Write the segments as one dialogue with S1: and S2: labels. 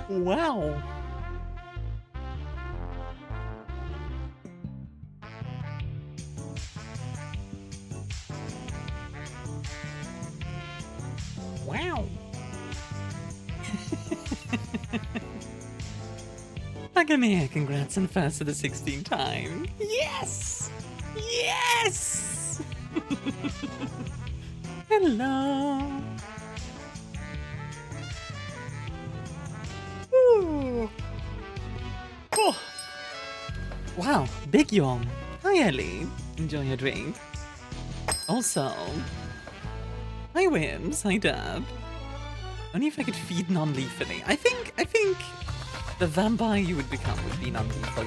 S1: Wow. Wow. Kavalliere, congrats on first for the 16th time. Yes! Yes! Hello. Ooh. Oh. Wow, big yawn. Hi Ellie, enjoy your drink. Also, hi Wims, hi Dad. Only if I could feed non-lethally. I think the vampire you would become would be non-lethal.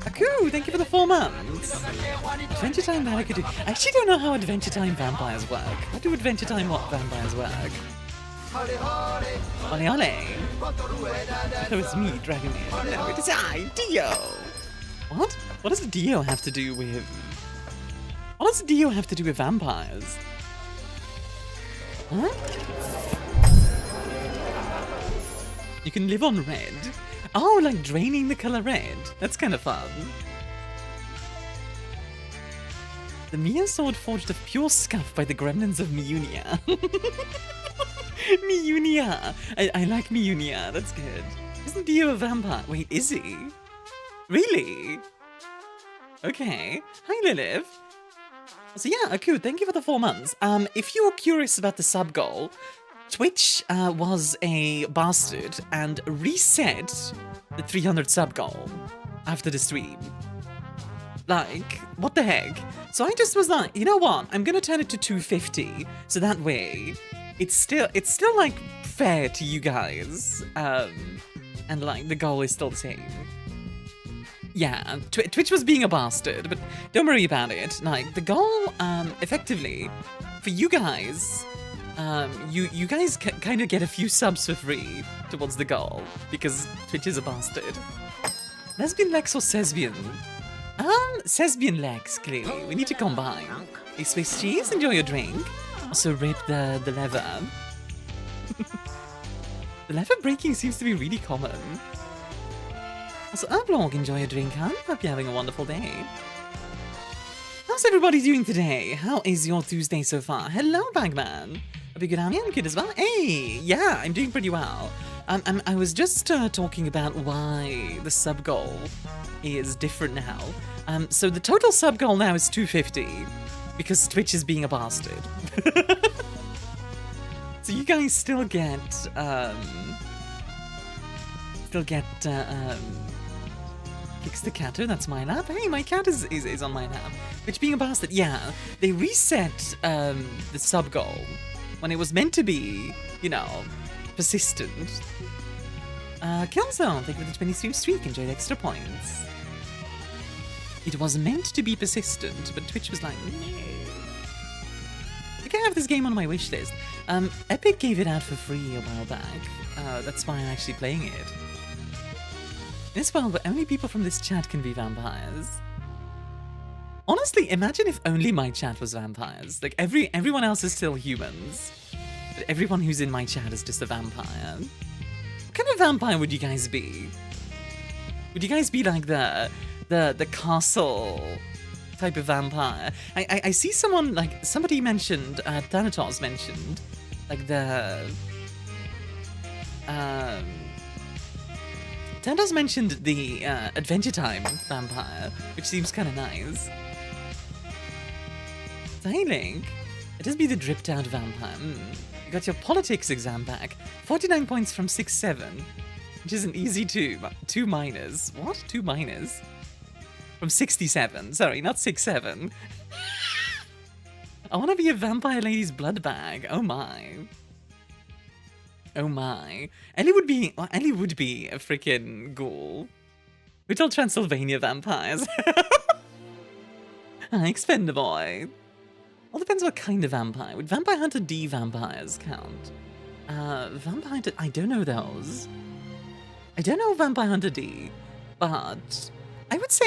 S1: Aku, thank you for the 4 months. Adventure Time that I could do. I actually don't know how Adventure Time vampires work. How do Adventure Time vampires work? Ole ole. So it's me, Dragonair. No, it is I, Dio. What? What does Dio have to do with... What does Dio have to do with vampires? Huh? You can live on red. Oh, like draining the color red. That's kind of fun. The Mia sword forged of pure scuff by the gremlins of Myunia. Myunia. I like Myunia. That's good. Isn't Dio a vampire? Wait, is he? Really? Okay. Hi, Lilith. So yeah, Aku, thank you for the 4 months. If you're curious about the sub goal, Twitch was a bastard and reset the 300 sub goal after the stream. Like, what the heck? So I just was like, you know what? I'm gonna turn it to 250, so that way it's still like fair to you guys, and like the goal is still the same. Yeah, Twitch was being a bastard, but don't worry about it. Like the goal, effectively, for you guys. You guys kind of get a few subs for free towards the goal, because Twitch is a bastard. Lesbian Lex or Sesbian? Sesbian Lex, clearly. We need to combine. Hey, Space Cheese, enjoy your drink. Also rip the lever. The lever breaking seems to be really common. Also, Urblog, enjoy your drink, huh? Hope you're having a wonderful day. How's everybody doing today? How is your Tuesday so far? Hello, Bagman. Hope you're good, Army. I'm good as well. Hey, yeah, I'm doing pretty well. I was just talking about why the sub goal is different now. So the total sub goal now is 250 because Twitch is being a bastard. So you guys still get Kicks the Catter, that's my lap. Hey, my cat is on my lap. Which being a bastard, yeah, they reset the sub goal when it was meant to be, you know, persistent. Killzone, thank you for the 20 streak, enjoy the extra points. It was meant to be persistent, but Twitch was like, no. I can have this game on my wish list. Epic gave it out for free a while back. That's why I'm actually playing it. In this world where only people from this chat can be vampires. Honestly, imagine if only my chat was vampires. Like, everyone else is still humans. But everyone who's in my chat is just a vampire. What kind of vampire would you guys be? Would you guys be like the castle type of vampire? I see someone, like, somebody mentioned, Thanatos mentioned, like Thanatos mentioned the Adventure Time vampire, which seems kind of nice. So hey Link, it does be the dripped out vampire. You got your politics exam back. 49 points from 6-7, which is an easy 2 minors. What? 2 minors? From 67. Sorry, not 6-7. I want to be a vampire lady's blood bag. Oh my. Oh my. Ellie would be a freaking ghoul. Little Transylvania vampires. Expendaboy. All depends what kind of vampire. Would Vampire Hunter D vampires count? Vampire Hunter... I don't know those. I don't know Vampire Hunter D, but I would say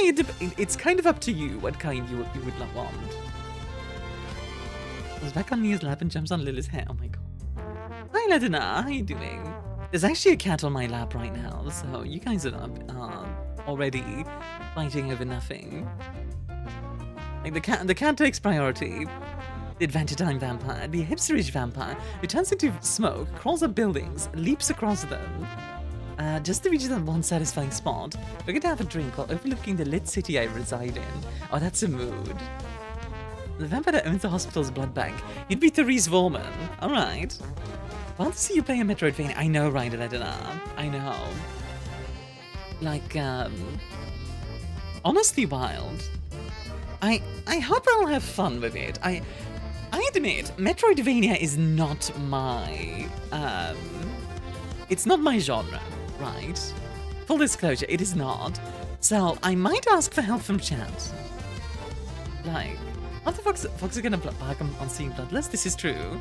S1: it's kind of up to you what kind you would want. I was back on Nia's lap and jumps on Lily's hair. Oh my god. Hi Ladina, how you doing? There's actually a cat on my lap right now, so you guys are already fighting over nothing. Like the cat takes priority. The Adventure Time vampire, the hipsterish vampire, who turns into smoke, crawls up buildings, leaps across them, just to reach that one satisfying spot. We're gonna have a drink while overlooking the lit city I reside in. Oh, that's a mood. The vampire that owns the hospital's blood bank. You'd be Therese Vorman. Alright. Well, to see you play a Metroidvania. I know, Ryder Edina. I know. Like, honestly wild. I hope I'll have fun with it. I admit, Metroidvania is not my, it's not my genre, right? Full disclosure, it is not. So, I might ask for help from chat. Like, what the fuck's are gonna bark on seeing Bloodless? This is true.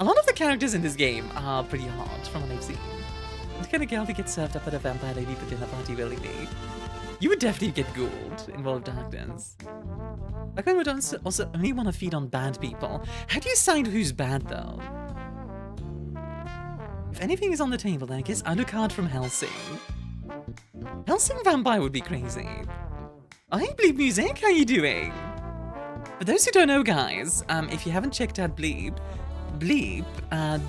S1: A lot of the characters in this game are pretty hot, from what I've seen. The kind of girl that gets served up at a vampire lady for dinner party willingly. You would definitely get ghouled in World of Darkness. Like I would also only want to feed on bad people. How do you decide who's bad, though? If anything is on the table, then I guess Alucard from Helsing. Helsing vampire would be crazy. Oh, hey, Bleep Music, how you doing? For those who don't know, guys, if you haven't checked out Bleep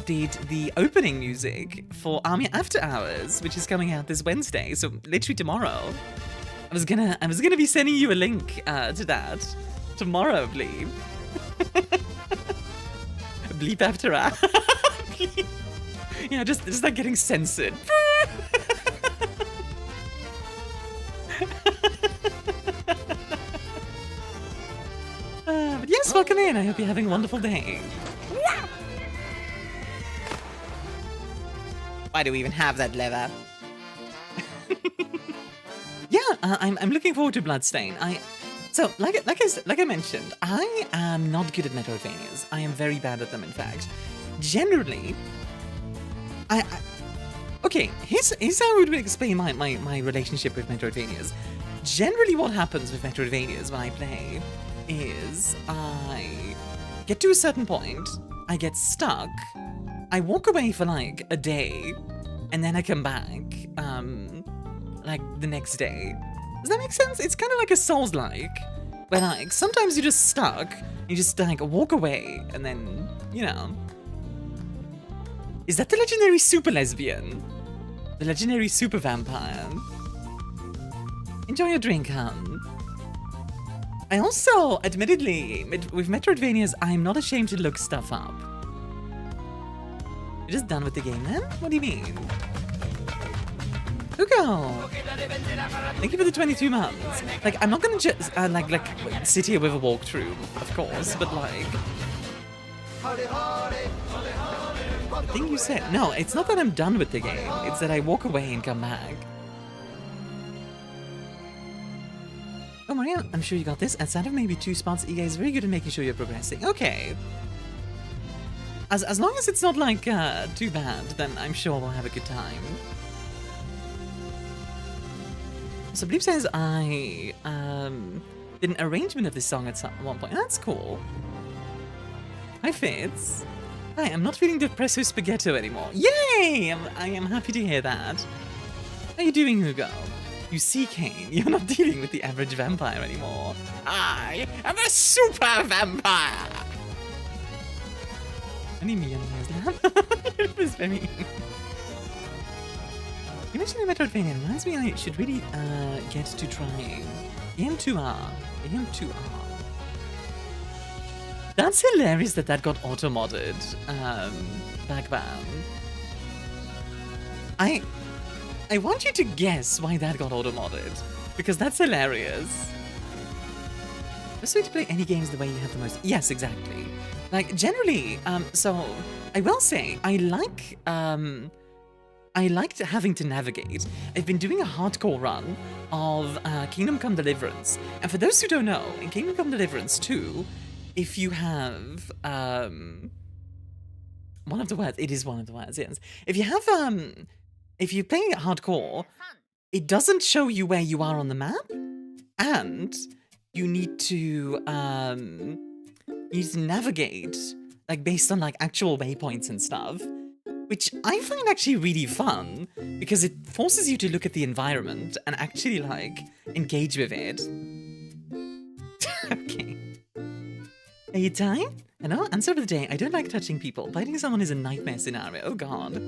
S1: did the opening music for Army After Hours, which is coming out this Wednesday, so literally tomorrow. I was gonna be sending you a link to that tomorrow, Bleep. Bleep After Hours. Yeah, just like getting censored. But yes, welcome in. I hope you're having a wonderful day. Why do we even have that lever? Yeah, I'm looking forward to Bloodstained. So like I mentioned, I am not good at Metroidvanias. I am very bad at them, in fact. Generally, okay, here's how I would explain my relationship with Metroidvanias. Generally, what happens with Metroidvanias when I play is I get to a certain point, I get stuck, I walk away for like a day, and then I come back, like the next day. Does that make sense? It's kind of like a Souls-like, where like sometimes you're just stuck, you just like walk away, and then, you know. Is that the legendary super lesbian? The legendary super vampire? Enjoy your drink, hun. I also, admittedly, with Metroidvanias, I'm not ashamed to look stuff up. You're just done with the game then? What do you mean? Hugo! Thank you for the 22 months. Like, I'm not gonna just, like, sit here with a walkthrough, of course, but like... I think you said... No, it's not that I'm done with the game, it's that I walk away and come back. Oh, Maria, I'm sure you got this. Outside of maybe 2 spots, EA is very good at making sure you're progressing. Okay. As long as it's not, like, too bad, then I'm sure we'll have a good time. So Bleep says I, did an arrangement of this song at one point. That's cool. Hi, Fitz. Hi, I'm not feeling depresso spaghetto anymore. Yay! I am happy to hear that. How you doing, Hugo? You see, Kane, you're not dealing with the average vampire anymore. I am a super vampire! Only Myun has that. It was very... You mentioned the Metroidvania. Reminds me I should really get to trying AM2R. AM2R. That's hilarious that got auto-modded back then. I want you to guess why that got auto-modded, because that's hilarious. Best way to play any games the way you have the most... Yes, exactly. Like, generally, so, I will say, I liked having to navigate. I've been doing a hardcore run of Kingdom Come Deliverance. And for those who don't know, in Kingdom Come Deliverance 2, if you have... one of the words, it is one of the words, yes. If you have... if you're playing it hardcore, it doesn't show you where you are on the map, and you need to navigate, like, based on, like, actual waypoints and stuff, which I find actually really fun because it forces you to look at the environment and actually like engage with it. Okay. Are you tired? Hello? Answer of the day. I don't like touching people. Biting someone is a nightmare scenario. Oh god.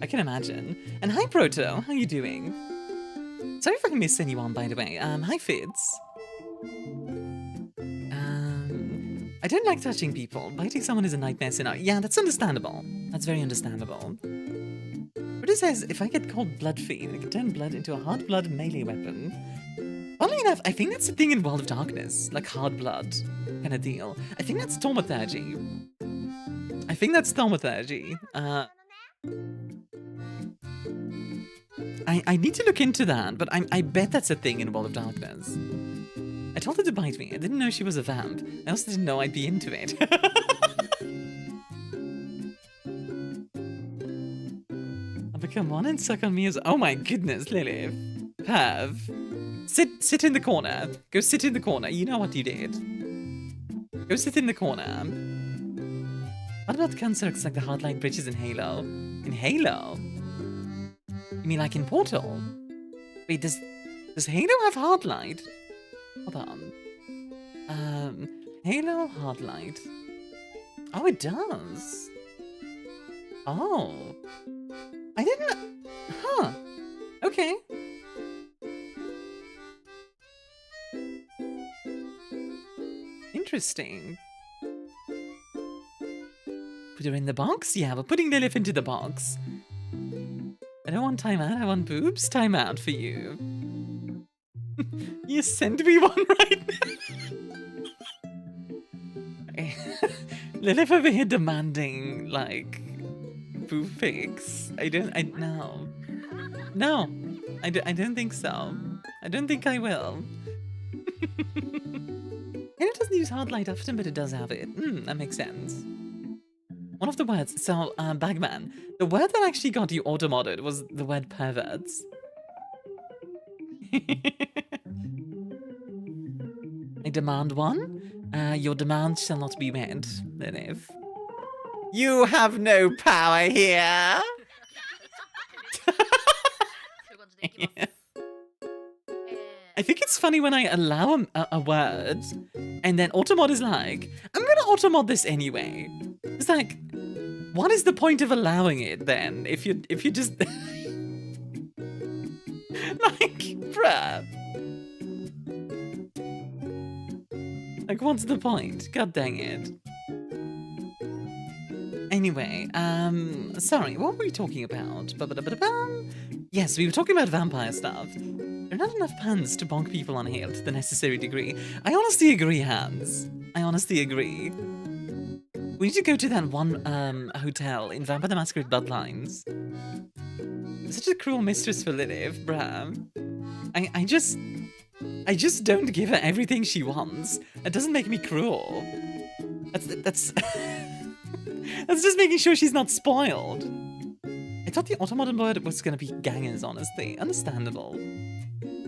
S1: I can imagine. And hi Proto, how you doing? Sorry if I missed anyone, by the way. Hi Fitz. I don't like touching people. Biting someone is a nightmare scenario. Yeah, that's understandable. That's very understandable. Proto says, if I get called Bloodfiend, I can turn blood into a hard blood melee weapon. Funnily enough, I think that's the thing in World of Darkness. Like hard blood kind of deal. I think that's thaumaturgy. I think that's thaumaturgy. I need to look into that, but I bet that's a thing in World of Darkness. I told her to bite me. I didn't know she was a vamp. I also didn't know I'd be into it. I'll become one and suck on me as— oh my goodness, Lilith. Perv. Sit in the corner. Go sit in the corner. You know what you did. Go sit in the corner. What about constructs like the hardline bridges in Halo? In Halo? You mean like in Portal? Wait, does Halo have hardlight? Hold on. Halo hardlight. Oh, it does. Oh. I didn't— huh. Okay. Interesting. Put her in the box? Yeah, we're putting Lilith into the box. I don't want timeout, I want boobs. Timeout for you. You send me one right now. Lilith over here demanding, like, boob pics. No. No, I don't think so. I don't think I will. And it doesn't use hard light often, but it does have it. That makes sense. One of the words, so, Bagman, the word that actually got you auto-modded was the word perverts. I demand one. Your demand shall not be met, Lilith. You have no power here. Yeah. I think it's funny when I allow a word, and then Automod is like, I'm gonna Automod this anyway. It's like, what is the point of allowing it then? If you just like, bruh. Like, what's the point? God dang it. Anyway, sorry, what were we talking about? Yes, we were talking about vampire stuff. There are not enough pans to bonk people on Hale to the necessary degree. I honestly agree, Hans. I honestly agree. We need to go to that one hotel in Vampire the Masquerade Bloodlines. Such a cruel mistress for Lilith, bruh. I just don't give her everything she wants. That doesn't make me cruel. That's that's just making sure she's not spoiled. I thought the automodern word was gonna be gangers, honestly. Understandable.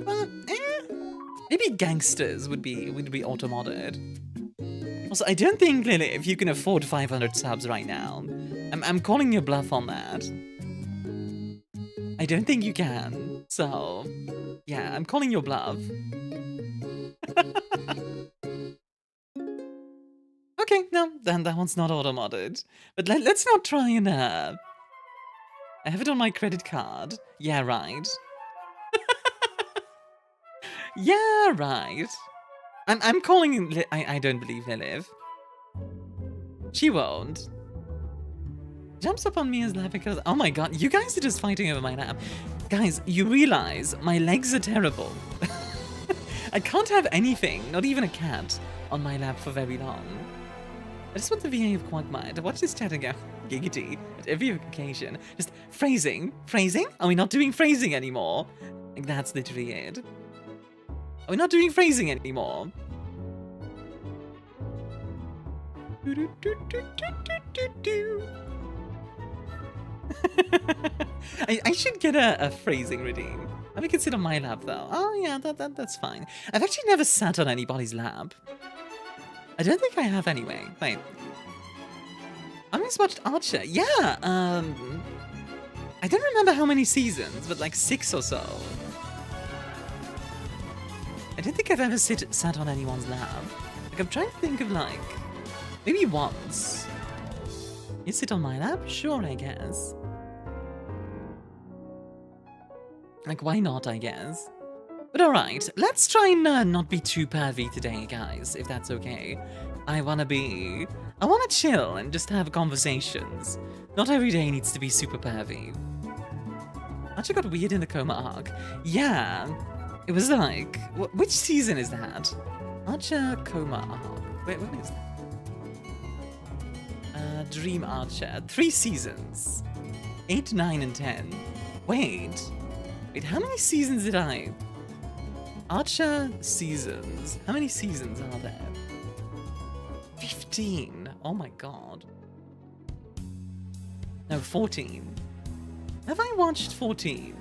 S1: But, maybe gangsters would be automodded. Also, I don't think, Lily, if you can afford 500 subs right now. I'm calling your bluff on that. I don't think you can. So, yeah, I'm calling your bluff. Okay, no, then that one's not automodded. But let's not try and, I have it on my credit card. Yeah, right. Yeah, right. I'm calling. I don't believe Lilith. She won't. Jumps up on me as lap because— oh my god, you guys are just fighting over my lap. Guys, you realize my legs are terrible. I can't have anything, not even a cat, on my lap for very long. I just want the VA of Quagmire to watch this chat and go giggity at every occasion. Just phrasing. Phrasing? Are we not doing phrasing anymore? Like, that's literally it. Are we not doing phrasing anymore? I should get a phrasing redeem. I think it's sit on my lap though. Oh yeah, that's fine. I've actually never sat on anybody's lap. I don't think I have anyway. Wait. I just watched Archer. Yeah, I don't remember how many seasons, but like 6 or so. I don't think I've ever sat on anyone's lap. Like, I'm trying to think of like, maybe once. You sit on my lap? Sure, I guess. Like, why not, I guess? But alright, let's try and not be too pervy today, guys, if that's okay. I wanna chill and just have conversations. Not every day needs to be super pervy. Archer got weird in the coma arc. Yeah, it was like, which season is that? Archer coma arc. Wait, what is that? Dream Archer. 3 seasons. 8, 9, and 10. Wait, how many seasons did I... Archer seasons. How many seasons are there? 15. Oh my god. No, 14. Have I watched 14?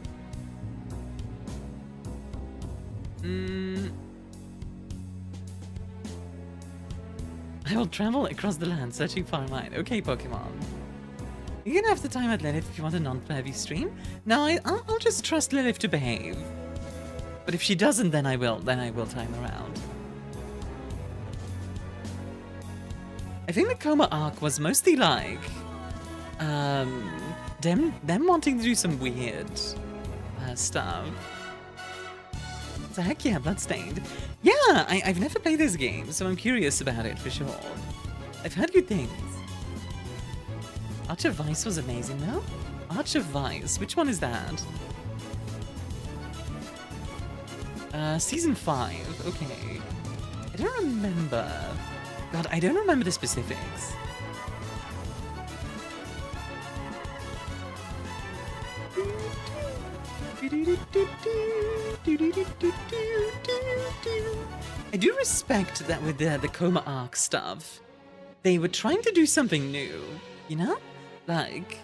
S1: I will travel across the land searching for mine. Okay, Pokemon. You can have the time at Lilith if you want a non-pervy stream. No, I'll just trust Lilith to behave. But if she doesn't, then I will time around. I think the coma arc was mostly like, them wanting to do some weird stuff. So heck yeah, Bloodstained. Yeah, I've never played this game, so I'm curious about it for sure. I've heard good things. Archer Vice was amazing, though. Archer Vice, which one is that? Season 5, okay. I don't remember. God, I don't remember the specifics. I do respect that with the coma arc stuff, they were trying to do something new, you know? Like,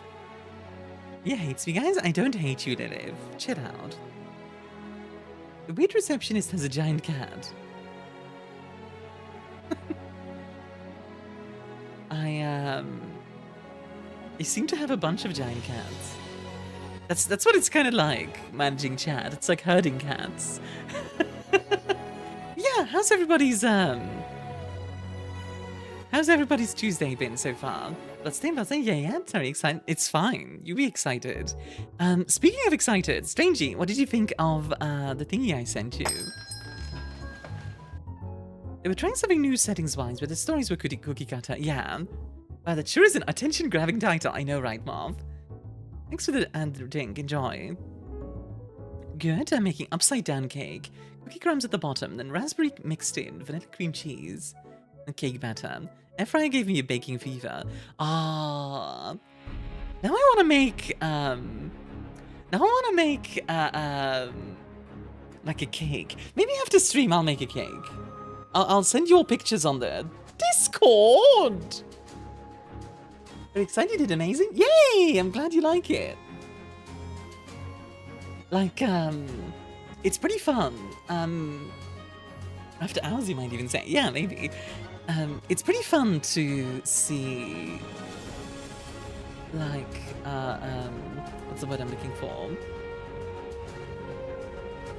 S1: you hates me, guys? I don't hate you, Lilith. Chill out. The weird receptionist has a giant cat. They seem to have a bunch of giant cats. That's what it's kind of like, managing chat. It's like herding cats. Yeah, how's everybody's Tuesday been so far? Bloodstained, yeah, very excited. It's fine. You be excited. Speaking of excited, Strangey, what did you think of the thingy I sent you? They were trying something new settings-wise, but the stories were cookie cutter. Yeah. Wow, that sure is an attention-grabbing title. I know, right, Marv? Thanks for the drink. Enjoy. Good. I'm making upside-down cake. Cookie crumbs at the bottom, then raspberry mixed in, vanilla cream cheese, and cake batter. Air fryer gave me a baking fever. Ah. Now I want to make, like a cake. Maybe after stream I'll make a cake. I'll send you all pictures on the Discord. Are you excited? You did amazing. Yay! I'm glad you like it. Like, it's pretty fun. After hours, you might even say. Yeah, maybe. It's pretty fun to see, like, what's the word I'm looking for?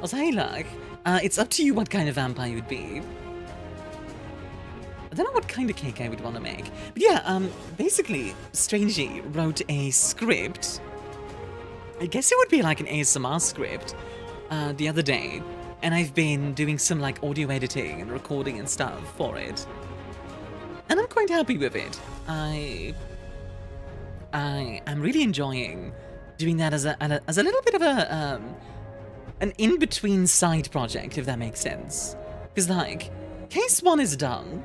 S1: Also, hey, like, it's up to you what kind of vampire you would be. I don't know what kind of cake I would want to make. But yeah, basically, Strangey wrote a script. I guess it would be like an ASMR script the other day. And I've been doing some like audio editing and recording and stuff for it. And I'm quite happy with it. I'm really enjoying doing that as a little bit of a an in-between side project, if that makes sense. Because like, case 1 is done.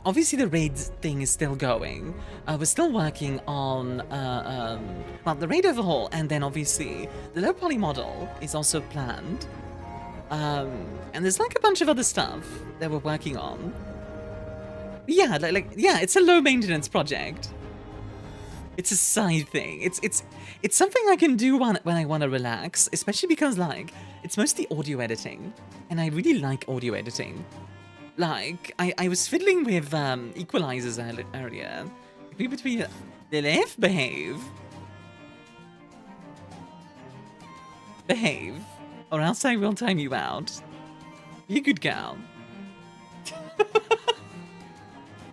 S1: Obviously the raid thing is still going. We're still working on well, the raid overhaul, and then obviously the low poly model is also planned. And there's like a bunch of other stuff that we're working on. Yeah, yeah, it's a low maintenance project. It's a side thing. It's something I can do when I want to relax, especially because like it's mostly audio editing, and I really like audio editing. Like I was fiddling with equalizers earlier, Be between Lilith, behave. Behave. Or else I will time you out. Be a good girl.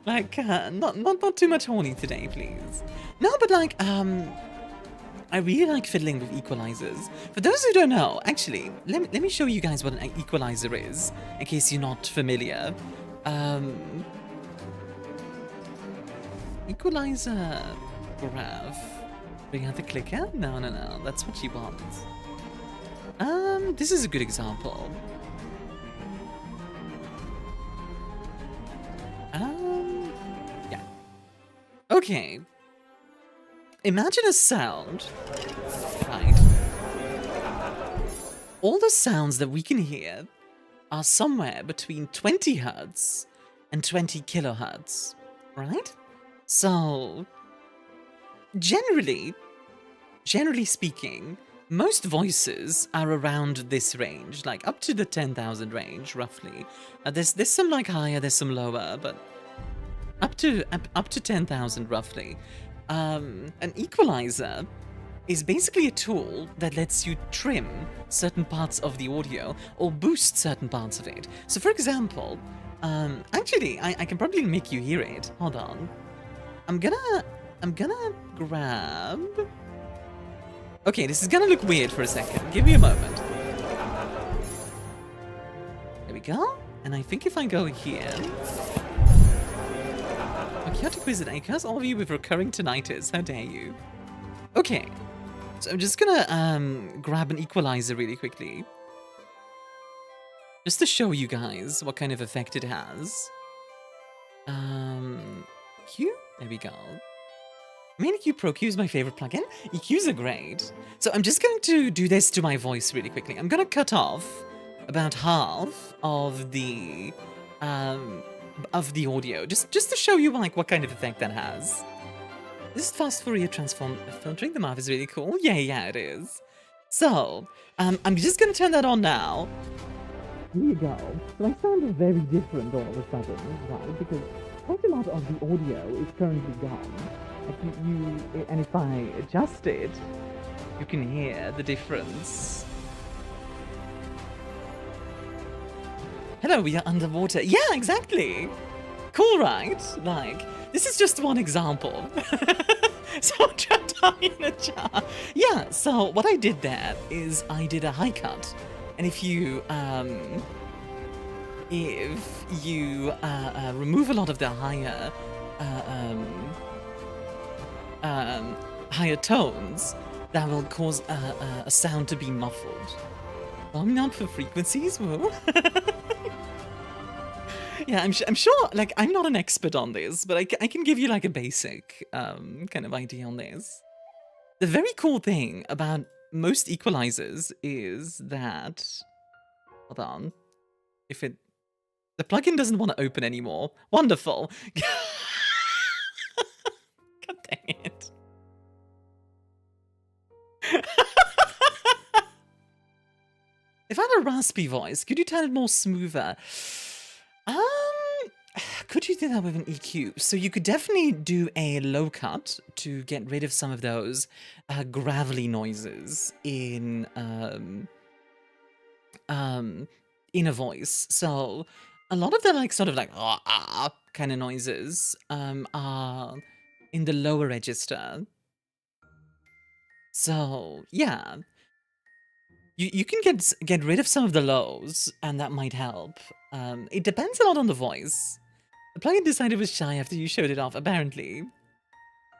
S1: Like, not too much horny today, please. No, but like, I really like fiddling with equalizers. For those who don't know, actually, let me show you guys what an equalizer is, in case you're not familiar. Equalizer graph. Bring out the clicker? No, that's what you want. This is a good example. Yeah. Okay. Imagine a sound, right? All the sounds that we can hear are somewhere between 20 hertz and 20 kilohertz, right? So, generally speaking, most voices are around this range, like up to the 10,000 range, roughly. There's some like higher, there's some lower, but up to 10,000 roughly. An equalizer is basically a tool that lets you trim certain parts of the audio or boost certain parts of it. So, for example, actually, I can probably make you hear it. Hold on. I'm gonna grab. Okay, this is gonna look weird for a second. Give me a moment. There we go. And I think if I go here. Chaotic Wizard Acres, all of you with recurring tinnitus, how dare you? Okay, so I'm just gonna grab an equalizer really quickly. Just to show you guys what kind of effect it has. EQ? There we go. Main EQ Pro Q is my favorite plugin. EQs are great. So I'm just going to do this to my voice really quickly. I'm gonna cut off about half of the audio, just to show you like what kind of effect that has. This fast Fourier transform filtering the math is really cool. Yeah, it is. So, I'm just gonna turn that on now. Here you go. So I sound very different all of a sudden, right? Because quite a lot of the audio is currently gone. Like and if I adjust it, you can hear the difference. Hello, we are underwater. Yeah, exactly. Cool, right? Like, this is just one example. So trapped in a jar. Yeah, so what I did there is I did a high cut. And if you remove a lot of the higher tones, that will cause a sound to be muffled. I'm not for frequencies, whoa. Yeah, I'm sure, like, I'm not an expert on this, but I can give you, like, a basic kind of idea on this. The very cool thing about most equalizers is that... Hold on. The plugin doesn't want to open anymore. Wonderful. God dang it. If I had a raspy voice, could you turn it more smoother? Could you do that with an EQ? So you could definitely do a low cut to get rid of some of those gravelly noises in a voice. So a lot of the like sort of like kind of noises are in the lower register. So yeah. You can get rid of some of the lows, and that might help. It depends a lot on the voice. The plugin decided it was shy after you showed it off, apparently.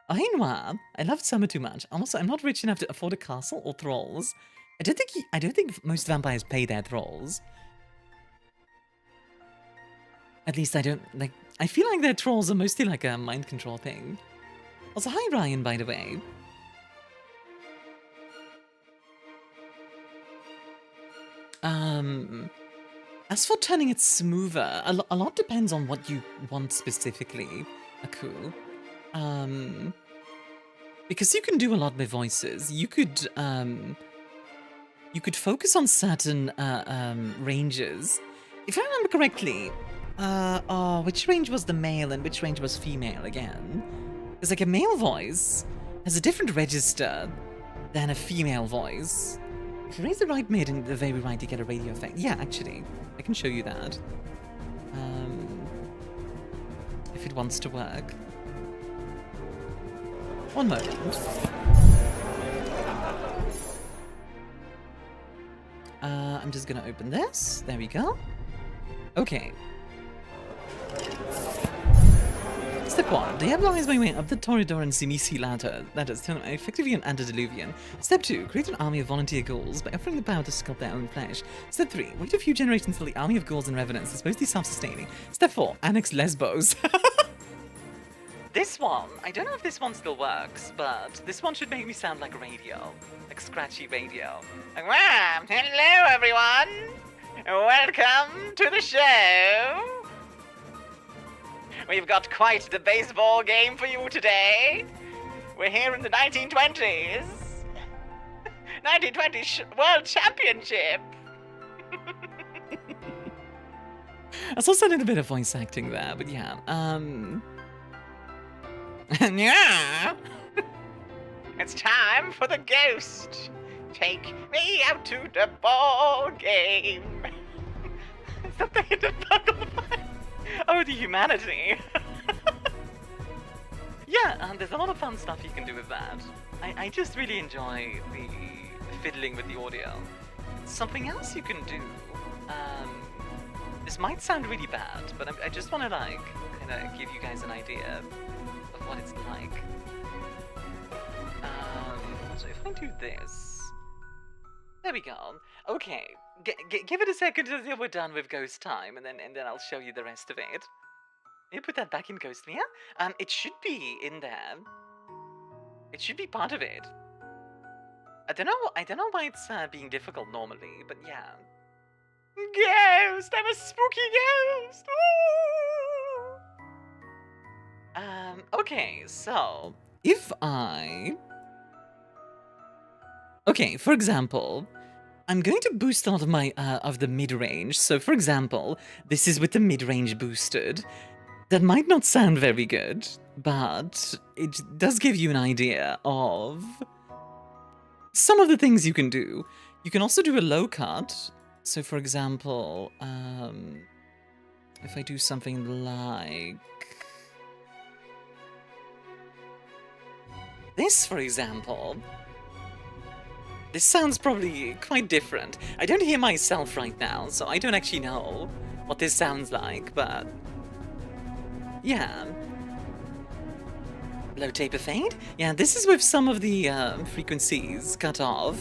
S1: Oh, hey Noir, I loved summer too much. Also, I'm not rich enough to afford a castle or thralls. I don't think most vampires pay their thralls. At least I don't like. I feel like their trolls are mostly like a mind control thing. Also, hi Ryan, by the way. As for turning it smoother, a lot depends on what you want specifically, Aku. Because you can do a lot with voices. You could focus on certain ranges. If I remember correctly, which range was the male and which range was female again? Because like a male voice has a different register than a female voice. If you raise the right mid and the very right, you get a radio effect. Yeah, actually, I can show you that. If it wants to work. One moment. I'm just gonna open this. There we go. Okay. Step 1. Diabolize my way up the Toreador and Simisi ladder. That is, turn effectively an antediluvian. Step 2. Create an army of volunteer ghouls by offering the power to sculpt their own flesh. Step 3. Wait a few generations until the army of ghouls and revenants is supposed to be self-sustaining. Step 4. Annex Lesbos. This one, I don't know if this one still works, but this one should make me sound like radio. Like scratchy radio. Like, wow, hello everyone! Welcome to the show! We've got quite the baseball game for you today. We're here in the 1920s. 1920 World Championship. I saw a little bit of voice acting there, but yeah. Yeah. It's time for the ghost. Take me out to the ball game. Is that the hidden buckle? Oh, the humanity. Yeah, there's a lot of fun stuff you can do with that. I just really enjoy the fiddling with the audio. Something else you can do. This might sound really bad, but I just want to like kind of give you guys an idea of what it's like. So if I do this, there we go. Okay, give it a second until we're done with Ghost Time, and then I'll show you the rest of it. You put that back in Ghostmere. It should be in there. It should be part of it. I don't know why it's being difficult normally, but yeah. Ghost! I'm a spooky ghost! Ooh! Okay, so if I... Okay, for example, I'm going to boost a lot of my of the mid-range. So for example, this is with the mid-range boosted. That might not sound very good, but it does give you an idea of some of the things you can do. You can also do a low cut. So for example, if I do something like this, for example, this sounds probably quite different. I don't hear myself right now, so I don't actually know what this sounds like, but yeah. Low taper fade? Yeah, this is with some of the frequencies cut off.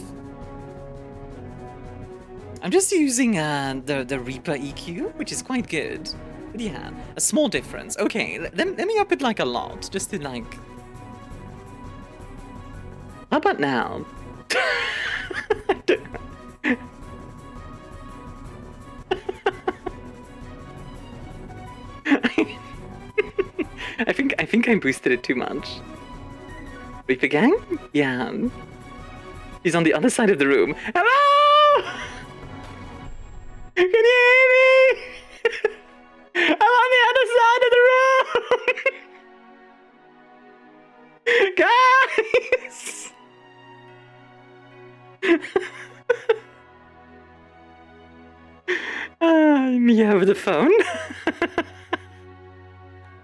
S1: I'm just using the Reaper EQ, which is quite good. But yeah, a small difference. Okay, let me up it like a lot, just to like... How about now? I think I boosted it too much. Reaper Gang? Yeah. He's on the other side of the room. Hello! Can you hear me? I'm on the other side of the room! Guys! Me over the phone?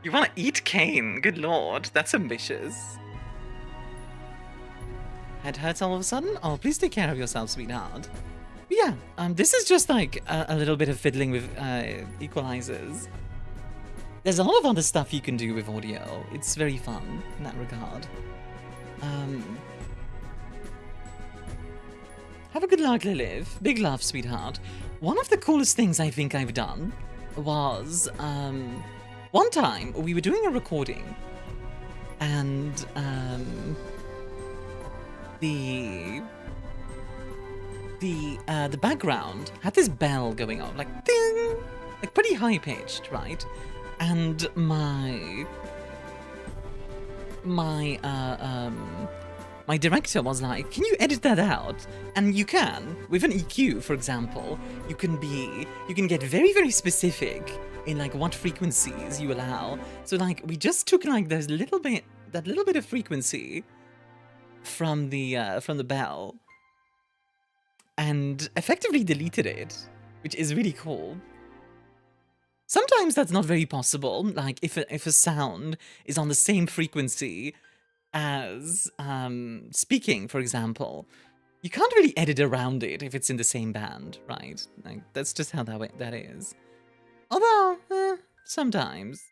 S1: You want to eat cane? Good lord, that's ambitious. Head hurts all of a sudden? Oh, please take care of yourself, sweetheart. But yeah, this is just like a little bit of fiddling with equalizers. There's a lot of other stuff you can do with audio. It's very fun in that regard. Have a good luck, Lilith. Big love, sweetheart. One of the coolest things I think I've done was, one time we were doing a recording, and the background had this bell going on, like ding, like pretty high pitched, right? And my director was like, "Can you edit that out?" And you can with an EQ, for example. You can get very, very specific in like what frequencies you allow. So like we just took like those little bit that little bit of frequency from the bell and effectively deleted it, which is really cool. Sometimes that's not very possible, like if a sound is on the same frequency as speaking, for example. You can't really edit around it if it's in the same band, right? Like, that's just how that is. Although, sometimes.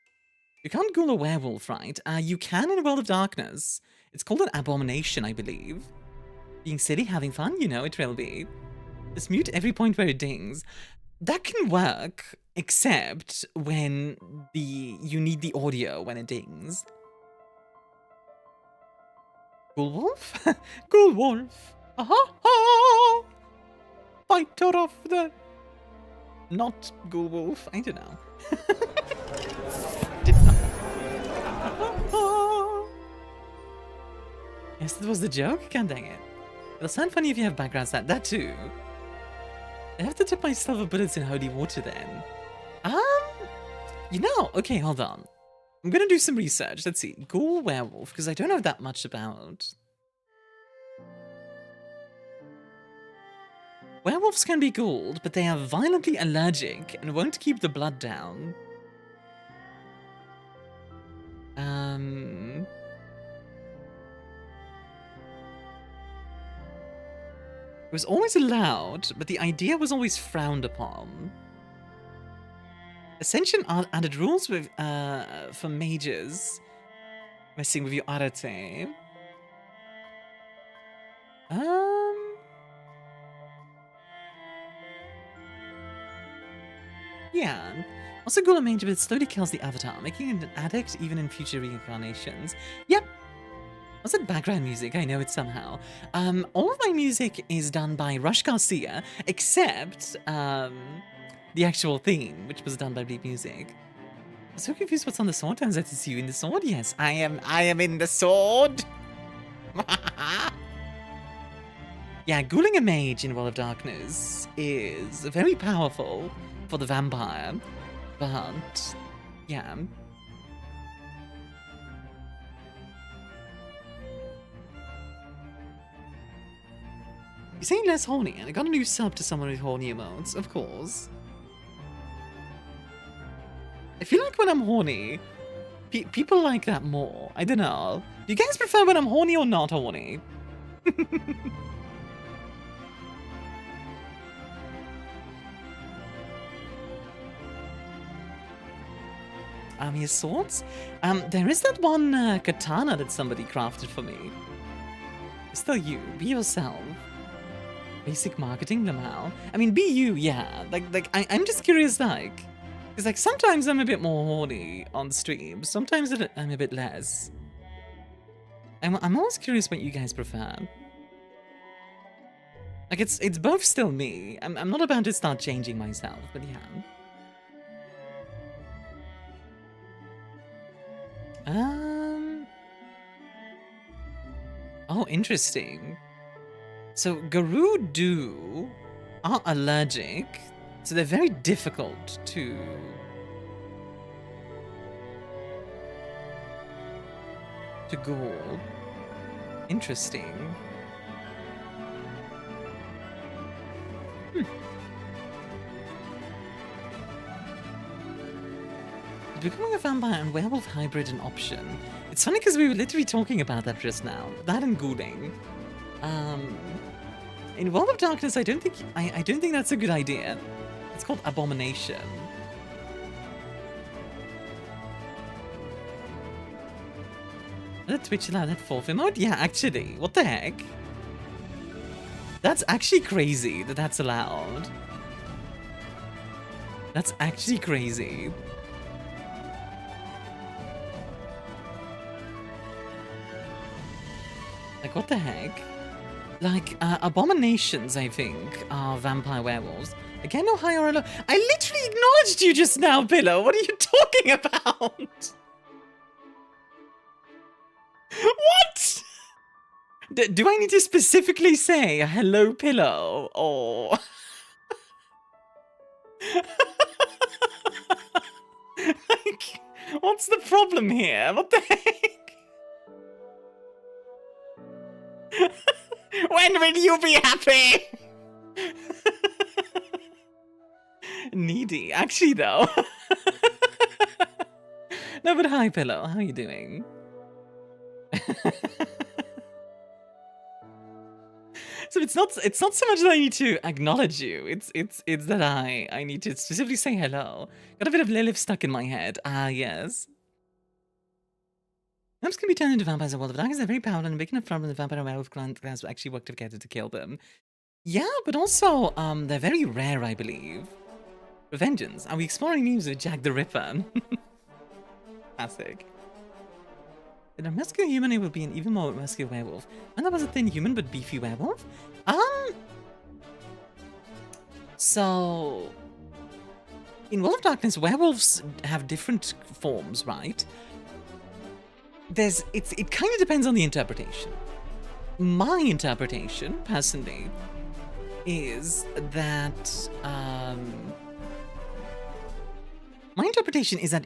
S1: You can't ghoul a werewolf, right? You can in World of Darkness. It's called an abomination, I believe. Being silly, having fun, you know it will be. Just mute every point where it dings. That can work, except when you need the audio when it dings. Ghoul wolf? Ghoul wolf. Ha! Fighter of the... Not Ghoul Wolf. I don't know. Yes, that was the joke? God dang it. It'll sound funny if you have background sound. That too. I have to dip my silver bullets in holy water then. You know, okay, hold on. I'm gonna do some research. Let's see. Ghoul werewolf, because I don't know that much about... Werewolves can be ghouled, but they are violently allergic and won't keep the blood down. It was always allowed, but the idea was always frowned upon. Ascension added rules with for mages messing with your arate. Yeah. Also, Ghoul mage, but it slowly kills the avatar, making it an addict even in future reincarnations. Yep. Was it background music? I know it somehow. All of my music is done by Rush Garcia, except the actual theme, which was done by Bleep Music. I'm so confused what's on the sword. Turns out it's you in the sword. Yes, I am in the sword. Yeah, ghouling a mage in World of Darkness is very powerful for the vampire, but yeah. You're saying less horny, and I got a new sub to someone with horny emotes, of course. I feel like when I'm horny, people like that more. I don't know. Do you guys prefer when I'm horny or not horny? Armia's swords? There is that one katana that somebody crafted for me. It's still you. Be yourself. Basic marketing, Lamal. I mean, be you, yeah. I'm just curious, like... Because, like, sometimes I'm a bit more horny on stream. Sometimes I'm a bit less. I'm always curious what you guys prefer. Like, it's both still me. I'm not about to start changing myself, but yeah. Oh, interesting. So, Gerudo are allergic, so they're very difficult to... ghoul. Interesting. Becoming a vampire and werewolf hybrid an option? It's funny because we were literally talking about that just now. That and ghouling. In World of Darkness, I don't think that's a good idea. It's called Abomination. That Twitch allowed that fourth emote? Yeah, actually. What the heck? That's actually crazy that that's allowed. That's actually crazy. Like, what the heck? Like, abominations, I think, are vampire werewolves. Again, no higher or low. I literally acknowledged you just now, Pillow. What are you talking about? What? Do I need to specifically say hello, Pillow? Or... like, what's the problem here? What the heck? When will you be happy? Needy. Actually, though. No, but hi, Pillow. How are you doing? So it's not so much that I need to acknowledge you. It's that I need to specifically say hello. Got a bit of Lilith stuck in my head. Ah, yes. Vamps can be turned into vampires in the world of darkness. They're very powerful and big enough problem the vampire and werewolf clans actually work together to kill them. Yeah, but also they're very rare, I believe. Revengeance. Are we exploring news with Jack the Ripper? Classic. In a muscular human, it will be an even more muscular werewolf. And that was a thin human but beefy werewolf. So in World of Darkness, werewolves have different forms, right? It kind of depends on the interpretation. My interpretation, personally, is that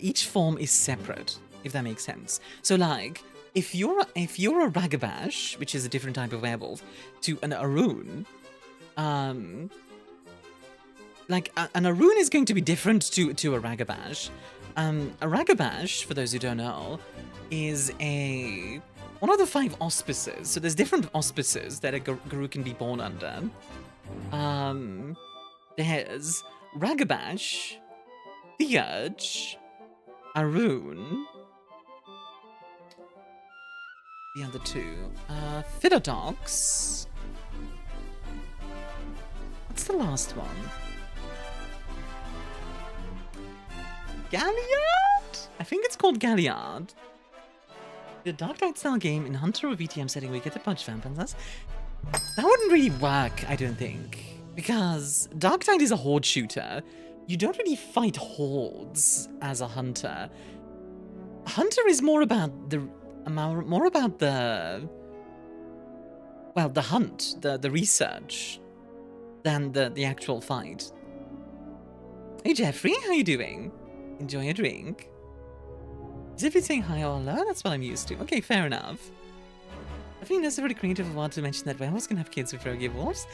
S1: each form is separate, if that makes sense. So, like, if you're a Ragabash, which is a different type of werewolf, to an Arun, like an Arun is going to be different to a Ragabash. A Ragabash, for those who don't know, is one of the 5 auspices. So there's different auspices that a Guru can be born under. There's Ragabash, Theurge, Arun, the other 2, Philodox. What's the last one? Galliard? I think it's called Galliard. The Dark Knight style game in Hunter or VTM setting where you get to punch vampires. That wouldn't really work, I don't think. Because Dark Knight is a horde shooter. You don't really fight hordes as a hunter. Hunter is more about the hunt, the research, than the actual fight. Hey Jeffrey, how you doing? Enjoy your drink. Is if you're saying hi or hello, that's what I'm used to. Okay, fair enough. I think that's a very creative one to mention that werewolves can have kids with rogue wolves.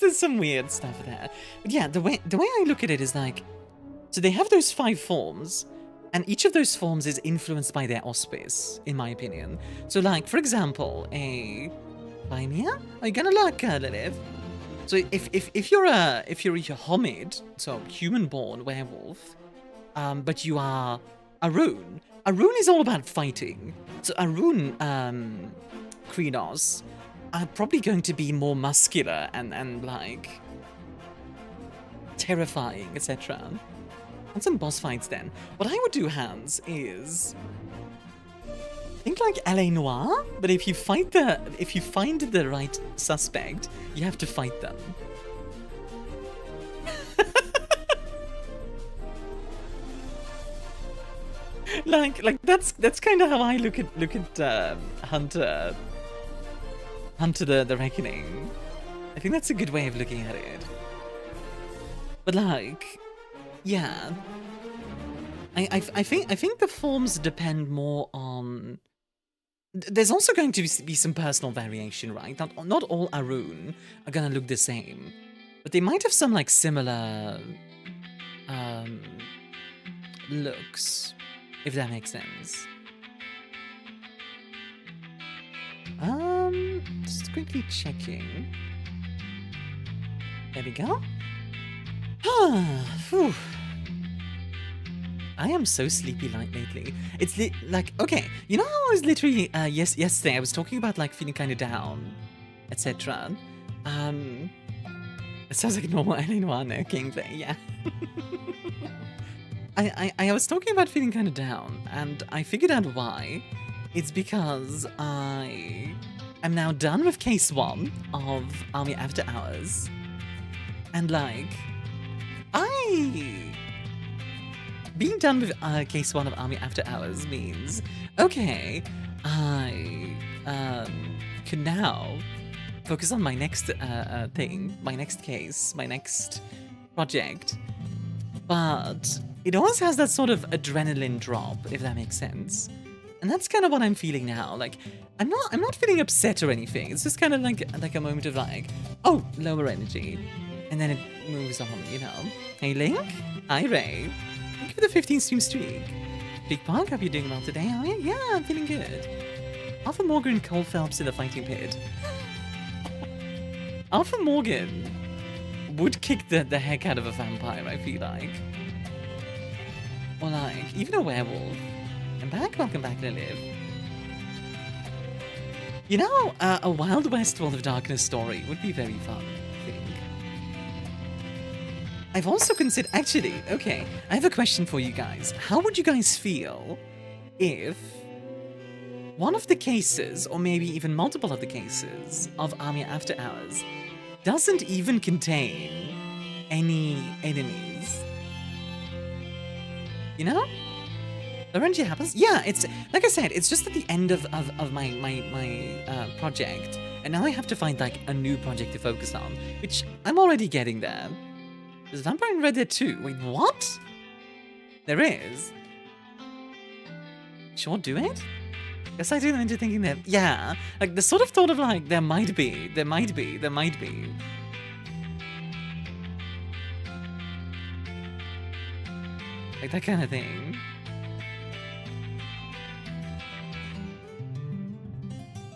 S1: There's some weird stuff there. But yeah, the way I look at it is like, so they have those 5 forms, and each of those forms is influenced by their auspice, in my opinion. So like, for example, a Limia? Are you gonna look at it? So if you're a homid, so human-born werewolf, but you are Arun. Arun is all about fighting. So Arun Krynos are probably going to be more muscular and like terrifying, etc. And some boss fights then. What I would do, Hans, is think like LA Noire, but if you find the right suspect, you have to fight them. like that's kind of how I look at Hunter the Reckoning. I think that's a good way of looking at it. But like, yeah, I think the forms depend more on. There's also going to be some personal variation, right? Not all Arun are gonna look the same, but they might have some like similar looks, if that makes sense. Just quickly checking. There we go. Phew. I am so sleepy lately. It's like, okay, you know how I was literally, yesterday I was talking about like feeling kind of down, etc. It sounds like a normal LA Noire gameplay, yeah. I was talking about feeling kind of down, and I figured out why. It's because I am now done with case 1 of Army After Hours. And like, being done with case 1 of Army After Hours means, okay, I can now focus on my next thing, my next case, my next project. But it always has that sort of adrenaline drop, if that makes sense. And that's kind of what I'm feeling now. Like, I'm not feeling upset or anything. It's just kind of like a moment of like, oh, lower energy. And then it moves on, you know. Hey, Link. Hi, Ray. Thank you for the 15 stream streak. Big Park, hope you're doing well today, are you? Yeah, I'm feeling good. Alpha Morgan and Cole Phelps in the fighting pit. Alpha Morgan would kick the heck out of a vampire, I feel like. Or like, even a werewolf. I'm back, welcome back, Lilith. You know, a Wild West World of Darkness story would be very fun, I think. I've also considered, actually, okay, I have a question for you guys. How would you guys feel if one of the cases, or maybe even multiple of the cases, of Armia After Hours doesn't even contain any enemies? You know? RNG happens? Yeah, it's, like I said, it's just at the end of my project, and now I have to find, like, a new project to focus on, which I'm already getting there. There's Vampire in Red Dead 2. Wait, what? There is? Sure, do it? Guess I didn't into thinking that, yeah, like, the sort of thought of, like, there might be. Like, that kind of thing.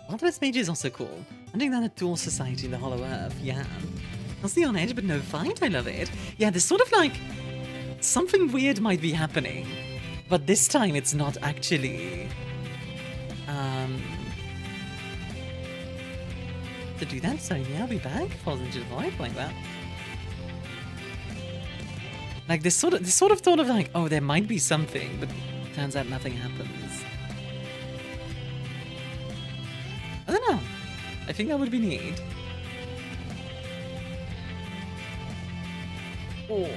S1: Wild West Mage is also cool. I'm doing that at Dual Society in the Hollow Earth, yeah. Constantly on edge, but no fight, I love it. Yeah, there's sort of like, something weird might be happening, but this time it's not actually, to do that, so yeah, I'll be back, falls into the void, like that. Like, this sort of thought of like, oh, there might be something, but turns out nothing happens. I don't know. I think that would be neat. Oh.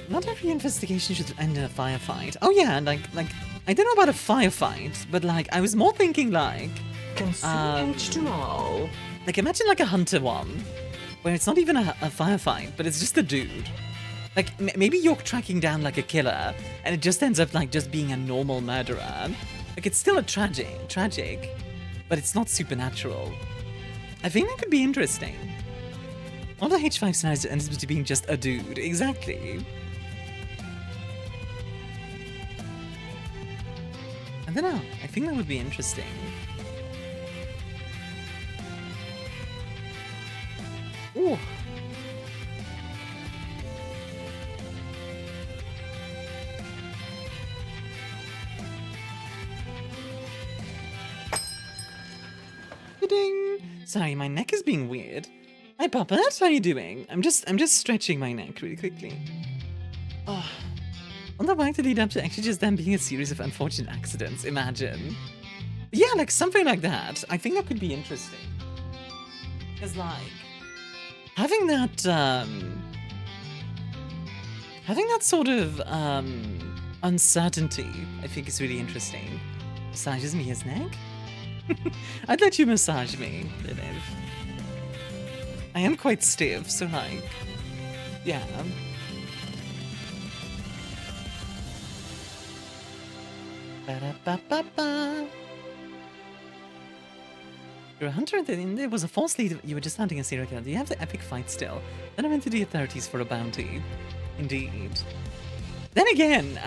S1: Not every investigation should end in a firefight. Oh yeah, like I don't know about a firefight, but like I was more thinking like
S2: H2O.
S1: Like imagine like a hunter one, where it's not even a firefight, but it's just a dude. Like maybe you're tracking down like a killer, and it just ends up like just being a normal murderer. Like it's still a tragic, but it's not supernatural. I think that could be interesting. All the H5 scenarios ends up being just a dude, exactly. I don't know, I think that would be interesting. Ooh. Ding. Sorry, my neck is being weird. Hi, Puppet, how are you doing? I'm just stretching my neck really quickly. Oh. On the way to lead up to actually just them being a series of unfortunate accidents, imagine. Yeah, like something like that. I think that could be interesting. Because like, having that sort of uncertainty, I think is really interesting. Massages me his neck? I'd let you massage me, Lilith. I am quite stiff, so like, yeah. Ba-da-ba-ba-ba. You're a hunter, and there was a false lead. You were just hunting a serial killer. Do you have the epic fight still? Then I went to the authorities for a bounty. Indeed. Then again,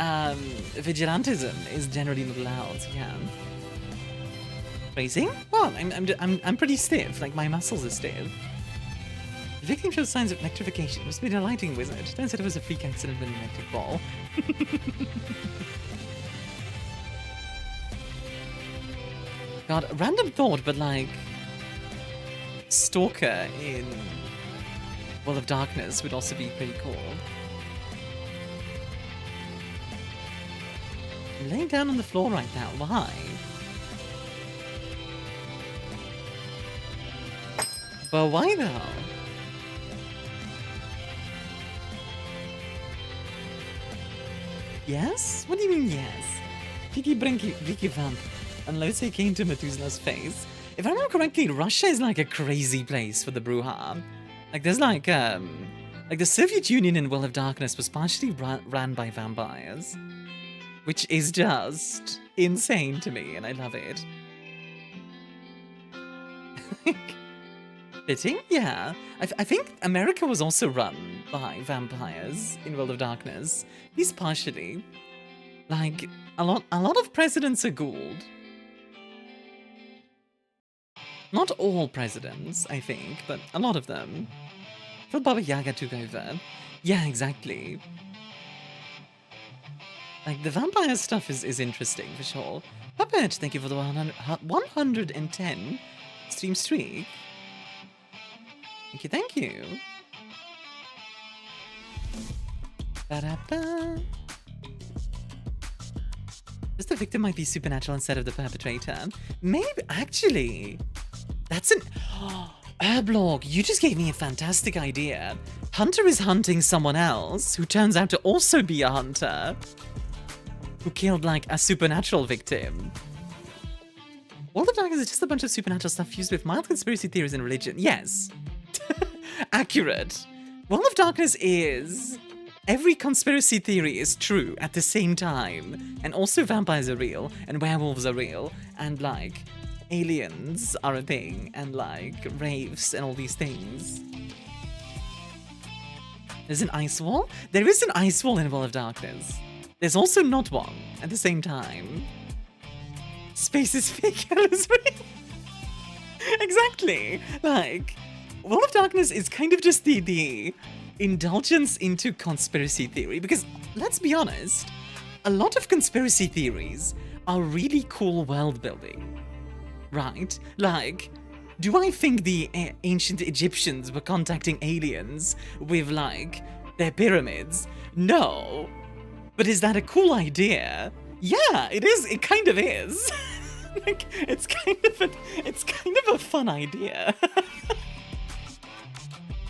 S1: vigilantism is generally not allowed. Yeah. Raising? Well, I'm pretty stiff. Like my muscles are stiff. The victim shows signs of electrification. Must be a lighting wizard. Turns out it was a freak accident with an electric ball. God, random thought, but like Stalker in World of Darkness would also be pretty cool. I'm laying down on the floor right now. Why? But why though? Yes? What do you mean yes? Vicky Vamp. and Lotse came to Methuselah's face. If I remember correctly, Russia is like a crazy place for the Bruja. Like there's like the Soviet Union in World of Darkness was partially ran by vampires, which is just insane to me, and I love it. Fitting? Yeah. I think America was also run by vampires in World of Darkness. At least partially. Like, a lot of presidents are Gould. Not all presidents, I think, but a lot of them. Till Baba Yaga took over. Yeah, exactly. Like, the vampire stuff is interesting, for sure. Puppet, thank you for the 110 stream streak. Thank you, thank you. Ba-da-ba. Just the victim might be supernatural instead of the perpetrator. Maybe, actually, that's an... Herblog, you just gave me a fantastic idea. Hunter is hunting someone else who turns out to also be a hunter who killed, like, a supernatural victim. World of Darkness is just a bunch of supernatural stuff fused with mild conspiracy theories and religion. Yes. Accurate. World of Darkness is... Every conspiracy theory is true at the same time. And also vampires are real, and werewolves are real, and, like, aliens are a thing, and, like, raves and all these things. There's an ice wall? There is an ice wall in World of Darkness. There's also not one at the same time. Space is fake, hell is real. Exactly. Like, World of Darkness is kind of just the indulgence into conspiracy theory, because let's be honest, a lot of conspiracy theories are really cool world building, right? Like, do I think the ancient Egyptians were contacting aliens with, like, their pyramids? No. But is that a cool idea? Yeah, it is. It kind of is. Like, it's kind of a fun idea.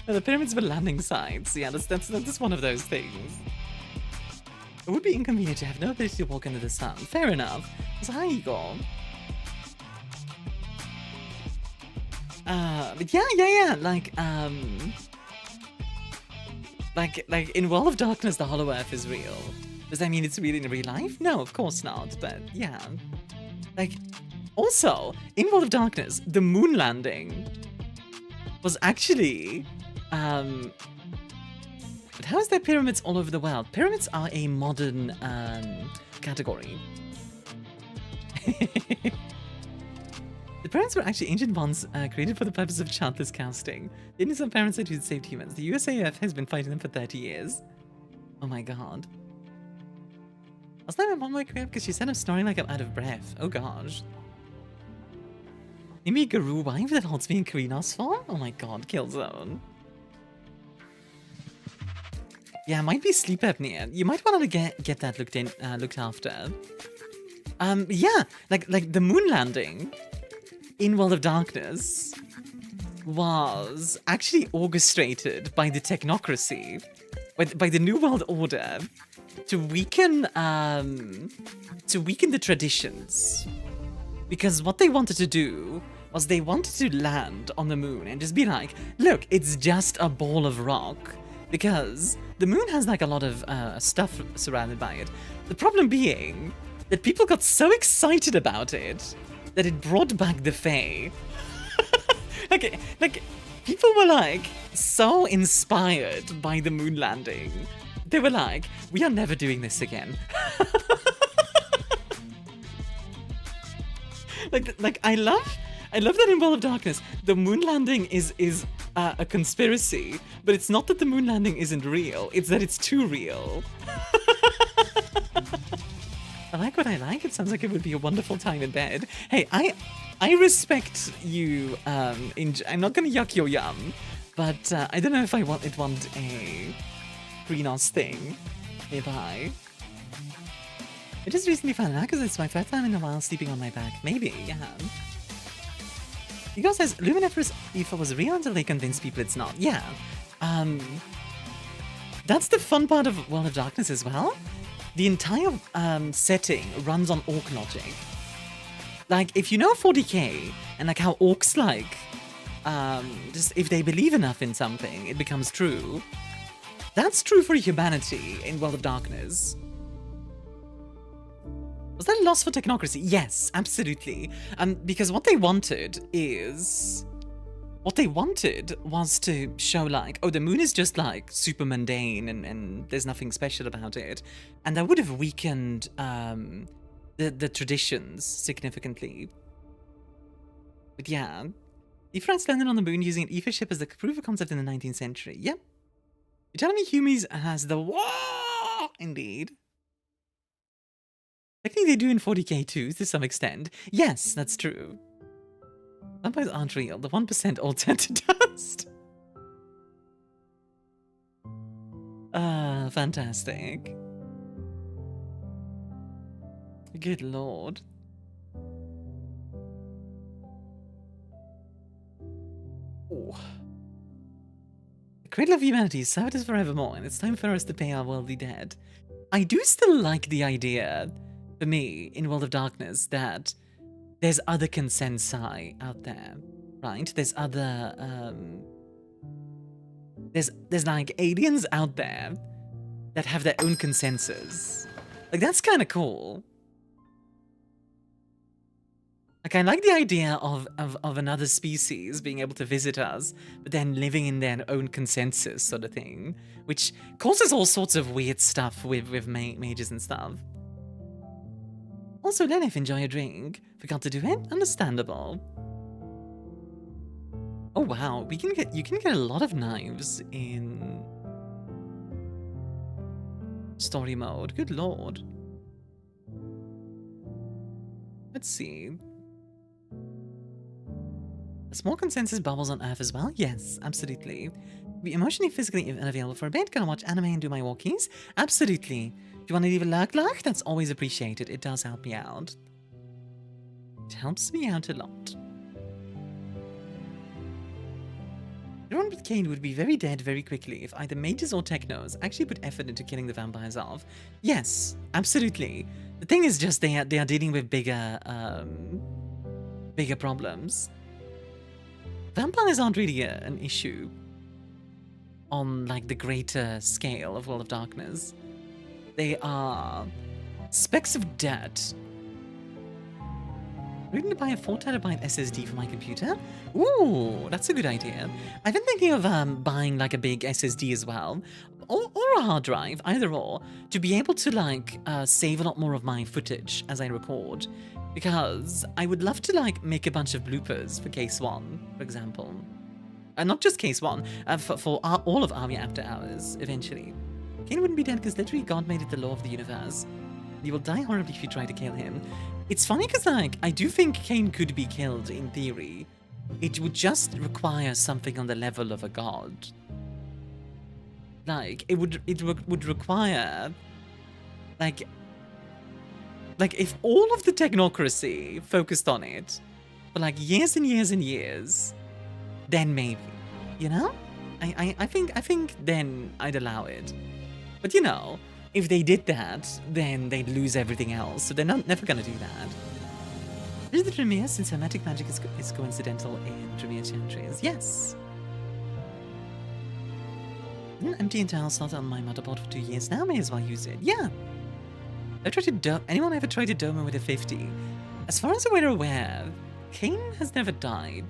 S1: The pyramids were landing sites. Yeah, that's one of those things. It would be inconvenient to have no ability to walk under the sun. Fair enough. So how you go? But yeah. Like in World of Darkness, the Hollow Earth is real. Does that mean it's real in real life? No, of course not. But yeah, like also in World of Darkness, the moon landing was actually. But how is there pyramids all over the world? Pyramids are a modern category. The pyramids were actually ancient ones created for the purpose of chantless casting. The Indians and parents said to save humans. The USAF has been fighting them for 30 years. Oh my god. Last time my mom woke me up because she said I'm snoring like I'm out of breath. Oh gosh. Maybe a Guru wife that holds me in Karina's form? Oh my god, Killzone. Yeah, it might be sleep apnea. You might want to get that looked after. Yeah, like the moon landing in World of Darkness was actually orchestrated by the technocracy, by the New World Order, to weaken the traditions. Because what they wanted to do was they wanted to land on the moon and just be like, look, it's just a ball of rock. Because the moon has like a lot of stuff surrounded by it. The problem being that people got so excited about it that it brought back the Fae. like people were like so inspired by the moon landing. They were like, we are never doing this again. like I love that in World of Darkness, the moon landing is a conspiracy, but it's not that the moon landing isn't real, it's that it's too real. I like what I like. It sounds like it would be a wonderful time in bed. Hey, I respect you. I'm not gonna yuck your yum, but I don't know if I want a Greenos thing nearby. I just recently found out because it's my first time in a while sleeping on my back. Maybe, yeah. Hugo says, Luminiferous Aoife was real until they convinced people it's not. Yeah. That's the fun part of World of Darkness as well. The entire setting runs on orc logic. Like, if you know 40k, and like how orcs like, just if they believe enough in something, it becomes true. That's true for humanity in World of Darkness. Was that a loss for technocracy? Yes, absolutely. Because what they wanted was to show like, oh, the moon is just like super mundane and there's nothing special about it. And that would have weakened the traditions significantly. But yeah, the France landed on the moon using an ether ship as the proof of concept in the 19th century. Yep. You're telling me Humies has the wah? Indeed. Technically, they do in 40k too, to some extent. Yes, that's true. Vampires aren't real. The 1% all turn to dust. Fantastic. Good lord. Oh. The cradle of humanity served us forevermore, and it's time for us to pay our worldly debt. I do still like the idea, for me, in World of Darkness, that there's other consensi out there, right? There's other, there's like aliens out there that have their own consensus. Like, that's kind of cool. Like, I like the idea of another species being able to visit us, but then living in their own consensus sort of thing, which causes all sorts of weird stuff with mages and stuff. Also, Lenif, enjoy a drink. Forgot to do it? Understandable. Oh wow, you can get a lot of knives in story mode. Good lord. Let's see. A small consensus bubbles on Earth as well? Yes, absolutely. Be emotionally, physically unavailable for a bit. Gonna watch anime and do my walkies? Absolutely. Do you want to leave a lurk? That's always appreciated. It does help me out. It helps me out a lot. Everyone but Kane would be very dead very quickly if either mages or technos actually put effort into killing the vampires off. Yes, absolutely. The thing is just they are dealing with bigger problems. Vampires aren't really an issue on like the greater scale of World of Darkness. They are specks of dirt. I'm going to buy a 4TB SSD for my computer. Ooh, that's a good idea. I've been thinking of buying like a big SSD as well, or a hard drive, either or, to be able to like save a lot more of my footage as I record, because I would love to like make a bunch of bloopers for Case 1, for example. And not just Case 1, for all of Army After Hours, eventually. Kane wouldn't be dead because literally God made it the law of the universe. You will die horribly if you try to kill him. It's funny because, like, I do think Kane could be killed in theory. It would just require something on the level of a god. Like, it would require, like if all of the technocracy focused on it for like years and years and years, then maybe, you know? I think then I'd allow it. But you know, if they did that, then they'd lose everything else, so they're never gonna do that. Is the Dremir, since hermetic magic is coincidental in Dremir chantries? Yes. An empty internal slot on my motherboard for 2 years now, may as well use it. Yeah. Anyone ever tried to dome him with a 50? As far as we're aware, Kane has never died.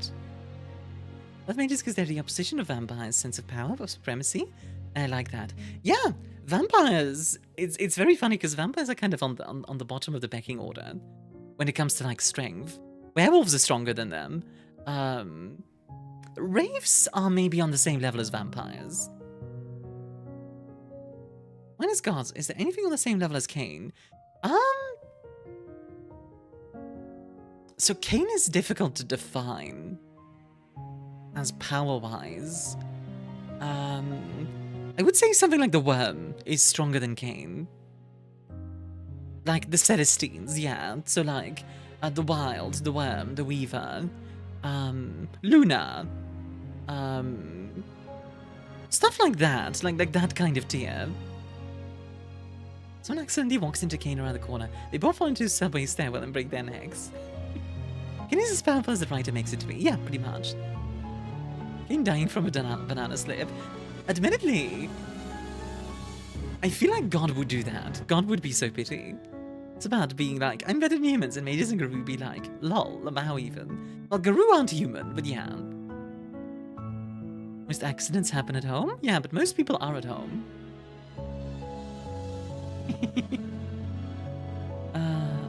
S1: That mages because they're the opposition of vampires' sense of power or supremacy. I like that. Yeah, vampires. It's very funny because vampires are kind of on the bottom of the pecking order when it comes to like strength. Werewolves are stronger than them. Wraiths are maybe on the same level as vampires. Minus gods, is there anything on the same level as Kane? So Kane is difficult to define as power-wise. I would say something like the Worm is stronger than Kane. Like the Celestines, yeah. So like the Wild, the Worm, the Weaver, Luna, stuff like that, like that kind of tier. Someone accidentally walks into Kane around the corner. They both fall into a subway stairwell and break their necks. Ken is as powerful as the writer makes it to be. Yeah, pretty much. Ken dying from a banana slip. Admittedly, I feel like God would do that. God would be so pity. It's about being like, I'm better than humans, and mages and Garou be like, lol, how even? Well, Garou aren't human, but yeah. Most accidents happen at home? Yeah, but most people are at home.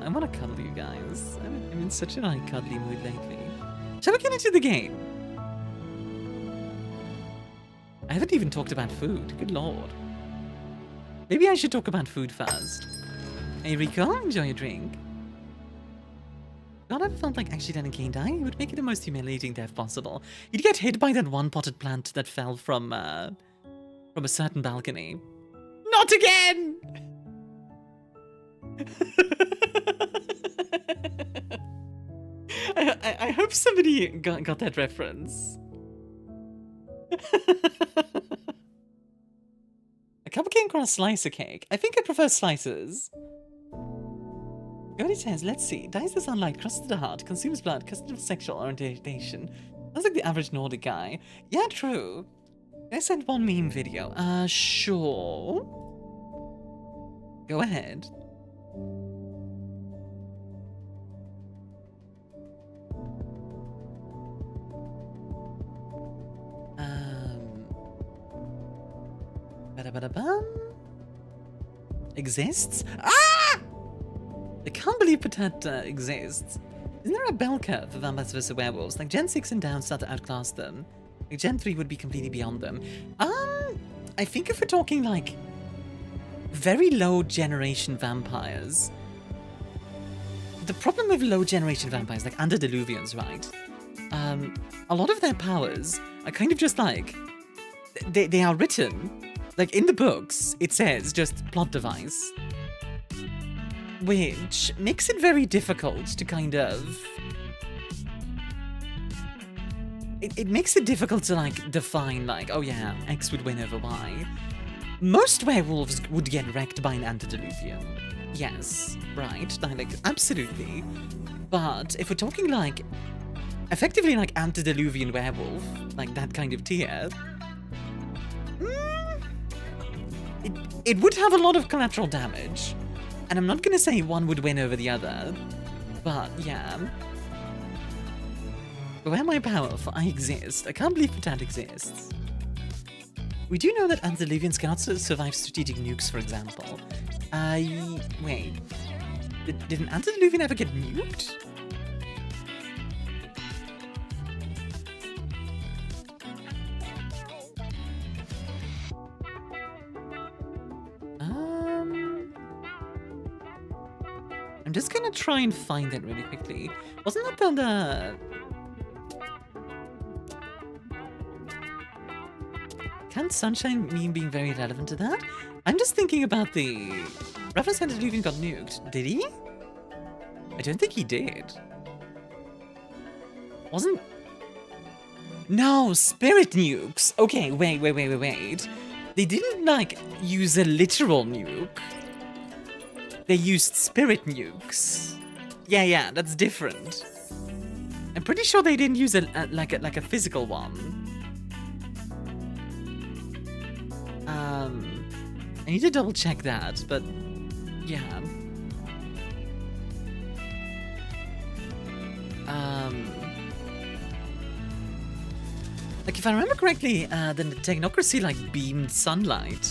S1: I want to cuddle you guys. I'm in such a like, cuddly mood lately. Shall we get into the game? I haven't even talked about food. Good lord. Maybe I should talk about food first. Hey Rico, enjoy your drink. God, I felt like accidentally Kane dying. It would make it the most humiliating death possible. You'd get hit by that one potted plant that fell from a certain balcony. Not again! I hope somebody got that reference. A cupcake or a slice of cake? I think I prefer slices. Gody says, let's see. Dies the sunlight, crosses the heart, consumes blood, custom sexual orientation. Sounds like the average Nordic guy. Yeah, true. Can I send one meme video? Sure. Go ahead. Ba-da-ba-da-bum. Exists? Ah! I can't believe Patat exists. Isn't there a bell curve for vampires vs werewolves? Like Gen 6 and down start to outclass them. Like Gen 3 would be completely beyond them. I think if we're talking like very low generation vampires, the problem with low generation vampires, like antediluvians, right? A lot of their powers are kind of just like they are written like in the books. It says just plot device, which makes it very difficult to kind of... It makes it difficult to, like, define, like, oh yeah, X would win over Y. Most werewolves would get wrecked by an antediluvian. Yes, right, like, absolutely. But if we're talking, like, effectively, like, antediluvian werewolf, like that kind of tier, it would have a lot of collateral damage. And I'm not gonna say one would win over the other, but yeah. But where am I powerful? I exist. I can't believe that exists. We do know that antediluvians cannot survive strategic nukes, for example. Wait. Did an antediluvian ever get nuked? I'm just gonna try and find it really quickly. Wasn't that the... Can't Sunshine meme being very relevant to that? I'm just thinking about the... Reference Antediluvian got nuked. Did he? I don't think he did. Wasn't... No, spirit nukes. Okay, wait. They didn't, like, use a literal nuke. They used spirit nukes. Yeah, that's different. I'm pretty sure they didn't use a physical one. I need to double check that, but yeah. Like if I remember correctly, then the technocracy like beamed sunlight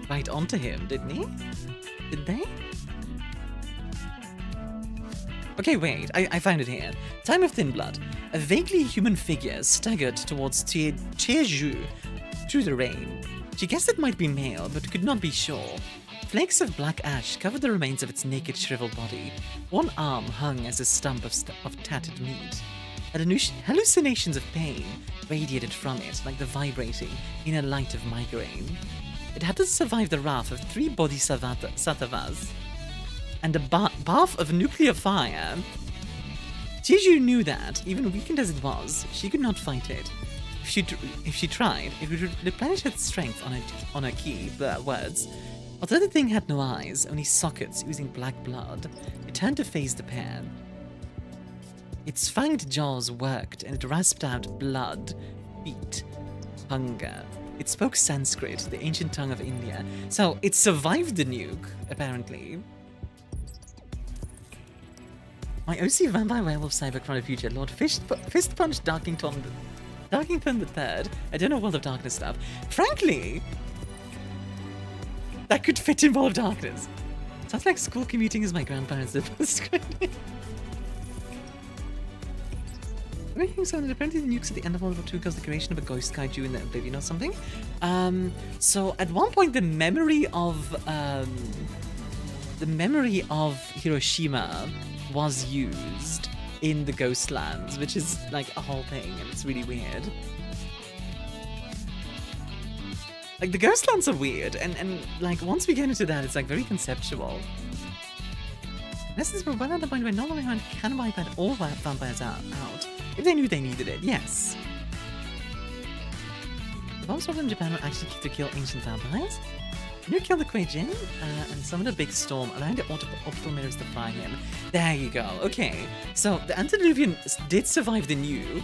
S1: right onto him, didn't he? Did they? Okay, wait, I found it here. Time of Thin Blood. A vaguely human figure staggered towards Jennchube through the rain. She guessed it might be male, but could not be sure. Flakes of black ash covered the remains of its naked, shriveled body. One arm hung as a stump of tattered meat. Hallucinations of pain radiated from it, like the vibrating inner light of migraine. It had to survive the wrath of 3 bodhisattvas and a bath of nuclear fire. Jennchube knew that, even weakened as it was, she could not fight it. If she tried, it would replenish its strength on her key words. Although the thing had no eyes, only sockets oozing black blood, it turned to face the pair. Its fanged jaws worked, and it rasped out blood, heat, hunger. It spoke Sanskrit, the ancient tongue of India. So it survived the nuke, apparently. My OC vampire werewolf cyber from the future, Lord Fist Punch Darkington the Third. I don't know World of Darkness stuff. Frankly, that could fit in World of Darkness. Sounds like school commuting as my grandparents did. Making something apparently the nukes at the end of World War II caused the creation of a ghost kaiju in the Oblivion or something. So at one point the memory of Hiroshima was used in the Ghostlands, which is like a whole thing, and it's really weird. Like the Ghostlands are weird, and like once we get into that, it's like very conceptual. Lessons were well at the point where not only can wipe out all vampires out, if they knew they needed it, yes. The bombs from Japan were actually to kill ancient vampires. You killed the Kuei-jin and summoned a big storm, allowing the orbital mirrors to fry him. There you go. Okay, so the Antediluvian did survive the nuke,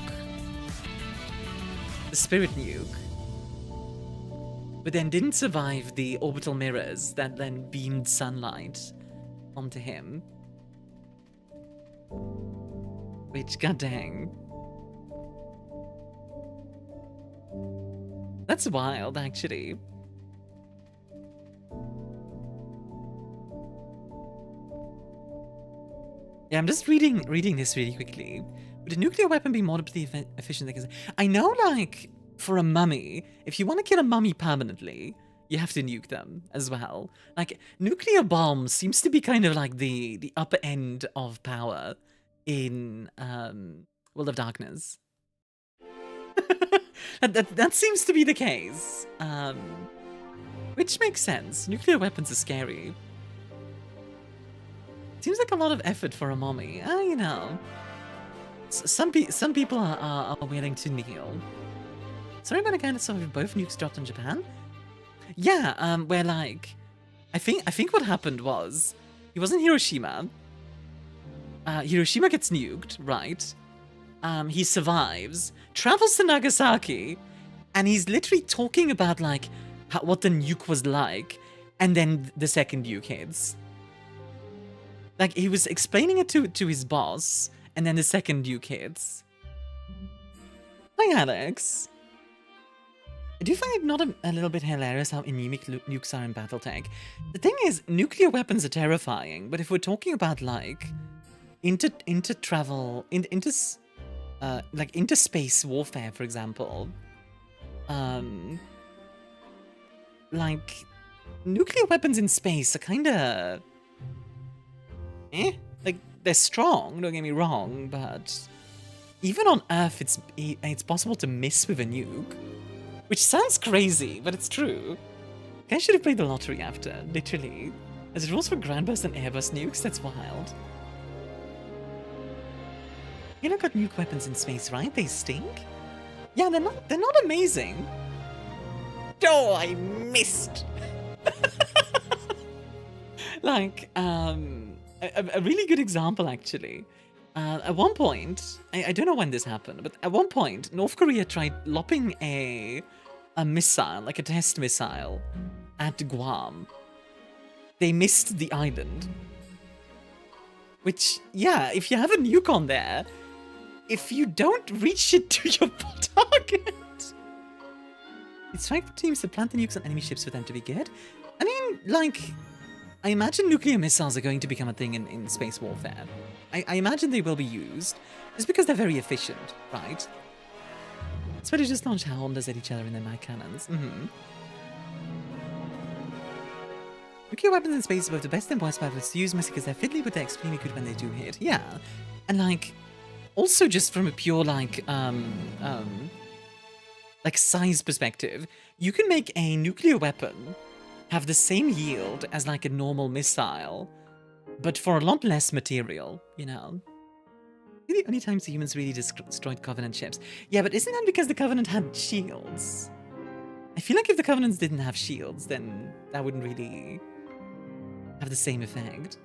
S1: the spirit nuke, but then didn't survive the orbital mirrors that then beamed sunlight onto him. Which, goddamn. That's wild, actually. Yeah, I'm just reading this really quickly. Would a nuclear weapon be more efficient than... I know, like, for a mummy, if you want to kill a mummy permanently, you have to nuke them as well. Like, nuclear bombs seems to be kind of like the upper end of power in World of Darkness. that seems to be the case. Which makes sense. Nuclear weapons are scary. Seems like a lot of effort for a mommy. You know. Some people are willing to kneel. Sorry about a guy that survived both nukes dropped on Japan. Yeah, where like, I think what happened was, he was in Hiroshima. Hiroshima gets nuked, right? He survives, travels to Nagasaki, and he's literally talking about like what the nuke was like, and then the second nuke hits. Like he was explaining it to his boss, and then the second nuke hits. Hi, Alex. I do find it not a little bit hilarious how anemic nukes are in Battletech. The thing is, nuclear weapons are terrifying, but if we're talking about like interspace warfare, for example, like nuclear weapons in space are kind of like they're strong. Don't get me wrong, but even on Earth, it's possible to miss with a nuke. Which sounds crazy, but it's true. I should have played the lottery after, literally. As it rules for Grandburst and Airburst nukes, that's wild. You know, got nuke weapons in space, right? They stink? Yeah, they're not amazing. Oh, I missed! Like, a really good example, actually. At one point, I don't know when this happened, but at one point, North Korea tried lopping a missile, like a test missile, at Guam. They missed the island. Which, yeah, if you have a nuke on there, if you don't reach it to your target... It's fine for teams to plant the nukes on enemy ships for them to be good. I mean, like... I imagine nuclear missiles are going to become a thing in space warfare. I imagine they will be used, just because they're very efficient, right? Especially just launch Hondas at each other in their mag cannons. Nuclear weapons in space are both the best and worst weapons to use, mostly because they're fiddly, but they're extremely good when they do hit. Yeah, and like, also just from a pure like size perspective, you can make a nuclear weapon have the same yield as like a normal missile, but for a lot less material, you know? The only times the humans really destroyed Covenant ships. Yeah, but isn't that because the Covenant had shields? I feel like if the Covenants didn't have shields, then that wouldn't really have the same effect.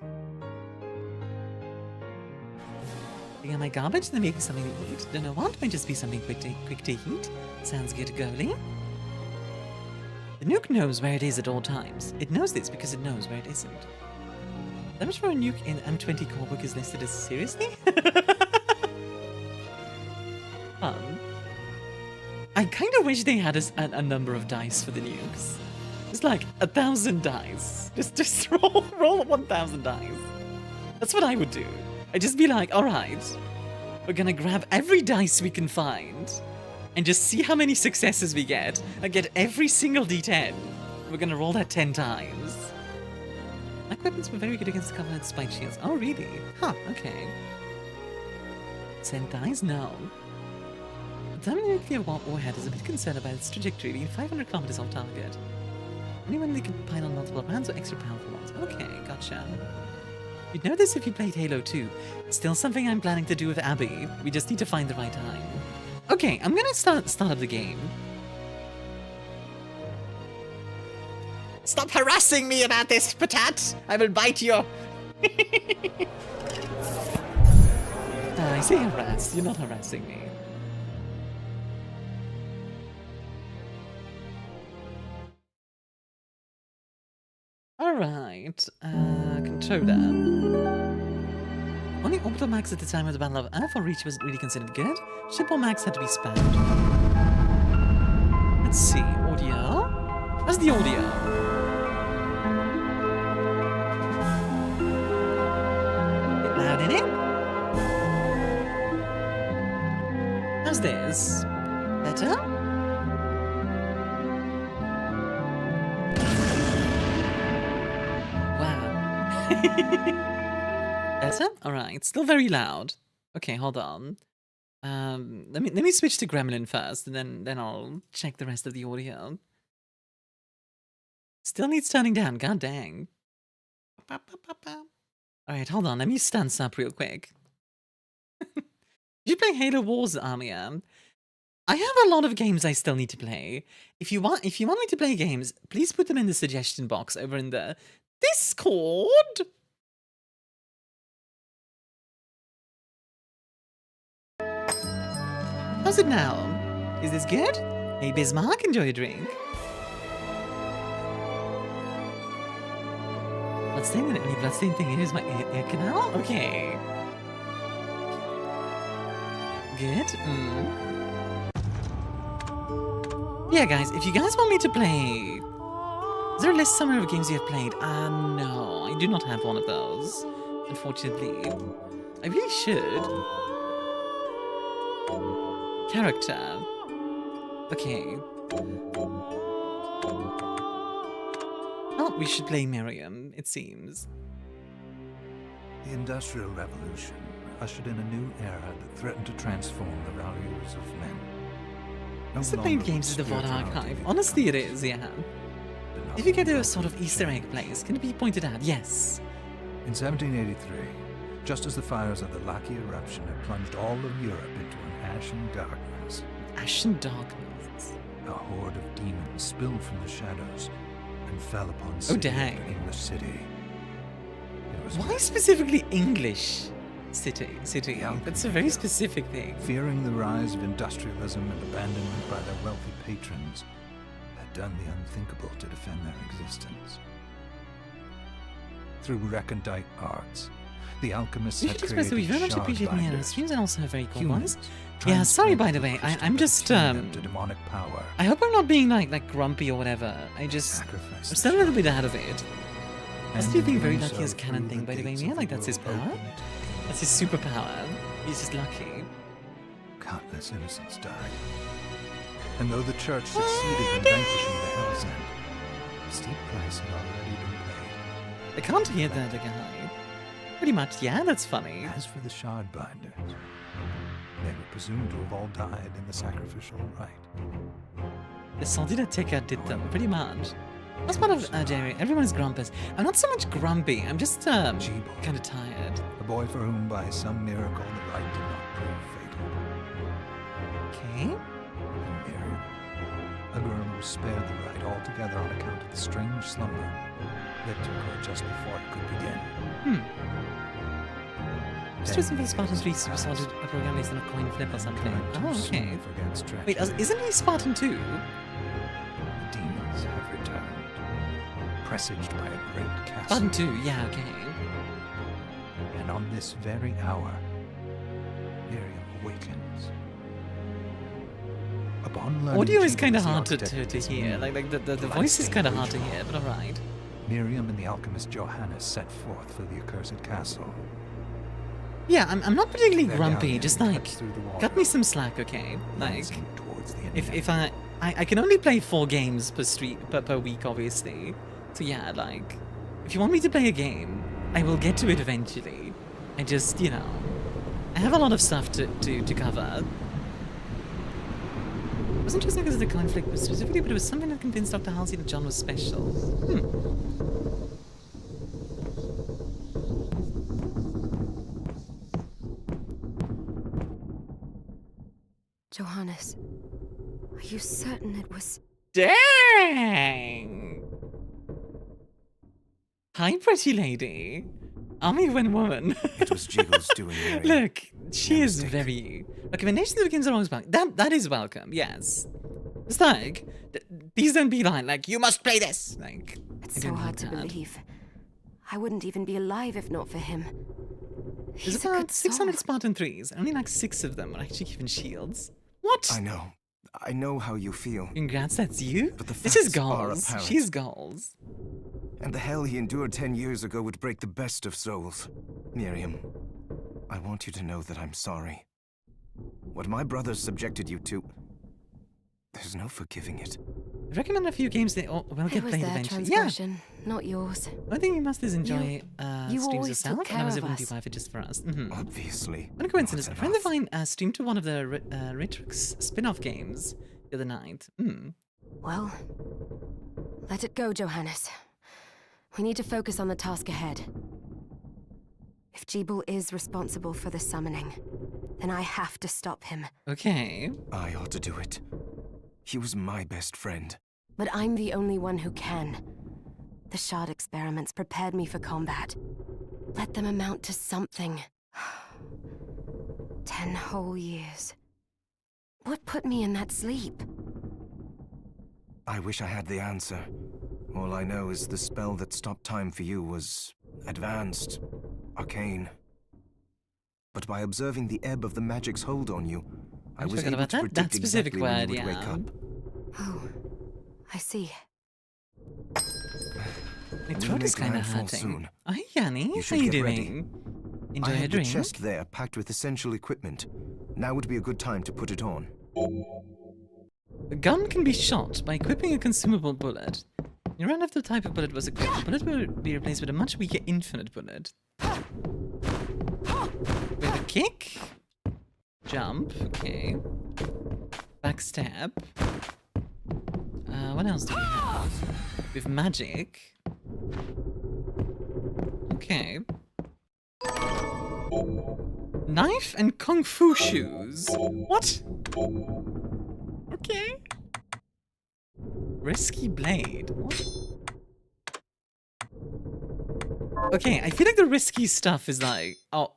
S1: Taking out my garbage, then making something to eat. Don't know what, might just be something quick to heat. Sounds good, girly. The nuke knows where it is at all times. It knows this because it knows where it isn't. Damage for a nuke in M20 core book is listed as seriously? I kind of wish they had a number of dice for the nukes. It's like 1,000 dice. Just roll 1,000 dice. That's what I would do. I'd just be like, alright, we're gonna grab every dice we can find and just see how many successes we get and get every single D10. We're gonna roll that 10 times. My weapons were very good against the Covenant spike shields. Oh, really? Huh, okay. Send dice? No. The nuclear warhead is a bit concerned about its trajectory being 500 kilometers off target. Only when they can pile on multiple rounds or extra powerful ones. Okay, gotcha. You'd know this if you played Halo 2. Still something I'm planning to do with Abby. We just need to find the right time. Okay, I'm gonna start up the game. Stop harassing me about this, Patat! I will bite you! I say harass, you're not harassing me. Alright, controller. Only orbital max at the time of the Battle of Earth or Reach was really considered good. Ship or max had to be spammed. Let's see, audio. Where's the audio? Bit loud in it. How's this? Better? Better? Alright, still very loud. Okay, hold on. Let me switch to Gremlin first, and then I'll check the rest of the audio. Still needs turning down, god dang. Alright, hold on, let me stance up real quick. Did you play Halo Wars, Armia? I have a lot of games I still need to play. If you want me to play games, please put them in the suggestion box over in the Discord. How's it now? Is this good? Hey Bismarck, enjoy a drink. Bloodstained, the only Bloodstained thing here is my ear canal? Okay. Good. Yeah, guys, if you guys want me to play... Is there a list somewhere of games you have played? No, I do not have one of those, unfortunately. I really should. Character. Okay. Oh, we should play Miriam, it seems.
S2: The Industrial Revolution ushered in a new era that threatened to transform the values of men.
S1: It's the played games of the VOD archive. Honestly, it is, yeah. If you get to a sort of Easter egg place, can it be pointed out? Yes.
S2: In 1783, just as the fires of the Laki eruption had plunged all of Europe into an ashen darkness.
S1: Ashen darkness.
S2: A horde of demons spilled from the shadows and fell upon
S1: an
S2: English city.
S1: Why specifically English city? That's a very specific thing.
S2: Fearing the rise of industrialism and abandonment by their wealthy patrons, had done the unthinkable to defend their existence. Through recondite arts, the alchemists had created
S1: we very much appreciate the streams and also very cool ones. Yeah, sorry by the way, I'm just
S2: to demonic power.
S1: I hope I'm not being like grumpy or whatever. I'm still a little bit out of it. I'm still being very lucky as a canon thing, by the way. Yeah, like that's his power. That's his superpower. He's just lucky.
S2: Countless innocents died. And though the church succeeded in vanquishing the Hell's End, a steep price had already been paid.
S1: I can't hear that guy. Pretty much, yeah, that's funny.
S2: As for the Shardbinders, they were presumed to have all died in the sacrificial rite.
S1: The Soldidateka did them, pretty much. That's part of Jerry. Everyone's grumpus. I'm not so much grumpy, I'm just kind of tired.
S2: A boy for whom, by some miracle, the rite did not prove fatal.
S1: Okay.
S2: And Miriam, a girl who was spared the rite altogether on account of the strange slumber that took her just before it could begin.
S1: Perhaps chosen for the Spartan 3 super solid a program based on a coin flip or something. Oh, okay. Wait, isn't he Spartan 2?
S2: The demons have returned, presaged by a great castle.
S1: Spartan 2, yeah, okay.
S2: And on this very hour, Miriam awakens. Upon learning
S1: Audio is
S2: Chibi
S1: kind of
S2: was the
S1: hard to
S2: architect
S1: hear.
S2: of
S1: Like the voice is kind of hard to hear, but alright.
S2: Miriam and the alchemist Johannes set forth for the accursed castle.
S1: Yeah, I'm not particularly
S2: Their
S1: grumpy,
S2: galleon
S1: just
S2: cuts
S1: like,
S2: through the water,
S1: cut me some slack, okay? Like,
S2: glancing towards the
S1: if I can only play 4 games per week, obviously. So yeah, like, if you want me to play a game, I will get to it eventually. I just, you know, I have a lot of stuff to cover. It wasn't just because of the conflict specifically, but it was something that convinced Dr. Halsey that John was special.
S3: Johannes, are you certain it was...
S1: Dang! Hi, pretty lady. Army when woman.
S4: It was Jiggle's doing, Miriam.
S1: Look, she
S4: No
S1: is
S4: mistake.
S1: very... Recommendations of the games are always welcome. That is welcome, yes. It's like, these don't be like, you must play this. Like,
S3: It's
S1: I
S3: so
S1: don't
S3: hard
S1: like
S3: to
S1: that.
S3: believe. I wouldn't even be alive if not for him.
S1: There's
S3: He's a
S1: about
S3: good
S1: 600
S3: soul.
S1: Spartan 3s, and only like 6 of them are actually given shields. What?
S4: I know. I know how you feel.
S1: Congrats, that's you?
S4: But the
S1: This is
S4: facts are
S1: goals.
S4: apparent.
S1: She's goals.
S4: And the hell he endured 10 years ago would break the best of souls. Miriam, I want you to know that I'm sorry. What my brothers subjected you to, there's no forgiving it.
S1: I recommend a few games that will
S3: It
S1: get
S3: was
S1: played
S3: their
S1: eventually. Yeah,
S3: transgression, not yours.
S1: I think you must enjoy
S3: you
S1: streams
S3: always
S1: yourself,
S3: took
S1: and I was
S3: care
S1: able
S3: of
S1: to do
S3: us.
S1: it just for us. Mm-hmm.
S4: Obviously.
S1: What a coincidence. A
S4: not
S1: friend of
S4: enough.
S1: mine streamed to one of the Ritrix spin-off games the other night.
S3: Well, let it go, Johannes. We need to focus on the task ahead. If Jibble is responsible for the summoning, then I have to stop him.
S1: Okay.
S4: I ought to do it. He was my best friend.
S3: But I'm the only one who can. The shard experiments prepared me for combat. Let them amount to something. 10 whole years. What put me in that sleep?
S4: I wish I had the answer. All I know is the spell that stopped time for you was advanced, arcane. But by observing the ebb of the magic's hold on you, I was
S1: forgot
S4: able
S1: about
S4: to
S1: that.
S4: predict
S1: That specific
S4: exactly when you
S1: word,
S4: would wake
S1: yeah.
S4: up.
S3: Oh, I see.
S1: My
S4: We'll
S1: throat is
S4: make
S1: kind of
S4: landfall
S1: hurting.
S4: soon.
S1: Oh, hey, Yanni.
S4: You
S1: How
S4: should
S1: you
S4: get ready.
S1: doing?
S4: I
S1: Enjoy a
S4: had the
S1: drink?
S4: chest there packed with essential equipment. Now would be a good time to put it on.
S1: A gun can be shot by equipping a consumable bullet. You run after the type of bullet was equipped. The bullet will be replaced with a much weaker infinite bullet. With a kick. Jump. Okay. Backstab. What else do we have? With magic. Okay. Knife and kung fu shoes. What? Okay. Risky blade. What? Okay, I feel like the risky stuff is like, oh.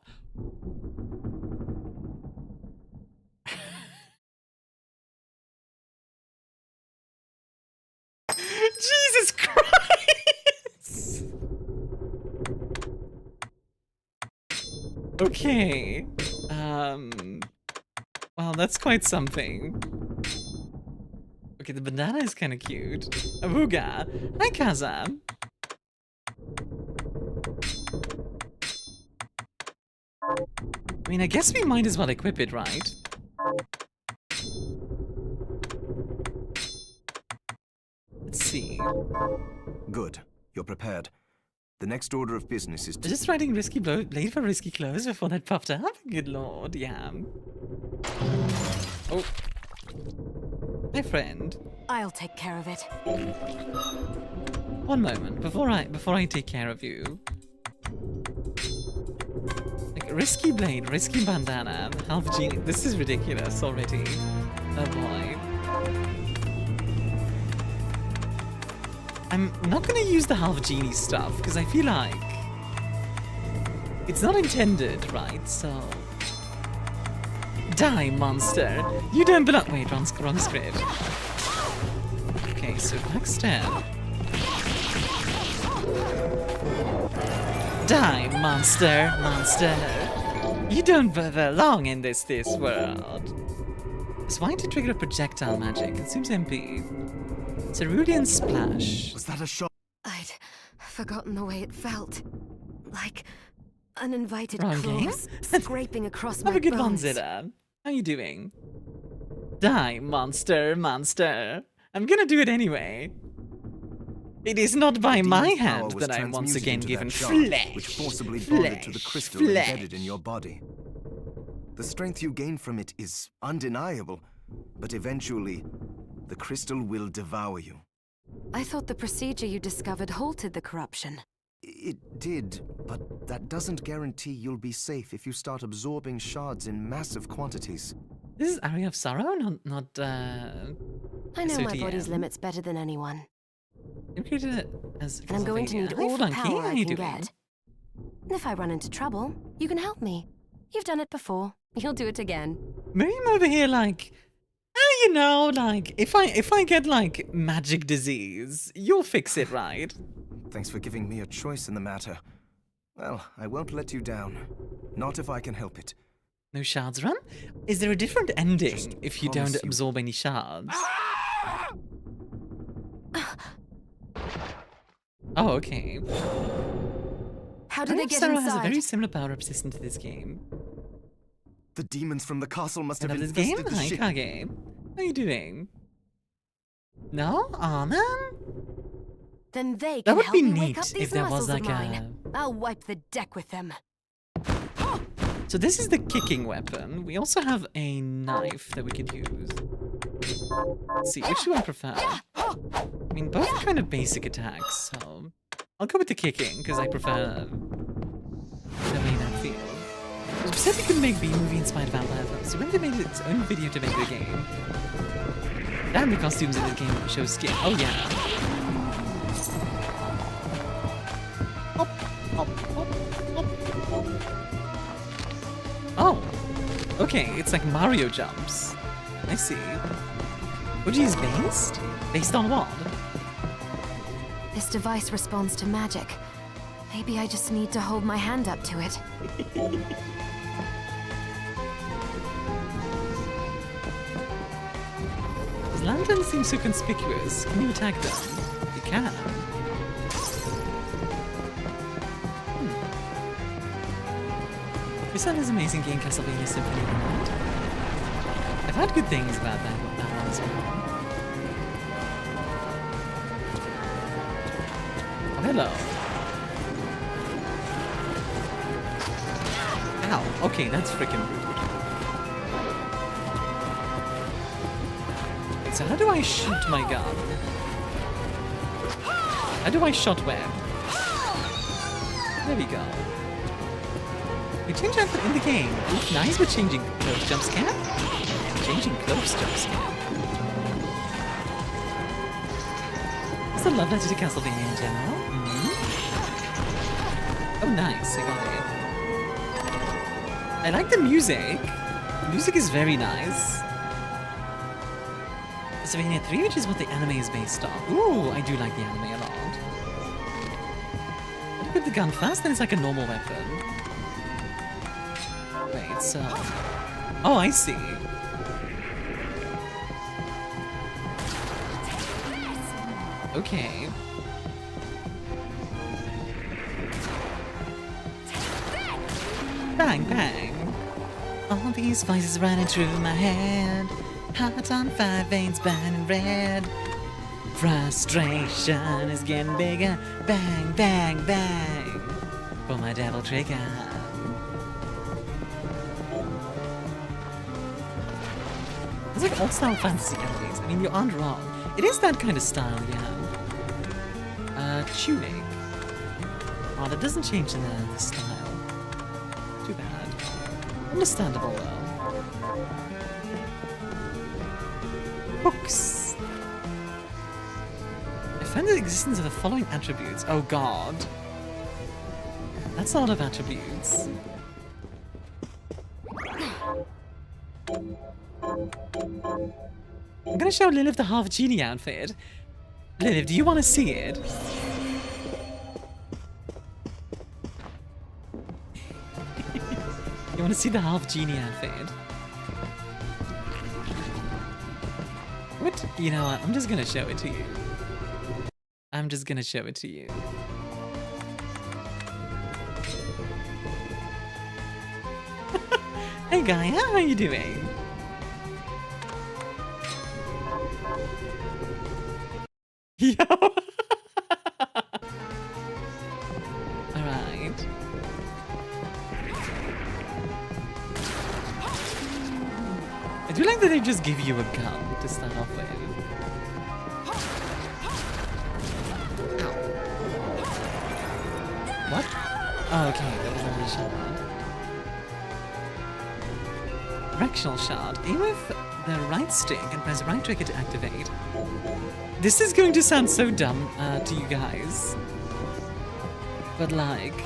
S1: Jesus Christ! Okay. Well, that's quite something. Okay, the banana is kind of cute. Awooga. Hi, Kaza. I mean, I guess we might as well equip it, right? Let's see.
S4: Good. You're prepared. The next order of business is to...
S1: Just writing risky blade for risky clothes before that popped up? Good lord, yeah. Oh. My friend.
S3: I'll take care of it.
S1: One moment, before I take care of you. Like, risky blade, risky bandana, half genie. This is ridiculous already. Oh boy. I'm not gonna use the half genie stuff because I feel like It's not intended, right? So... Die, monster! You don't belong- wait, wrong script. Okay, so backstab. Die, monster! Monster! You don't belong in this world. So why to trigger a projectile magic? It seems MP. Cerulean Splash.
S4: Was that a shot?
S3: I'd forgotten the way it felt. Like uninvited
S1: Wrong
S3: claws
S1: game?
S3: scraping across my
S1: Have a good one,
S3: bones.
S1: Zeta. How you doing? Die, monster, monster. I'm gonna do it anyway. It is not by my
S4: Demon's power
S1: hand
S4: was
S1: that I am once
S4: transmuted
S1: again
S4: into
S1: given
S4: that shard,
S1: flesh.
S4: which forcibly bonded to the crystal
S1: flesh.
S4: embedded in your body. The strength you gain from it is undeniable, but eventually, the crystal will devour you.
S3: I thought the procedure you discovered halted the corruption.
S4: It did, but that doesn't guarantee you'll be safe if you start absorbing shards in massive quantities.
S1: This is Aria of Sorrow, not
S3: I know my body's limits better than anyone.
S1: You created it as
S3: And I'm going to need
S1: Hi,
S3: all the
S1: Flunky,
S3: power
S1: how
S3: I
S1: you
S3: can
S1: doing?
S3: get. And if I run into trouble, you can help me. You've done it before. You'll do it again.
S1: Miriam over here, like, you know, like, if I get like magic disease, you'll fix it, right?
S4: Thanks for giving me a choice in the matter. Well, I won't let you down. Not if I can help it.
S1: No shards run? Is there a different ending
S4: Just
S1: if you
S4: promise
S1: don't
S4: you-
S1: absorb any shards? Oh, okay.
S3: How did they get
S1: Sorrow has a
S3: inside?
S1: very similar power up system to this game.
S4: The demons from the castle must have
S1: Another this game?
S4: infested the
S1: Hi,
S4: ship.
S1: Kage. How you doing? No? Aw, man.
S3: Then they
S1: That
S3: can
S1: would
S3: help
S1: be
S3: me
S1: neat
S3: wake up
S1: if
S3: these
S1: there was
S3: muscles of
S1: like
S3: mine. I'll wipe the deck with them.
S1: So this is the kicking weapon. We also have a knife that we could use. Let's see, which do I prefer? I mean, both are kind of basic attacks, so... I'll go with the kicking, because I prefer the way that feels. It was said we could make B-movie inspired vampire films, so when they made its own video to make the game... Damn, the costumes in the game show skin. Oh yeah. Hop, hop, hop, hop, hop. Oh, okay, it's like Mario jumps. I see. What is based? Based on what?
S3: This device responds to magic. Maybe I just need to hold my hand up to it.
S1: His lantern seems so conspicuous. Can you attack them? You can. This is amazing game, Castlevania Symphony of the Night. I've heard good things about that one as well. Oh, hello. Ow. Okay, that's freaking rude. So how do I shoot my gun? How do I shot web? There we go. We change that in the game. Ooh, nice, we're changing close jump scare. Changing close jump scare. It's a love letter to Castlevania in general. Oh, nice, I got it. I like the music. The music is very nice. Castlevania 3, which is what the anime is based on. Ooh, I do like the anime a lot. I put the gun first, then it's like a normal weapon. Wait, so... Oh, I see. Okay. Bang, bang. All these voices running through my head. Heart on fire, veins burning red. Frustration is getting bigger. Bang, bang, bang. Pull my devil trigger. It's like old-style fantasy animes. I mean, you aren't wrong. It is that kind of style, yeah. Tunic. Oh, that doesn't change the style. Too bad. Understandable, though. Hooks. I found the existence of the following attributes. Oh, God. That's a lot of attributes. I'm gonna show Lilith the half genie outfit. Lilith, do you want to see it? You want to see the half genie outfit? What? You know what? I'm just gonna show it to you. I'm just gonna show it to you. Hey Gaia, how are you doing? Yo! Alright. I do like that they just give you a gun to start off with. What? Oh, okay, that was only a shard. Directional shard. Aim with the right stick and press right trigger to activate. This is going to sound so dumb to you guys. But like...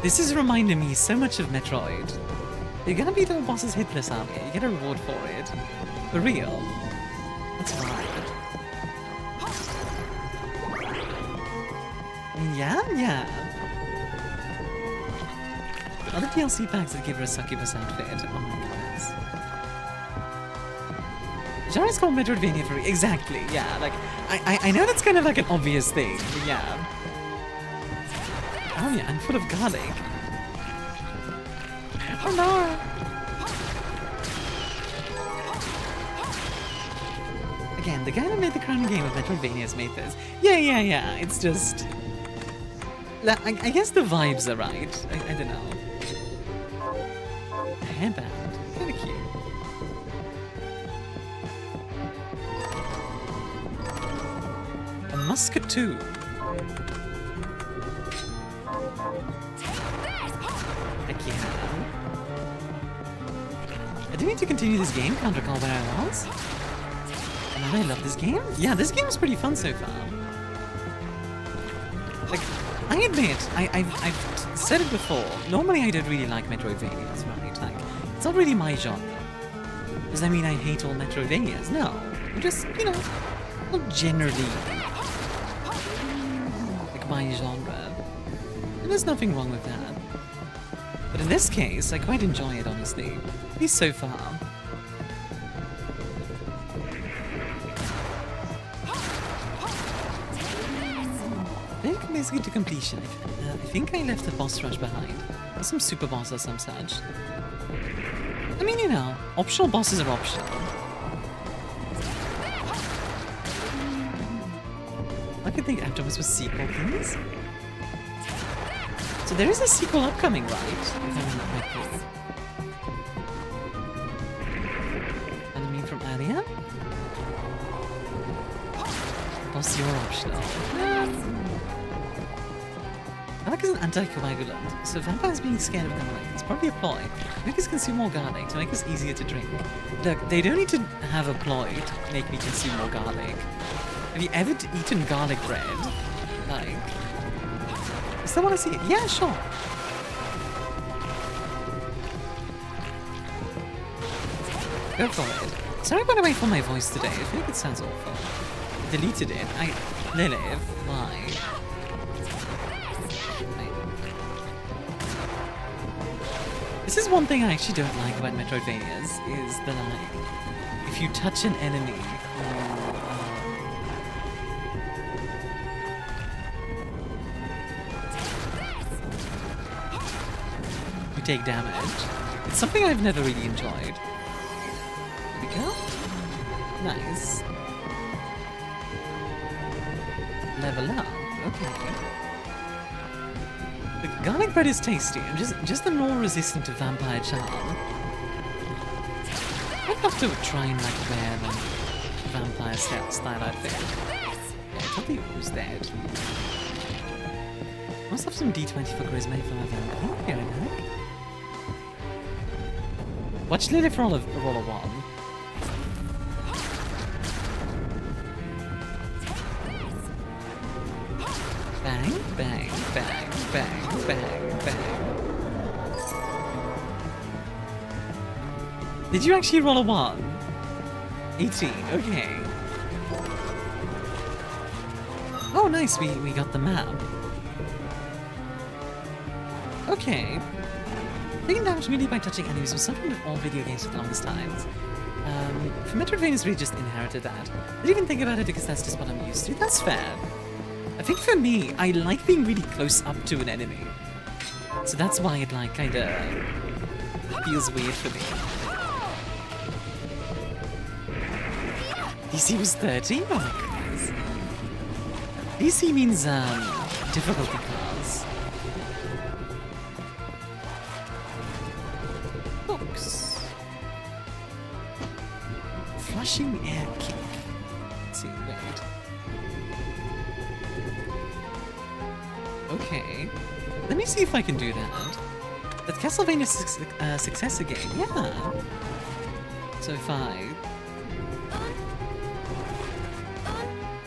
S1: this is reminding me so much of Metroid. You're gonna beat all bosses hitless, aren't you? You get a reward for it. For real. That's right. Yeah. Other DLC packs that give her a succubus outfit. Oh my goodness. Genre's called Metroidvania for exactly, yeah. Like, I know that's kind of like an obvious thing, but yeah. Oh yeah, I'm full of garlic. Oh no! Again, the guy that made the crown game of Metroidvania has made this. Yeah. It's just... I guess the vibes are right. I don't know. A hairband. Kinda cute. A musketoon. Heck yeah. I do need to continue this game, can't recall where I was. And I love this game. Yeah, this game is pretty fun so far. Like, I admit, I've said it before, normally I don't really like Metroidvanias, right? Like, it's not really my genre. Does that mean I hate all Metroidvanias? No. I'm just, you know, not generally like my genre. And there's nothing wrong with that. But in this case, I quite enjoy it, honestly. At least so far. Basically to completion. I think I left the boss rush behind. Or some super boss or some such. I mean, you know, optional bosses are optional. I could think afterwards was sequel things. So there is a sequel upcoming, right? If I remember correctly. Enemy from Aria? Boss, you're optional. Garlic is an anticoagulant, so vampires being scared of garlic is probably a ploy. Make us consume more garlic to make us easier to drink. Look, they don't need to have a ploy to make me consume more garlic. Have you ever eaten garlic bread? Like... I still want to see it. Yeah, sure. Go for it. Sorry by the way for my voice today. I think it sounds awful. Deleted it. Lilith, why? This is one thing I actually don't like about Metroidvanias, is that like, if you touch an enemy, you take damage. It's something I've never really enjoyed. There we go. Nice. Level up. Okay. The garlic bread is tasty. I'm just a more resistant to vampire charm. I'd love to try and like wear the vampire style outfit. Yeah, I thought who's dead. Must have some D20 for charisma if I'm a vampire. Here I know. Watch Lilith roll a 1. Bang, bang, bang, bang, bang, bang. Did you actually roll a 1? 18, okay. Oh, nice, we got the map. Okay. Taking damage immediately by touching enemies was something that all video games for the longest times. For Metroidvania's really just inherited that. I didn't even think about it because that's just what I'm used to. That's fair. I think for me, I like being really close up to an enemy. So that's why it like kinda feels weird for me. DC was 30? Oh my goodness. DC means difficulty class. Books. Flushing air kick. Let's see, wait. Okay. Let me see if I can do that. That's Castlevania successor game. Yeah. So if I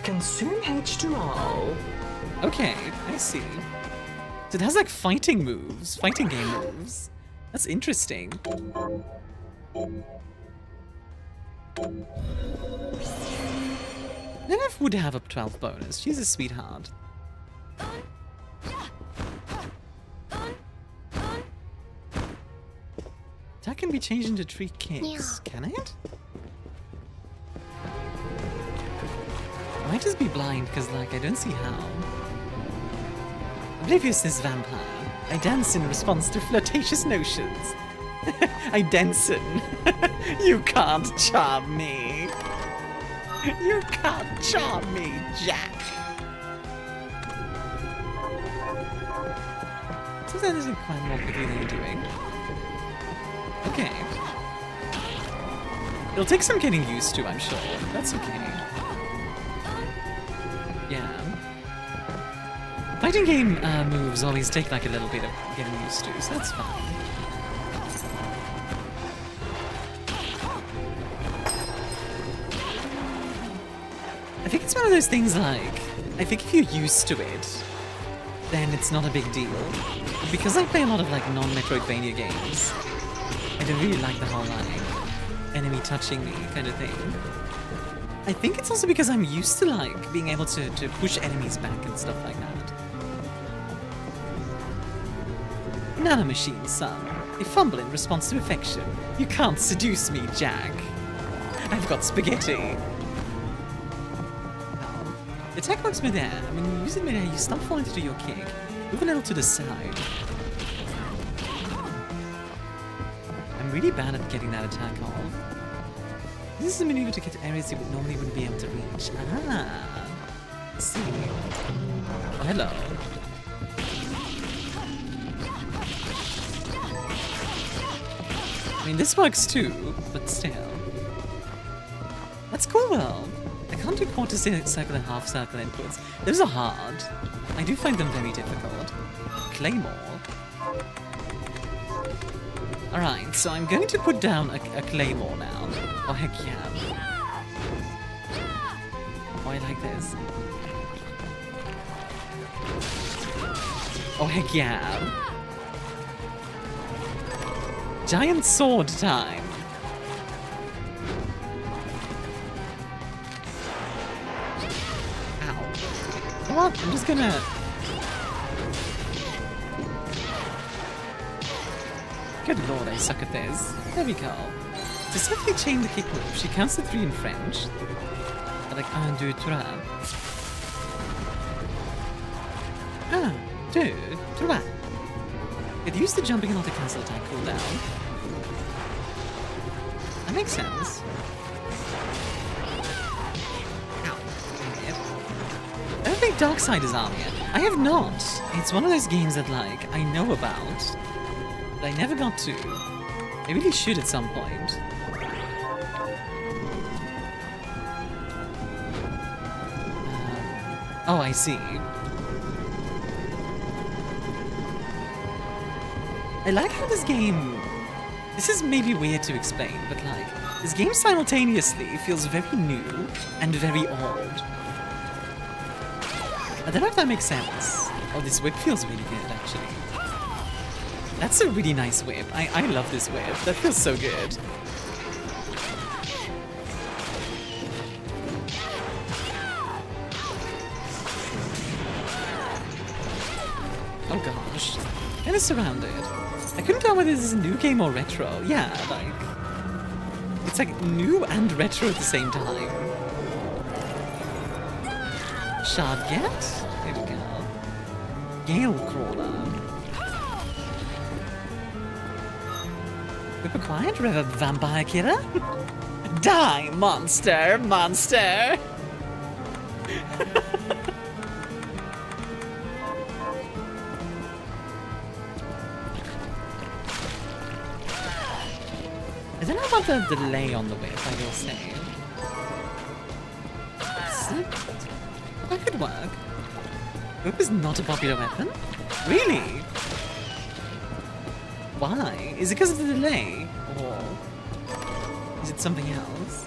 S1: consume H2O. Okay, I see. So it has like fighting moves, fighting game moves. That's interesting. Lilith would have a 12 bonus. She's a sweetheart. That can be changed into 3 kicks. Yeah. Can it? I might just be blind because, like, I don't see how. Oblivious is vampire. I dance in response to flirtatious notions. I dancin'. You can't charm me. You can't charm me, Jack. So that isn't quite more quickly than you're doing. Okay. It'll take some getting used to, I'm sure. That's okay. Yeah. Fighting game moves always take like a little bit of getting used to, so that's fine. I think it's one of those things like, I think if you're used to it, then it's not a big deal. Because I play a lot of like non-Metroidvania games, I don't really like the whole like enemy touching me kind of thing. I think it's also because I'm used to like being able to push enemies back and stuff like that. Nanomachine, son. You fumble in response to affection. You can't seduce me, Jack. I've got spaghetti. The attack works midair. When you use it midair, you stop falling to do your kick. Move a little to the side. I'm really bad at getting that attack off. This is a maneuver to get to areas you normally wouldn't be able to reach. Ah. Let's see. Oh, hello. I mean, this works too, but still. That's cool. I can't do quarter circle and half circle inputs. Those are hard. I do find them very difficult. Claymore. Alright, so I'm going to put down a Claymore now. Oh, heck yeah. Oh, I like this. Oh, heck yeah. Giant sword time. Ow. What? I'm just gonna... Good lord, I suck at this. There we go. To swiftly chain the kick move, she counts to 3 in French. Like 1, 2, 3. 1, 2, 3. It used the jumping and auto cancel attack cooldown. That makes sense. Ow. I don't think Darksiders Armia. I have not. It's one of those games that, like, I know about, but I never got to. I really should at some point. Oh, I see. I like how this game... This is maybe weird to explain, but like, this game simultaneously feels very new and very old. I don't know if that makes sense. Oh, this whip feels really good, actually. That's a really nice whip. I love this whip. That feels so good. Oh gosh. Kind of surrounded. I couldn't tell whether this is a new game or retro. Yeah, like... It's like new and retro at the same time. Shard get? There we go. Gale Crawler. Whip acquired? Rev Vampire Killer? Die, monster! Monster! I don't know about the delay on the whip, I will say. That could work. Whip is not a popular weapon? Really? Why? Is it because of the delay? Or is it something else?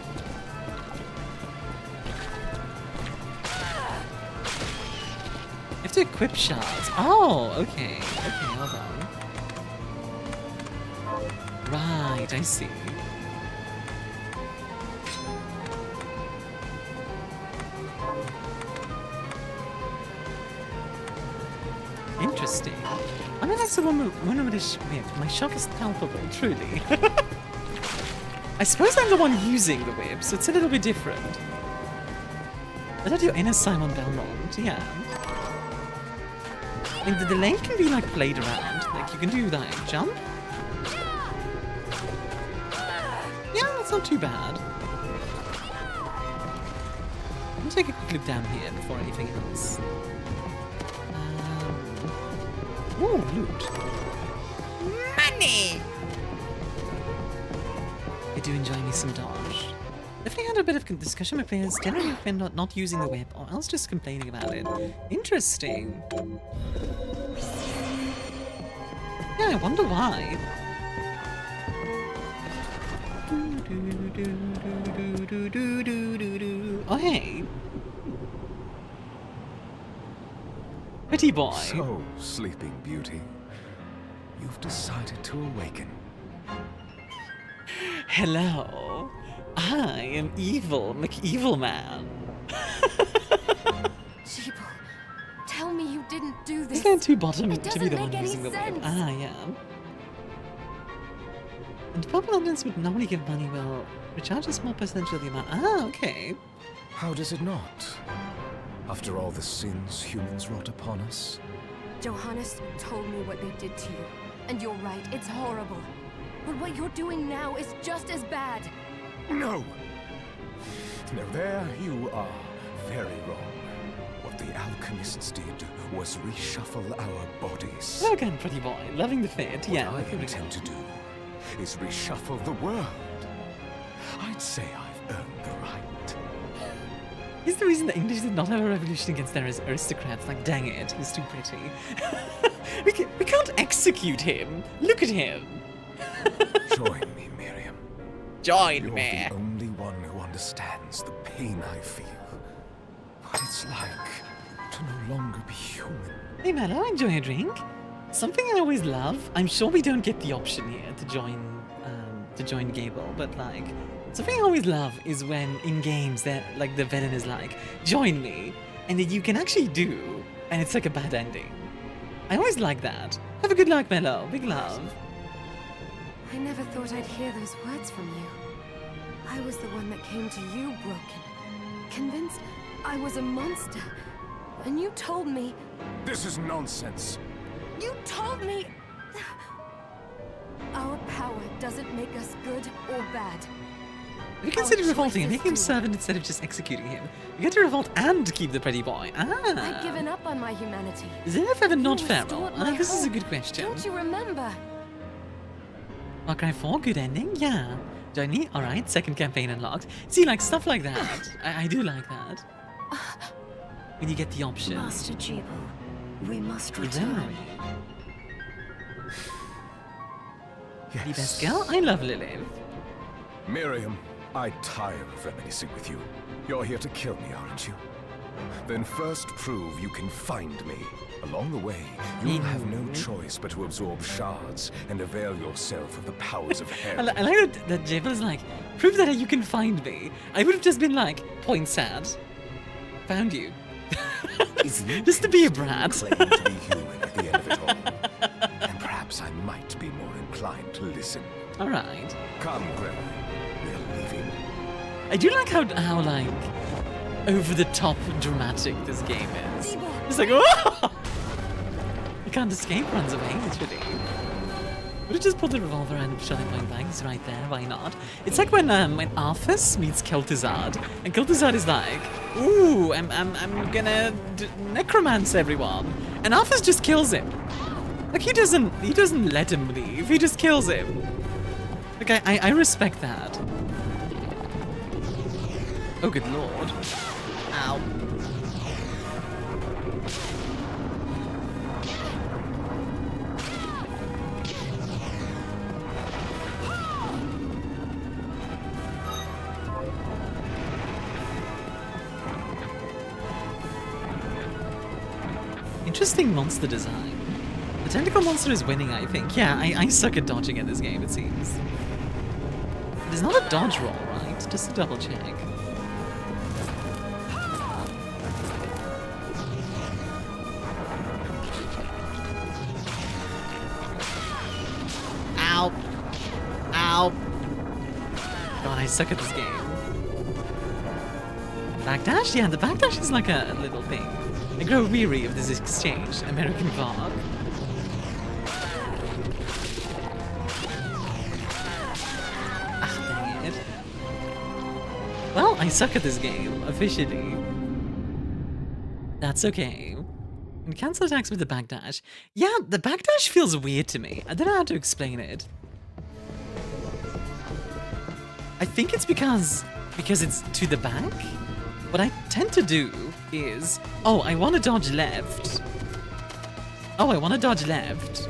S1: You have to equip shards. Oh, okay. Okay, hold on. Right, I see. Interesting. I mean, that's the one with this whip. My shock is palpable, truly. I suppose I'm the one using the whip, so it's a little bit different. I thought you're in a Simon Belmont, yeah. I mean, the delay can be, like, played around. Like, you can do, like, jump. Yeah, that's not too bad. I'm gonna take a quick look down here before anything else. Ooh, loot. Money! I do enjoy me some dodge. Definitely had a bit of discussion with players generally when not using the whip, or else just complaining about it. Interesting. Yeah, I wonder why. Oh, hey. Pretty boy.
S5: So, Sleeping Beauty, you've decided to awaken.
S1: Hello. I am evil McEvil Man.
S3: Chibi, tell me you didn't do this.
S1: Isn't it too bottom
S3: It
S1: to be the
S3: doesn't
S1: one
S3: make
S1: using the
S3: any
S1: whip?
S3: sense.
S1: Ah, yeah. And purple onions would normally give money, well, recharge a small percentage of the amount. Ah, okay.
S5: How does it not? After all the sins humans wrought upon us?
S3: Johannes told me what they did to you. And you're right, it's horrible. But what you're doing now is just as bad.
S5: No! No, there you are very wrong. What the alchemists did was reshuffle our bodies.
S1: Well again, pretty boy. Loving the fit. Yeah.
S5: What I intend to do is reshuffle the world. I'd say I've earned the right.
S1: He's the reason the English did not have a revolution against their aristocrats. Like, dang it, he's too pretty. we can't execute him. Look at him.
S5: Join me, Miriam.
S1: Join
S5: You're
S1: me.
S5: the only one who understands the pain I feel. What it's like to no longer be human.
S1: Hey Mello, enjoy a drink. Something I always love. I'm sure we don't get the option here to join Gable, but like, something I always love is when in games that like the villain is like, join me, and that you can actually do, and it's like a bad ending. I always like that. Have a good luck, Mello. Big love.
S3: I never thought I'd hear those words from you. I was the one that came to you broken, convinced I was a monster. And you told me...
S5: This is nonsense.
S3: You told me... Our power doesn't make us good or bad.
S1: If you consider
S3: Our
S1: revolting and
S3: choices
S1: making him
S3: do.
S1: servant instead of just executing him, you get to revolt and keep the pretty boy.
S3: I'd given up on my humanity.
S1: Is it ever not
S3: You
S1: feral?
S3: restored my
S1: This is a
S3: hope.
S1: good question.
S3: Don't you remember?
S1: Far Cry 4, good ending? Yeah. Join me? Alright, second campaign unlocked. See, like, stuff like that. I do like that. When you get the option.
S6: Master Chibi, we must
S1: The
S6: return.
S1: memory. The
S5: Yes.
S1: best girl? I love Lilith.
S5: Miriam, I tire of reminiscing with you. You're here to kill me, aren't you? Then first prove you can find me. Along the way, you'll have no choice but to absorb shards and avail yourself of the powers of hell.
S1: I like that Javel's like, prove that you can find me. I would have just been like, point sad. Found you. Just to be a brat.
S5: Claim to be human at the end of it all. And perhaps I might be more inclined to listen.
S1: Alright.
S5: Come, Gregory. We're leaving.
S1: I do like how like over the top dramatic this game is. It's like, oh! You can't escape, runs away, literally. Would have just pulled the revolver and shot him point blank. He's right there, why not? It's like when Arthas meets Kel'Thuzad, and Kel'Thuzad is like, ooh, I'm gonna necromance everyone, and Arthas just kills him. Like he doesn't let him leave. He just kills him. Like I respect that. Oh good lord! Ow. Interesting monster design. The tentacle monster is winning, I think. Yeah, I suck at dodging in this game, it seems. It is not a dodge roll, right? Just to double check. Ow! Ow! God, I suck at this game. Backdash? Yeah, the backdash is like a little thing. I grow weary of this exchange, American Vlog. Ah, dang it. Well, I suck at this game, officially. That's okay. And cancel attacks with the backdash. Yeah, the backdash feels weird to me. I don't know how to explain it. I think it's because it's to the back. What I tend to do is, oh, I want to dodge left. Oh, I want to dodge left.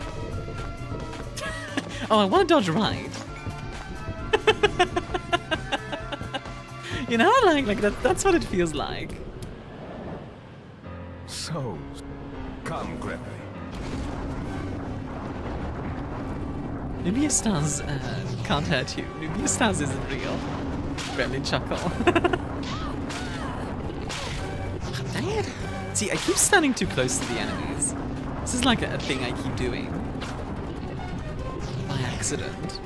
S1: Oh, I want to dodge right. You know, like that's what it feels like.
S5: So, come, Gregory.
S1: ArmiaStars can't hurt you. ArmiaStars isn't real. Gremlin chuckle. Dang it. See, I keep standing too close to the enemies. This is like a thing I keep doing. By accident.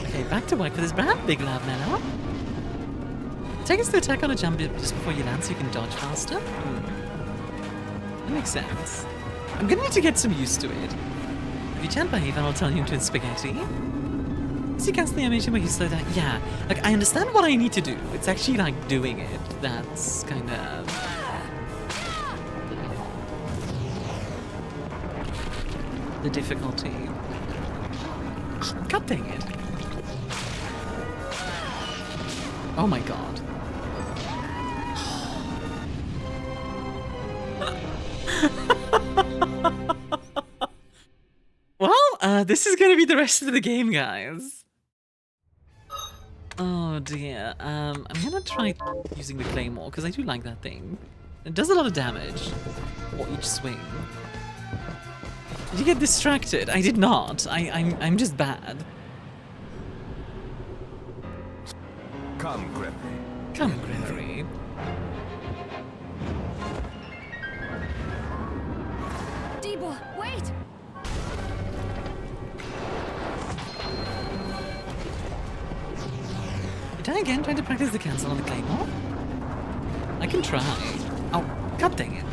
S1: Okay, back to work for this brand, big loud man. Take us to attack on a jump just before you land so you can dodge faster. That makes sense. I'm gonna need to get some used to it. If you can't behave, I'll turn you into a spaghetti. Is he casting the animation where you slow down? Yeah, like I understand what I need to do. It's actually like doing it. That's kind of... the difficulty. God dang it. Oh my god. Well, this is gonna be the rest of the game, guys. Oh dear. I'm gonna try using the claymore because I do like that thing. It does a lot of damage for each swing. Did you get distracted? I did not. I'm just bad.
S5: Come, Gregory.
S1: Come, Gregory.
S3: Debo, wait!
S1: Did I again try to practice the cancel on the claymore? I can try. Oh, god dang it.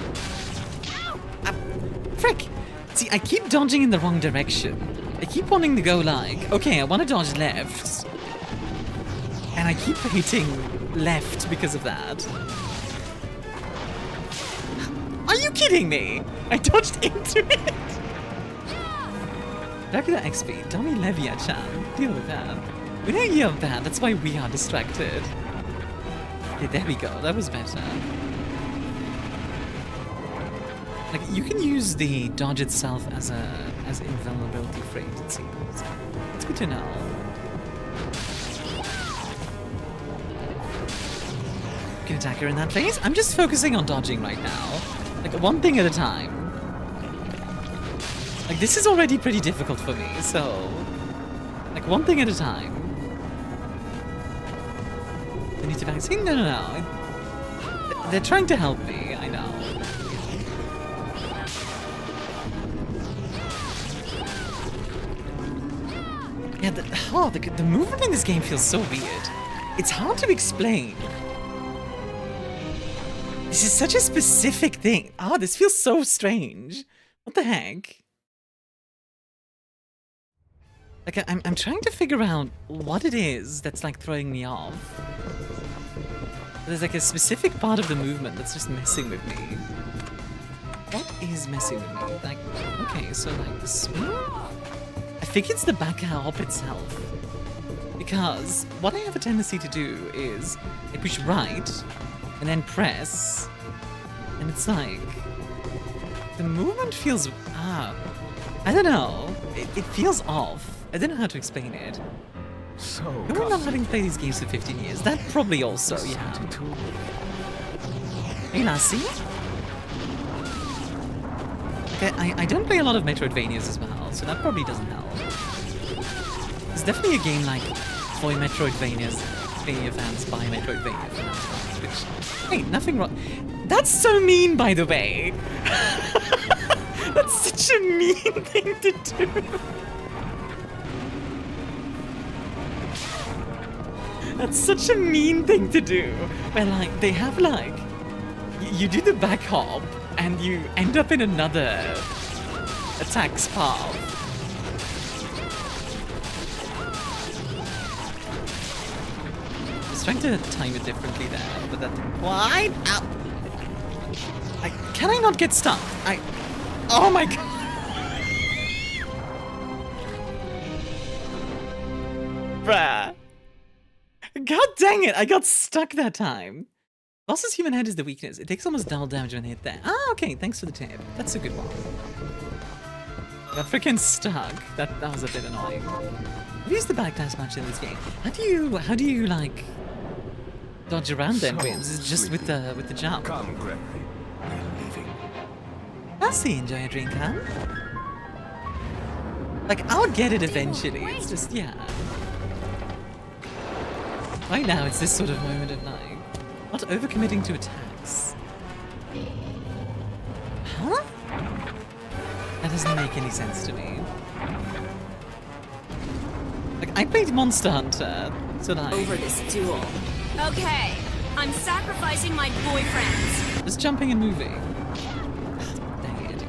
S1: Ah, frick! See, I keep dodging in the wrong direction. I keep wanting to go like, okay, I want to dodge left. And I keep hitting left because of that. Are you kidding me? I dodged into it! Dracula XP, Tommy Levia-chan. Deal with that. We know you have that, that's why we are distracted. Okay, there we go, that was better. Like, you can use the dodge itself as a as invulnerability frames, it seems. It's good to know. Can attack her in that phase? I'm just focusing on dodging right now. Like, one thing at a time. Like, this is already pretty difficult for me, so... Like, one thing at a time. They need to vaccine? No, no, no. They're trying to help me, I know. Yeah, the movement in this game feels so weird. It's hard to explain. This is such a specific thing. Oh, this feels so strange. What the heck? Like, I'm trying to figure out what it is that's, like, throwing me off. There's, like, a specific part of the movement that's just messing with me. What is messing with me? Like, okay, so, like, swing? I think it's the back hop itself. Because what I have a tendency to do is I push right and then press, and it's like the movement feels I don't know. It feels off. I don't know how to explain it.
S5: So
S1: We're not having played these games for 15 years. That probably also, yeah. Hey, Lassie. Okay, I don't play a lot of Metroidvanias as well, so that probably doesn't help. It's definitely a game like for Metroidvanias, Mania fans buy Metroidvania fans, which, hey, nothing wrong. That's so mean, by the way. That's such a mean thing to do. That's such a mean thing to do. Where, like, they have, like, you do the back hop and you end up in another attack's path. I was trying to time it differently there, but that... Why? Ow! Can I not get stuck? Oh my god! Bruh. God dang it, I got stuck that time. Boss's human head is the weakness. It takes almost double damage when hit there. Ah, okay, thanks for the tip. That's a good one. Got freaking stuck. That was a bit annoying. I've used the backdash match in this game. How do you like dodge around them wins? Is it just with the jump?
S5: Come, Gregory. We're leaving.
S1: I'll see, enjoy a drink, huh? Like, I'll get it eventually. It's just, yeah. Right now, it's this sort of moment of like, not overcommitting to attacks. Huh? That doesn't make any sense to me. Like, I played Monster Hunter, so like...
S7: Over this duel. Okay, I'm sacrificing my boyfriends.
S1: Just jumping and moving. Dang it.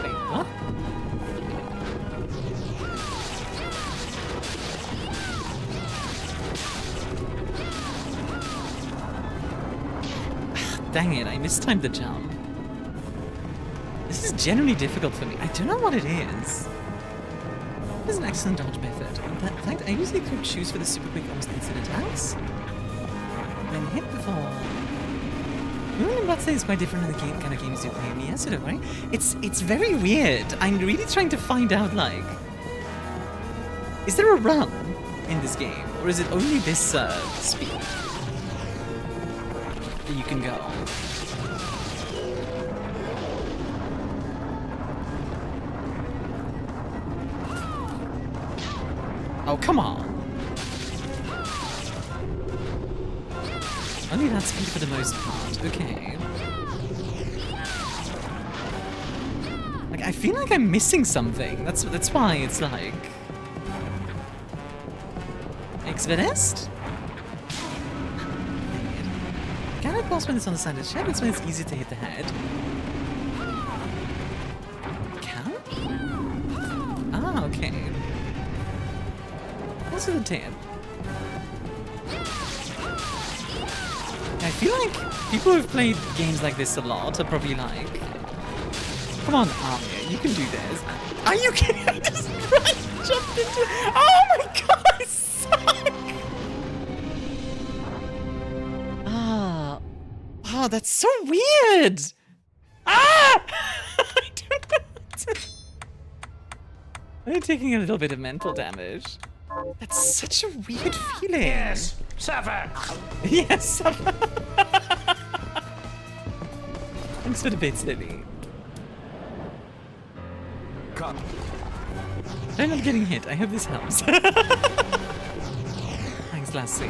S1: Wait, what? Dang it, I mistimed the jump. This is generally difficult for me. I don't know what it is. It is an excellent dodge method. In fact, I usually could choose for the super quick, almost instant attacks. When hit before... Moving in Bloodstained is quite different from the kind of games you play in the so don't worry. It's very weird. I'm really trying to find out, like... Is there a run in this game? Or is it only this speed that you can go? Oh, come on. Only that speed for the most part. Okay. Like, I feel like I'm missing something. That's why it's like... Exvedest? Can I boss when it's on the side of the shed? It's when it's easy to hit the head. Can? Ah, okay. What's the tip? I feel like people who've played games like this a lot are probably like, come on, Armia, you can do this. Are you kidding? I just jumped into... Oh my god, I suck! Oh, that's so weird! Ah! I don't know what to... I'm taking a little bit of mental damage. That's such a weird feeling.
S5: Yes, suffer.
S1: Yes, suffer. Thanks for the bits, Lily.
S5: Come.
S1: I'm not getting hit. I hope this helps. Thanks, Lassie.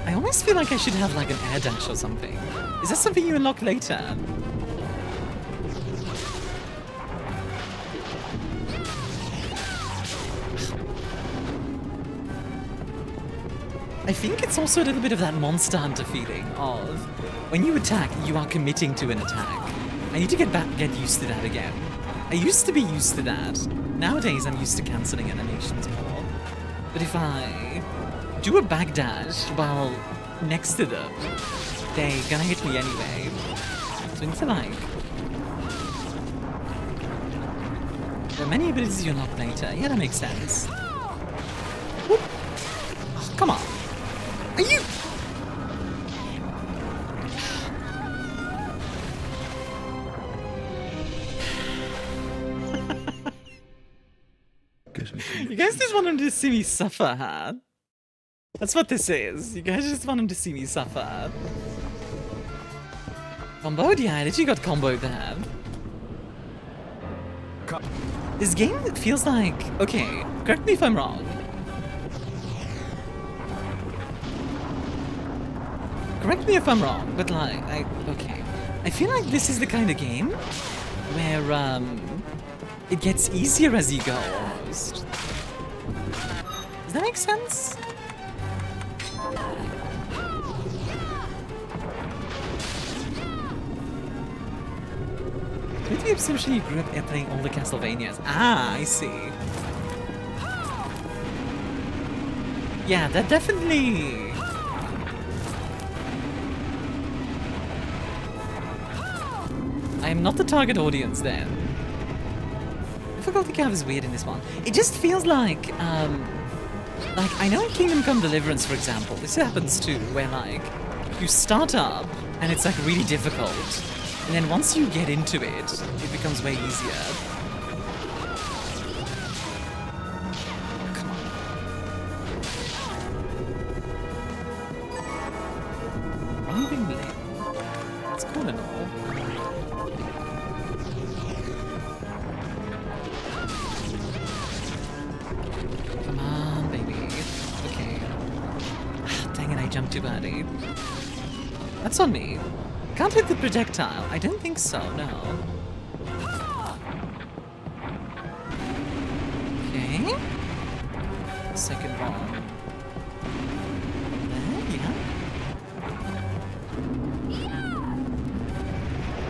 S1: I always feel like I should have like an air dash or something. Is that something you unlock later? I think it's also a little bit of that Monster Hunter feeling of when you attack, you are committing to an attack. I need to get used to that again. I used to be used to that. Nowadays, I'm used to cancelling animations more. But if I do a backdash while next to them, they're gonna hit me anyway. So I need to like... There are many abilities you unlock later. Yeah, that makes sense. Whoop. Oh, come on. Are you... You guys just want him to see me suffer, huh? That's what this is. You guys just want him to see me suffer. Comboed? Yeah, I literally got comboed there. This game feels like... Okay, correct me if I'm wrong. Correct me if I'm wrong, but like, okay. I feel like this is the kind of game where, it gets easier as you go, almost. Does that make sense? Maybe essentially you grew up playing all the Castlevanias. Ah, I see. Yeah, that definitely... I am not the target audience then. Difficulty curve is weird in this one. It just feels like I know in Kingdom Come Deliverance, for example, this happens too, where like, you start up and it's like really difficult, and then once you get into it, it becomes way easier. Come on. Moving limb. That's cool and all. Jump too badly. That's on me. Can't hit the projectile. I don't think so, no. Okay. Second one. There, yeah.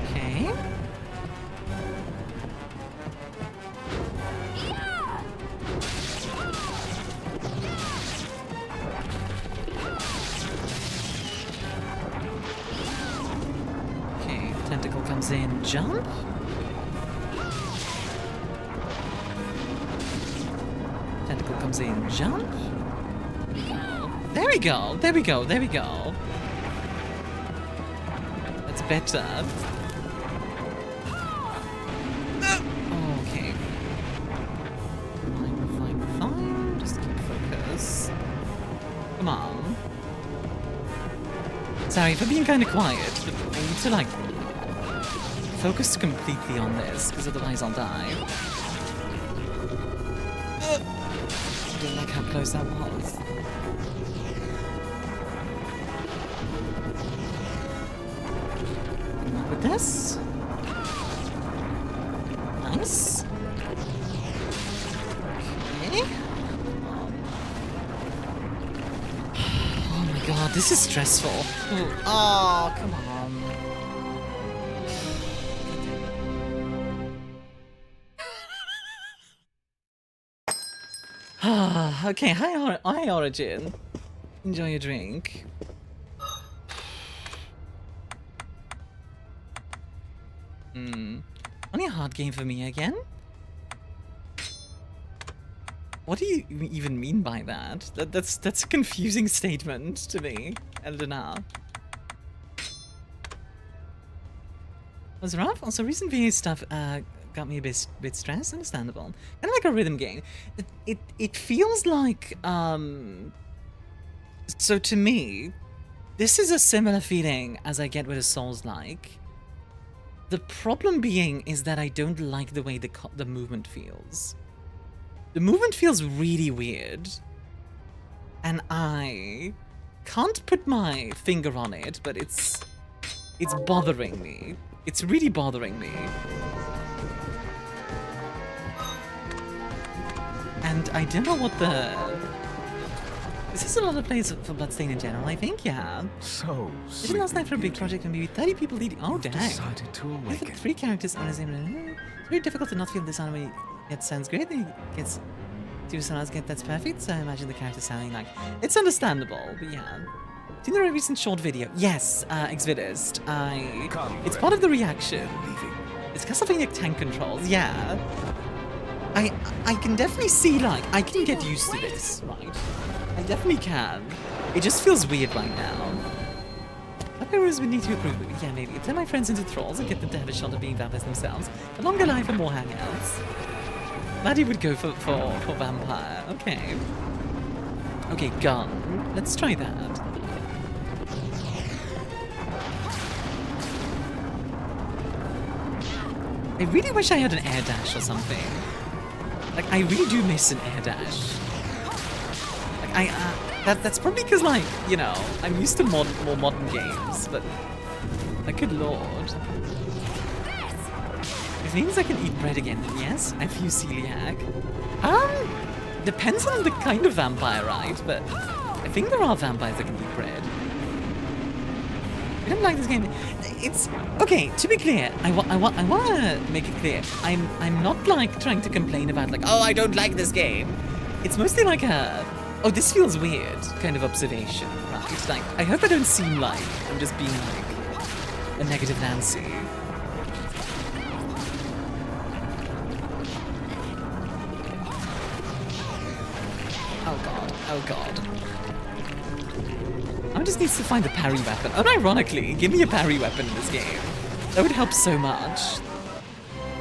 S1: Okay. In jump. Tentacle comes in, jump. There we go. There we go. There we go. That's better. Okay. Fine. Just keep focus. Come on. Sorry for being kind of quiet, but I need to like focus completely on this, because otherwise I'll die. I didn't like how close that was. Good luck with this. Nice. Okay. Oh my god, this is stressful. Oh, come on. Okay, hi Origin. Enjoy your drink. Only a hard game for me again. What do you even mean by that? That's a confusing statement to me, Eldona. Was rough. Also, recent VA stuff got me a bit stressed. Understandable. Kind of like a rhythm game. It feels like So to me, this is a similar feeling as I get with a Souls-like. The problem being is that I don't like the way the movement feels. The movement feels really weird, and I can't put my finger on it, but it's bothering me. It's really bothering me. And I don't know what the... Is this a lot of plays for Bloodstained in general? I think, yeah.
S5: So
S1: Didn't last night for a big project and maybe 30 people leading. Oh, dang.
S5: decided to
S1: I
S5: awaken.
S1: think 3 characters on the same. It's very difficult to not feel this anime. It sounds great. Then it gets to someone else get that's perfect. So I imagine the character sounding like it's understandable, but yeah. Seen the recent short video? Yes, Exvidist. It's part of the reaction. It's Castlevania tank controls. Yeah. I can definitely see like I can get used to this, right? I definitely can. It just feels weird right now. Vampires would need to improve. Yeah, maybe. Turn my friends into trolls and get them to have a shot at being vampires themselves. A longer life and more hangouts. Maddie would go for vampire. Okay. Okay, gun. Let's try that. I really wish I had an air dash or something. Like, I really do miss an air dash. Like, that's probably because, like, you know, I'm used to more modern games, but, like, good lord. If it means I can eat bread again, then yes, I feel celiac. Depends on the kind of vampire, right? But I think there are vampires that can eat bread. I don't like this game. It's okay. To be clear, I want to make it clear. I'm not like trying to complain about like, oh, I don't like this game. It's mostly like a, oh, this feels weird kind of observation, right? It's like, I hope I don't seem like I'm just being like a negative Nancy. Oh god. Oh god. I just need to find the parry weapon. Unironically, give me a parry weapon in this game. That would help so much.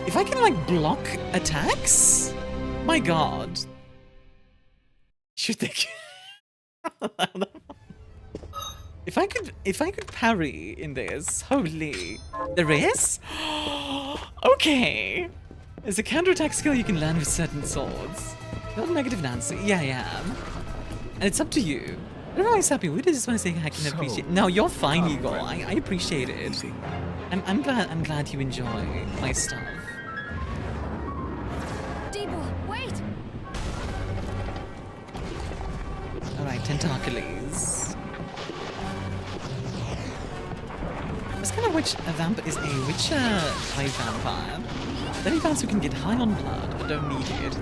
S1: If I can, like, block attacks? My god. Should they... If I could parry in this, holy... There is? Okay. There's a counterattack skill you can learn with certain swords. Not negative Nancy. Yeah, I am. And it's up to you. I don't know why he's happy. We just want to say I can appreciate. No, you're fine, Igor. I appreciate it. I'm glad you enjoy my stuff.
S3: Wait!
S1: Alright, Tentacules. That's kind of which type vampire. There are vampires who can get high on blood but don't need it.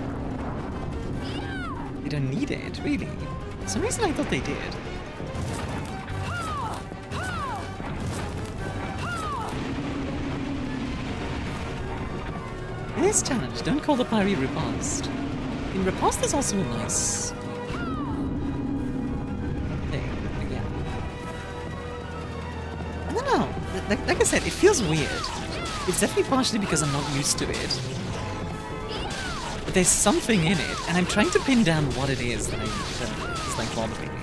S1: They don't need it, really. For some reason I thought they did. It is challenge. Don't call the parry riposte. In riposte there's also a nice thing, again. I don't know. Like I said, it feels weird. It's definitely partially because I'm not used to it. But there's something in it, and I'm trying to pin down what it is that is like bothering me.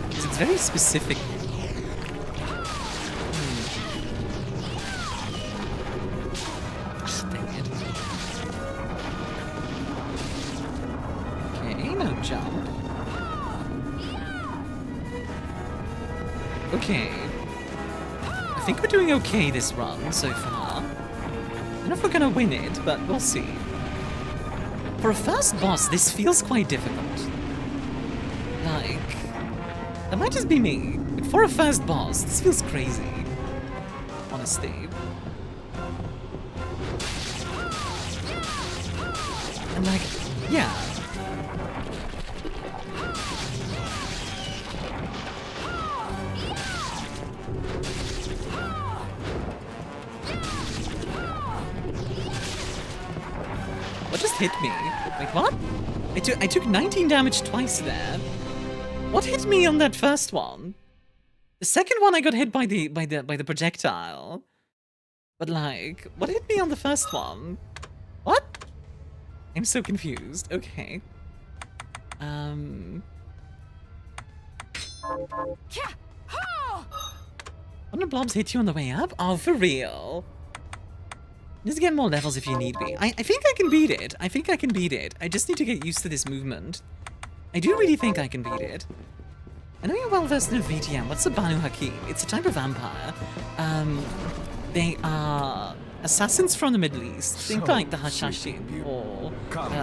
S1: Because it's very specific. Ah, dang it. Okay, no jump. Okay. I think we're doing okay this run so far. I don't know if we're gonna win it, but we'll see. For a first boss, this feels quite difficult. Like, that might just be me, but for a first boss, this feels crazy. Honestly. And like, yeah. What just hit me? Wait, what? I took 19 damage twice there. What hit me on that first one? The second one I got hit by the projectile. But like, what hit me on the first one? What? I'm so confused. Okay. Wonder blobs hit you on the way up? Oh, for real? Just get more levels if you need me. I think I can beat it. I think I can beat it. I just need to get used to this movement. I do really think I can beat it. I know you're well versed in VTM. What's a Banu Hakim? It's a type of vampire. They are assassins from the Middle East. Think like the Hashashin or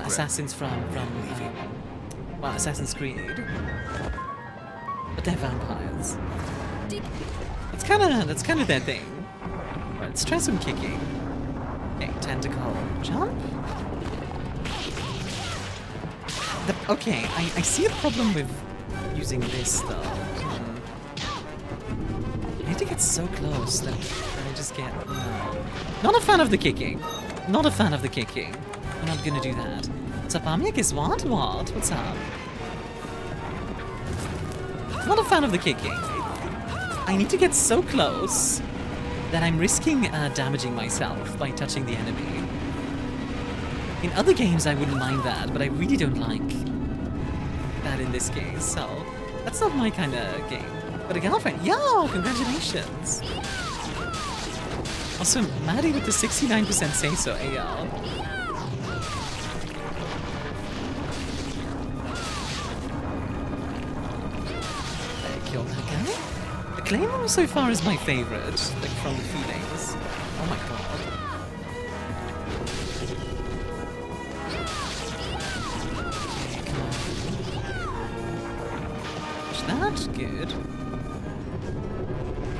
S1: assassins from well, Assassin's Creed. But they're vampires. That's kind of their thing. Right, let's try some kicking. Okay, tentacle jump. Okay, I see a problem with using this though. I need to get so close that I just get... No. Not a fan of the kicking. Not a fan of the kicking. I'm not gonna do that. What's up, Armia? Guess what? What? What's up? Not a fan of the kicking. I need to get so close that I'm risking damaging myself by touching the enemy. In other games I wouldn't mind that, but I really don't like that in this case, so that's not my kind of game. But a girlfriend, yo, congratulations! Also, Maddie with the 69% say so, AL. I killed that guy. The Claymore so far is my favorite, like from the feelings. Oh my god. That's good.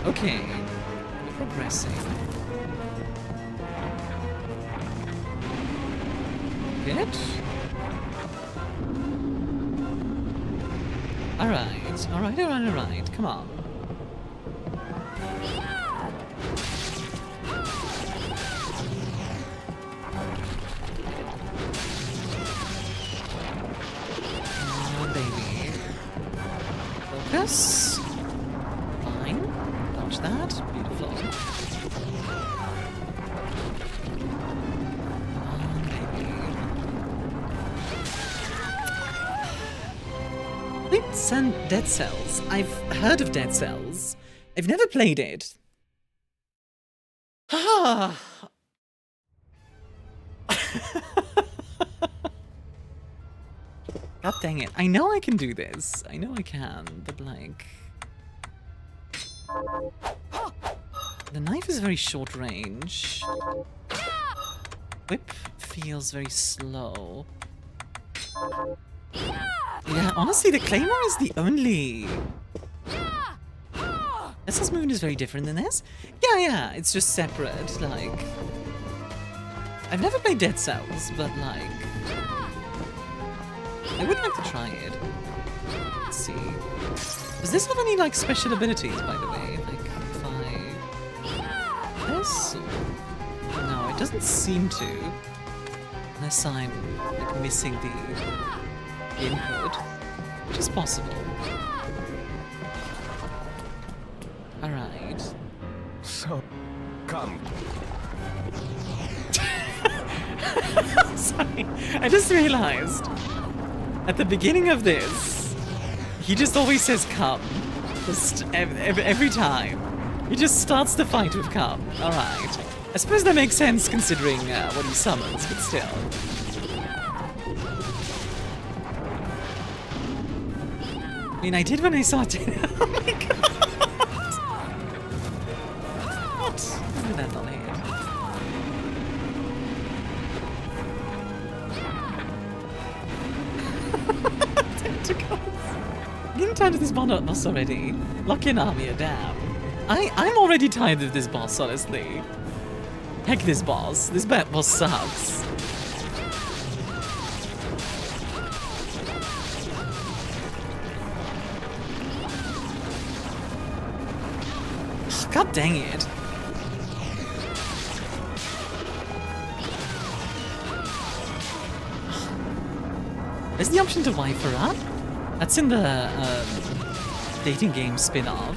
S1: Okay, we're progressing. Good. Alright. Come on. Come on, baby. Focus. Fine. Dodge that. Beautiful. Come on, baby. Let's send Dead Cells. I've heard of Dead Cells. I've never played it. Ah. God dang it. I know I can do this. I know I can, but like... The knife is very short range. Whip feels very slow. Yeah, honestly, the Claymore is the only... This movement is very different than this. Yeah, it's just separate, like... I've never played Dead Cells, but like... I would like to try it. Let's see. Does this have any, like, special abilities, by the way? Like, if I... This? No, it doesn't seem to. Unless I'm, like, missing the input. Which is possible. Alright.
S5: So, come.
S1: Sorry, I just realized. At the beginning of this, he just always says come. Just every time. He just starts the fight with come. Alright. I suppose that makes sense considering what he summons, but still. I mean, I did when I saw it. Oh my god! What? How did that not hit? I'm getting tired of this boss already. Lock in Armia, damn. I'm already tired of this boss, honestly. Heck this boss. This boss sucks. God dang it. There's the option to wife her up. That's in the dating game spin-off.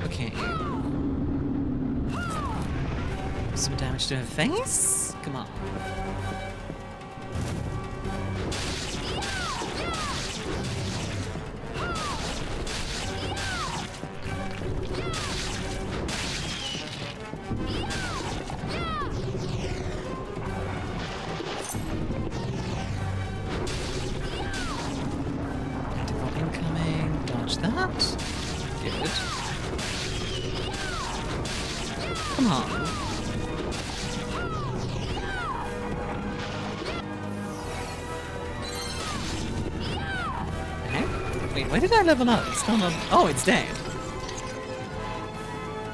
S1: Okay. Some damage to her face. Come on. Incoming. Dodge that. Good. Come on. Wait, why did I level up? It's still not. Oh, it's dead.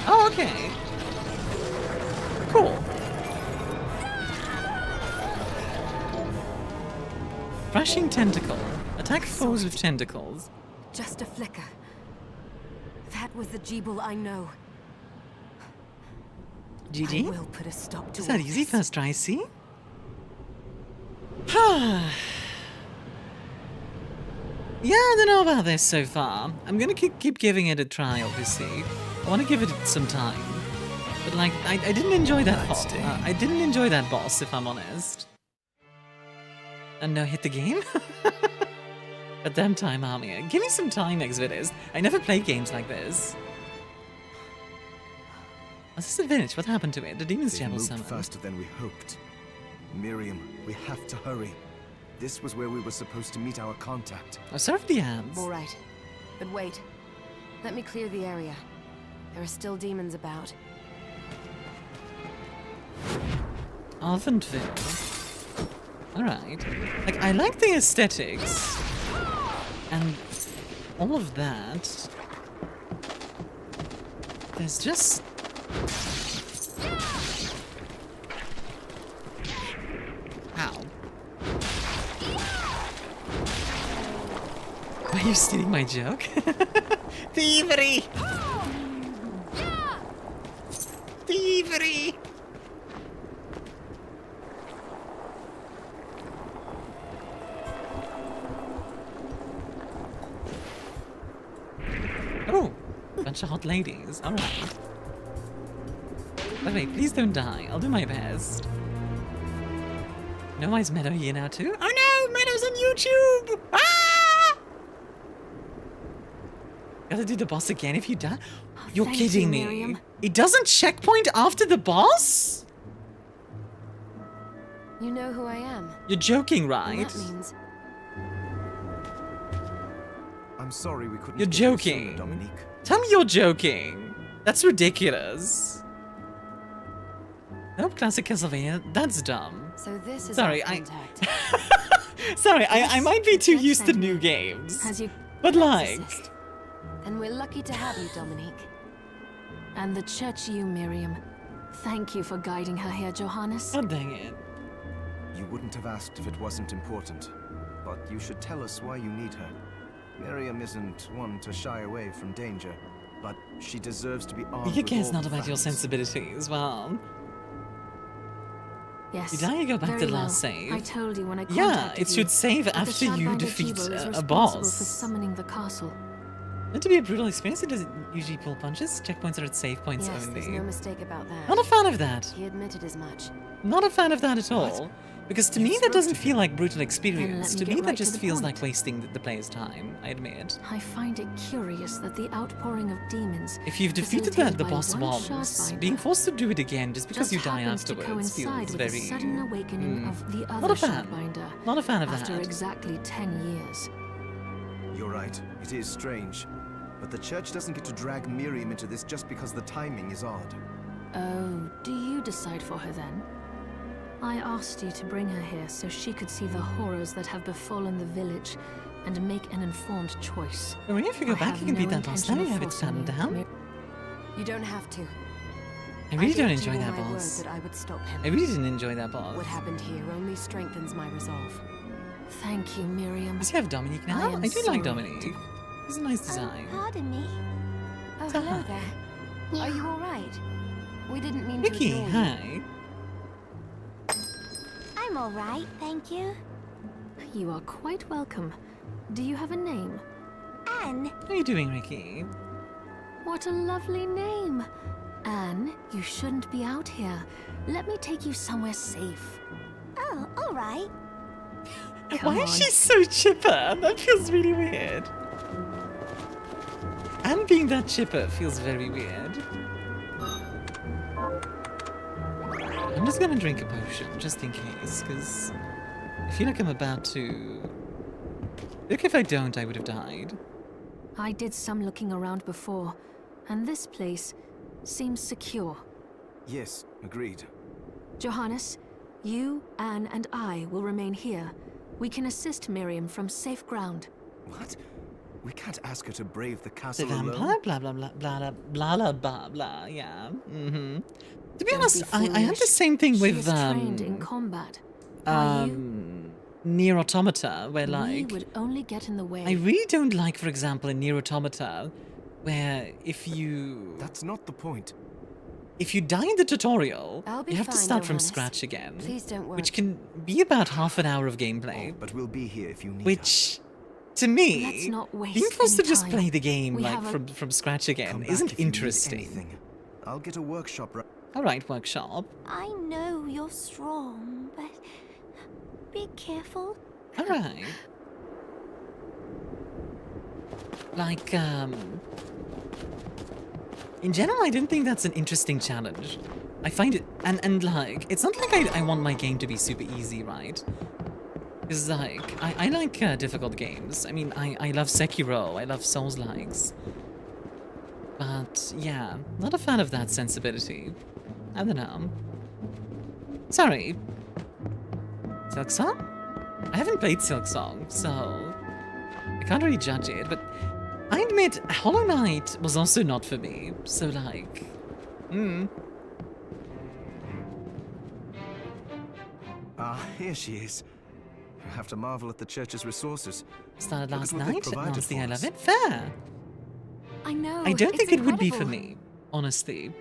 S1: Oh, okay. Cool. Flashing tentacle. Attack foes with tentacles.
S3: Just a flicker. That was the Jeeble I know.
S1: GG?
S3: I will put a stop to
S1: Is that
S3: all
S1: easy
S3: this.
S1: first try, see? Yeah, I don't know about this so far. I'm gonna keep giving it a try, obviously. I want to give it some time. But like, I didn't enjoy that boss. I didn't enjoy that boss, if I'm honest. And no, hit the game? But damn time, Armia. Give me some time, Exvidus. I never played games like this. Was this a village? What happened to it? The demon's
S4: They've
S1: chapel
S4: moved
S1: summoned.
S4: faster than we hoped. Miriam, we have to hurry. This was where we were supposed to meet our contact.
S1: Oh, serve the ads.
S3: All right. But wait. Let me clear the area. There are still demons about.
S1: Alphenville. Alright. Like, I like the aesthetics. And all of that. There's just... Ow. Why are you stealing my joke? Thievery! Thievery! Oh! Bunch of hot ladies. Alright. But wait, please don't die. I'll do my best. No, why is Meadow here now too? Oh no! Meadow's on YouTube! Ah! Gotta do the boss again if you die? You're
S3: thank
S1: kidding
S3: you,
S1: me.
S3: Miriam.
S1: It doesn't checkpoint after the boss?
S3: You know who I am.
S1: You're joking,
S3: And
S1: right?
S3: that means
S4: I'm sorry we couldn't
S1: You're
S4: get here
S1: joking.
S4: sooner, Dominique.
S1: Tell me you're joking. That's ridiculous. Nope, classic Castlevania. That's dumb.
S3: so. This is
S1: Sorry,
S3: our
S1: I-
S3: contact.
S1: Sorry, I might be too
S3: Let's
S1: used to
S3: send
S1: new
S3: you.
S1: games.
S3: Has you
S1: But like...
S3: exorcist. And we're lucky to have you, Dominique. And the church, you, Miriam. Thank you for guiding her here, Johannes.
S1: God dang it.
S4: You wouldn't have asked if it wasn't important, but you should tell us why you need her. Miriam isn't one to shy away from danger, but she deserves to be armed
S1: Your
S4: with
S1: care's
S4: all
S1: not
S4: the
S1: about your
S4: facts.
S1: sensibilities. Well,
S3: Yes.
S1: did I go back to
S3: very
S1: the
S3: well.
S1: last save?
S3: I told you when I
S1: Yeah,
S3: contacted
S1: it should
S3: you
S1: save
S3: that the
S1: after you
S3: Shadbinder
S1: defeat
S3: Chibo is
S1: a
S3: responsible
S1: boss.
S3: for summoning the castle.
S1: Meant to be a brutal experience, it doesn't usually pull punches. Checkpoints are at save points
S3: Yes,
S1: only.
S3: there's no mistake about that.
S1: Not a fan of that.
S3: He admitted as much.
S1: Not a fan of that at all. Because to me that doesn't feel like brutal experience.
S3: me
S1: To
S3: get
S1: me that
S3: right to
S1: just
S3: the
S1: feels
S3: point.
S1: like wasting the player's time, I admit.
S3: I find it curious that the outpouring of demons,
S1: If you've defeated
S3: facilitated
S1: the
S3: by
S1: boss
S3: one
S1: once,
S3: Shardbinder,
S1: being forced to do it again just because
S3: just
S1: you die
S3: happens to
S1: afterwards
S3: coincide
S1: feels
S3: with
S1: very...
S3: the sudden awakening of the
S1: Not
S3: other
S1: a fan.
S3: Shardbinder
S1: Not a fan of
S3: after
S1: that.
S3: exactly 10 years.
S4: You're right, it is strange. But the church doesn't get to drag Miriam into this just because the timing is odd.
S3: Oh, do you decide for her then? I asked you to bring her here so she could see the horrors that have befallen the village and make an informed choice.
S1: But when if you go
S3: I
S1: back,
S3: have
S1: you can
S3: no
S1: beat that boss. Now
S3: intention
S1: you
S3: of
S1: have it
S3: forcing
S1: stand
S3: you,
S1: down.
S3: Mir- You don't have to.
S1: I really don't
S3: gave
S1: enjoy
S3: you
S1: that
S3: my word
S1: boss.
S3: that I would stop him.
S1: I really didn't enjoy that boss.
S3: What happened here only strengthens my resolve. Thank you, Miriam.
S1: Does he have Dominique now?
S3: I am
S1: I do like
S3: sorry.
S1: Dominique. He's a nice design.
S3: Pardon me. Oh,
S1: So
S3: hello
S1: hi.
S3: there. Are you all right? We didn't mean
S1: Ricky,
S3: to ignore you.
S1: hi.
S8: I'm all right, thank you.
S3: You are quite welcome. Do you have a name?
S8: Anne,
S1: How are you doing, Ricky?
S3: What a lovely name. Anne, you shouldn't be out here. Let me take you somewhere safe.
S8: oh, all right.
S3: Come
S1: Why
S3: on.
S1: is she so chipper? That feels really weird. And being that chipper feels very weird. I'm just gonna drink a potion, just in case, because I feel like I'm about to... Look, if I don't, I would have died.
S3: I did some looking around before, and this place seems secure.
S4: Yes, agreed.
S3: Johannes, you, Anne, and I will remain here. We can assist Miriam from safe ground.
S4: What? We can't ask her to brave the
S1: The
S4: castle
S1: vampire?
S4: alone.
S1: Blah, blah, blah, blah, blah, blah, blah, blah, blah, yeah. Mm-hmm. To be
S3: Don't
S1: honest,
S3: be
S1: I had the
S3: foolish.
S1: same thing
S3: She
S1: with,
S3: is trained in combat. Are you?
S1: Near Automata, where,
S3: We
S1: like...
S3: would only get in the way.
S1: I really don't like, for example, in Nier Automata, where if you
S4: That's not the point.
S1: die in the tutorial,
S3: I'll be
S1: you have to
S3: fine,
S1: start from
S3: Johannes.
S1: scratch again,
S3: Please don't worry.
S1: which can be about half an hour of gameplay.
S4: But we'll be here if you need
S1: Which, to me,
S3: Let's not waste
S1: being forced to
S3: any
S1: just
S3: time.
S1: play the game
S3: We
S1: like
S3: have a-
S1: from scratch
S4: us.
S1: again
S4: Come back
S1: isn't
S4: if you need
S1: interesting.
S4: anything. I'll get a workshop right.
S1: All right, workshop.
S8: I know you're strong, but be careful.
S1: All right. Like, in general, I didn't think that's an interesting challenge. I find it, and like, it's not like I want my game to be super easy, right? Because, like, I like difficult games. I mean, I love Sekiro, I love Souls-likes. But, yeah, not a fan of that sensibility. I don't know. Sorry. Silksong? I haven't played Silksong, so I can't really judge it, but I admit, Hollow Knight was also not for me, so like,
S4: Ah, here she is. You have to marvel at the church's resources.
S1: Started
S4: Look at
S1: last
S4: what they've
S1: night,
S4: provided
S1: honestly,
S4: for
S1: I
S4: us.
S1: love it. Fair.
S3: I know.
S1: I don't
S3: it's
S1: think it would be for
S3: incredible.
S1: me, honestly.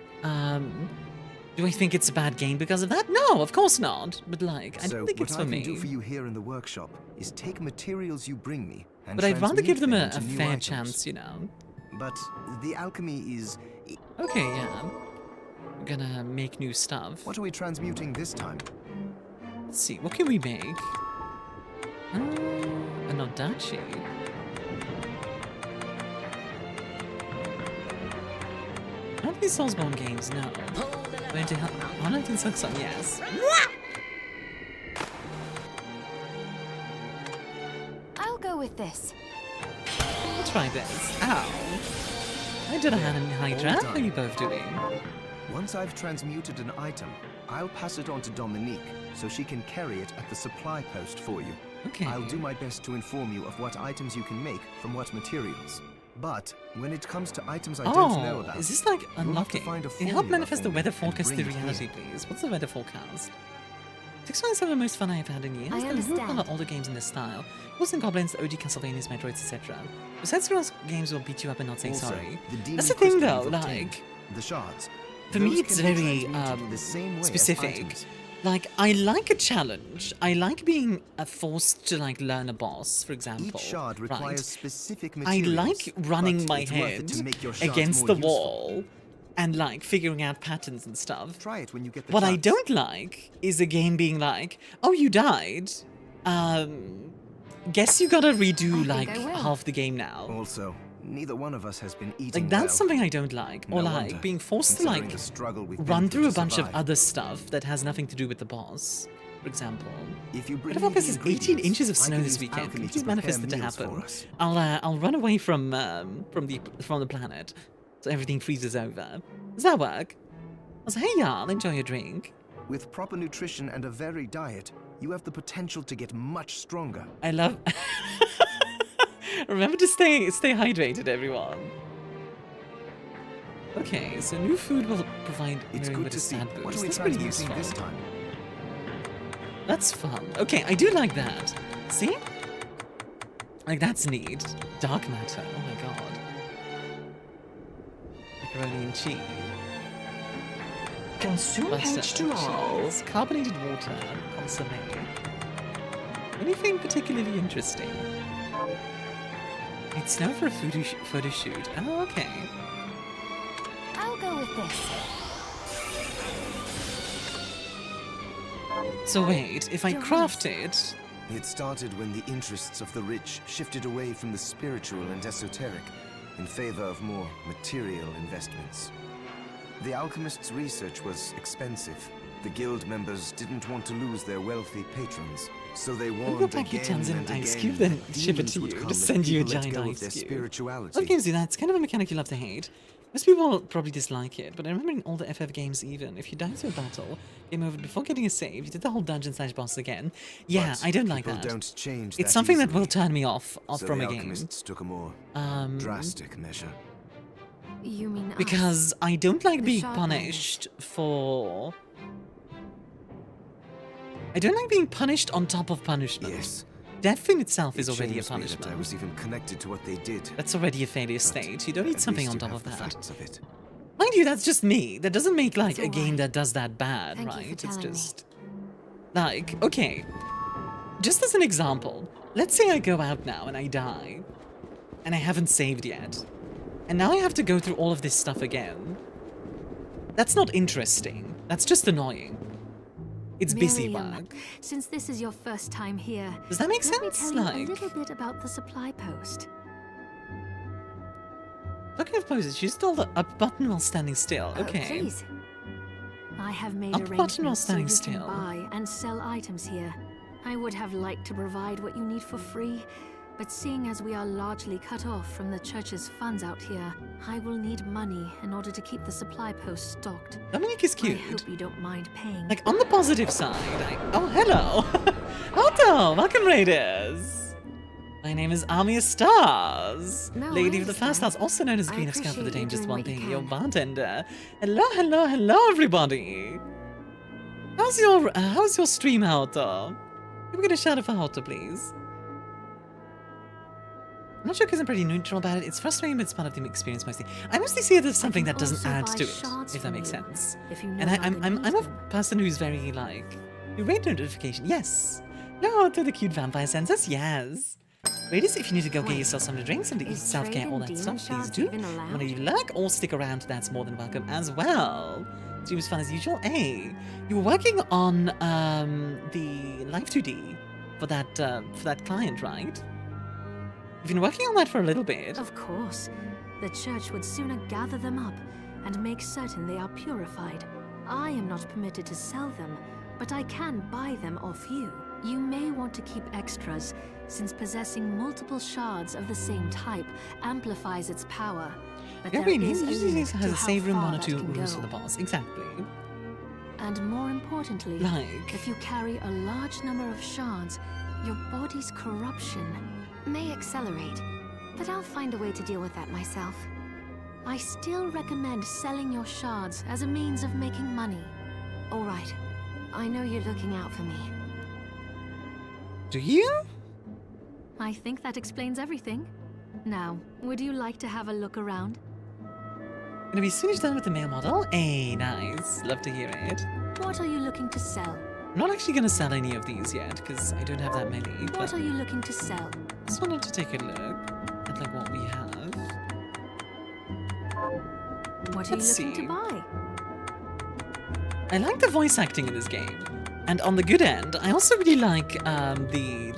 S1: Do I think it's a bad game because of that? No, of course not. But like, I
S4: So
S1: don't think
S4: what
S1: it's
S4: I
S1: for
S4: can do
S1: me.
S4: for you here in the workshop is take materials you bring me and
S1: But I'd rather give them a
S4: transmute into new
S1: fair
S4: items.
S1: chance, you know.
S4: But the alchemy is...
S1: Okay, yeah. We're gonna make new stuff.
S4: What are we transmuting this time?
S1: Let's see, what can we make? An Odachi. Not these Soulsborne games, no. Went to Honor and Silksong, yes.
S3: I'll go with this.
S1: Let's try this. Ow. I did a hand in Hydra.
S4: All
S1: How are
S4: done.
S1: you both doing?
S4: Once I've transmuted an item, I'll pass it on to Dominique so she can carry it at the supply post for you.
S1: Okay.
S4: I'll do my best to inform you of what items you can make from what materials. But when it comes to items I don't know about,
S1: is this like
S4: have to
S1: unlocking?
S4: find a
S1: Can you help
S4: formula
S1: manifest
S4: for
S1: the
S4: me
S1: weather
S4: and
S1: forecast to
S4: bring it
S1: reality,
S4: here.
S1: please? What's the weather forecast? 6 months are the most fun I've had in years.
S3: I
S1: There are
S3: understand.
S1: a lot of older games in this style. Ghosts and Goblins, the OG Castlevanias, Metroids, etc. Besides, those games will beat you up and not say
S4: Also,
S1: sorry.
S4: the demon
S1: That's the thing,
S4: crystal
S1: though.
S4: you've obtained,
S1: Like,
S4: the shards.
S1: for me,
S4: Those
S1: it's
S4: can be
S1: very
S4: transmuted the same way as
S1: specific.
S4: items.
S1: Like, I like a challenge. I like being forced to like learn a boss, for example.
S4: Each shard requires
S1: right?
S4: specific
S1: I
S4: materials.
S1: like running
S4: but
S1: my
S4: it's worth it
S1: head
S4: to make your shards
S1: against
S4: more
S1: the
S4: useful.
S1: wall and like figuring out patterns and stuff.
S4: Try it when you get the
S1: What I
S4: chance.
S1: don't like is a game being like, oh, you died. Guess you gotta redo
S3: think
S1: like
S3: I will.
S1: half the game now.
S4: Also, neither one of us has been eating
S1: Like, that's
S4: well.
S1: something I don't like. Or
S4: No
S1: like
S4: wonder,
S1: being forced to
S4: considering
S1: like
S4: the struggle we've
S1: run
S4: been
S1: through a
S4: to
S1: bunch of
S4: survive.
S1: other stuff that has nothing to do with the boss, for example.
S4: If you bring
S1: What
S4: me
S1: about this
S4: the
S1: is 18
S4: ingredients,
S1: inches of
S4: I
S1: snow
S4: can
S1: this
S4: use
S1: weekend?
S4: alchemy
S1: Can you
S4: to
S1: please
S4: prepare
S1: manifest it to
S4: meals for
S1: happen?
S4: us.
S1: I'll run away from the planet, so everything freezes over. Does that work? I was like, hey y'all, enjoy your drink.
S4: With proper nutrition and a varied diet, you have the potential to get much stronger.
S1: I love. Remember to stay hydrated, everyone. Okay, so new food will provide
S4: It's
S1: Miriam
S4: good
S1: with
S4: to
S1: a
S4: see.
S1: stat
S4: What
S1: boost.
S4: are we
S1: That's pretty
S4: transmuting
S1: useful.
S4: this time?
S1: That's fun. Okay, I do like that. See? Like, that's neat. Dark matter. Oh my god. Macaroni and cheese.
S9: Consume H2O.
S1: Carbonated water. Consomme. Anything particularly interesting? It's now for a photo shoot. Oh, okay.
S3: I'll go with this.
S1: So wait, if I craft it...
S4: It started when the interests of the rich shifted away from the spiritual and esoteric in favor of more material investments. The alchemist's research was expensive. The guild members didn't want to lose their wealthy patrons, so they warned again and again
S1: ice cube, then ship it to you. Just send you a giant ice cube. What games do that? It's kind of a mechanic you love to hate. Most people probably dislike it, but I remember in all the FF games even, if you died to a battle, game over before getting a save, you did the whole dungeon/boss again. Yeah, I don't like that.
S4: Don't change
S1: it's something that will turn me off from a game.
S4: Alchemists took a more drastic measure.
S3: You mean
S1: because I don't like being punished for... I don't like being punished on top of punishment.
S4: Yes.
S1: Death in itself is already a punishment.
S4: I was even connected to what they did.
S1: That's already a failure state. You don't need something on top of that. Mind you, that's just me. That doesn't make like a game that does that bad, right? It's just like, okay. Just as an example, let's say I go out now and I die, and I haven't saved yet, and now I have to go through all of this stuff again. That's not interesting. That's just annoying. It's busy work.
S10: Since this is your first time here,
S1: does that make sense?
S10: Let me tell you a little bit about the supply post.
S1: Talking of poses, she stole the up button while standing still. Okay.
S10: Please. I have made
S1: up button while standing
S10: so you
S1: still.
S10: Can buy and sell items here. I would have liked to provide what you need for free, but seeing as we are largely cut off from the church's funds out here, I will need money in order to keep the supply post stocked.
S1: Dominic is cute.
S10: I hope you don't mind paying.
S1: Like, on the positive side, oh, hello. Otto, welcome, Raiders. My name is ArmiaStars.
S3: No,
S1: Lady of the Fast Stars, also known as Queen of Scout for the Dangerous One thing, your bartender. Hello, hello, hello, everybody. How's your stream, Otto? Can we get a shout out for Otto, please? I'm not sure because I'm pretty neutral about it. It's frustrating, but it's part of the experience mostly. I mostly see it as something that doesn't add to it, if that makes sense.
S10: And
S1: I'm a person who's very like, you rate notification, yes. No, to the cute vampire sensors, yes. Ladies, if you need to go get yourself some drinks, some to eat, self-care, all that stuff, please do. Whether you lurk or stick around, that's more than welcome as well. Stream was fun as usual. Hey, you were working on the Live2D for that client, right? You've been working on that for a little bit.
S10: Of course. The church would sooner gather them up and make certain they are purified. I am not permitted to sell them, but I can buy them off you. You may want to keep extras, since possessing multiple shards of the same type amplifies its power. But there is a limit to how
S1: save room,
S10: far
S1: 1 or 2
S10: that can
S1: rooms
S10: go.
S1: for the boss. Exactly.
S10: And more importantly,
S1: like,
S10: if you carry a large number of shards, your body's corruption
S3: may accelerate, but I'll find a way to deal with that myself.
S10: I still recommend selling your shards as a means of making money.
S3: All right. I know you're looking out for me.
S1: Do you?
S10: I think that explains everything. Now, would you like to have a look around?
S1: Gonna be soon as done with the male model? Hey, nice. Love to hear it.
S10: What are you looking to sell?
S1: I'm not actually gonna sell any of these yet, because I don't have that many.
S10: What are you looking to sell?
S1: Just wanted to take a look at like what we have.
S10: What are you looking to buy?
S1: I like the voice acting in this game, and on the good end, I also really like the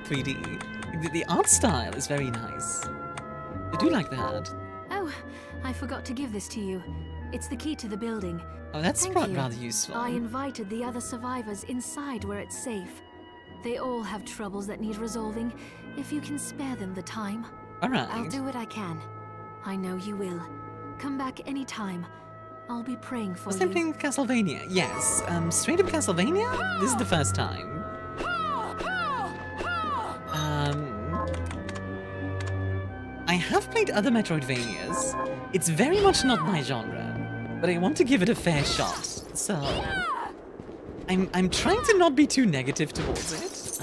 S1: 3D. The art style is very nice. I do like that.
S10: Oh, I forgot to give this to you. It's the key to the building.
S1: Oh, that's
S10: Thank you.
S1: rather useful.
S10: I invited the other survivors inside where it's safe. They all have troubles that need resolving, if you can spare them the time.
S1: Alright.
S3: I'll do what I can.
S10: I know you will. Come back anytime. I'll be praying for you.
S1: Same thing with Castlevania. Yes, straight up Castlevania? This is the first time. I have played other Metroidvanias. It's very much not my genre, but I want to give it a fair shot, so... I'm trying to not be too negative towards it.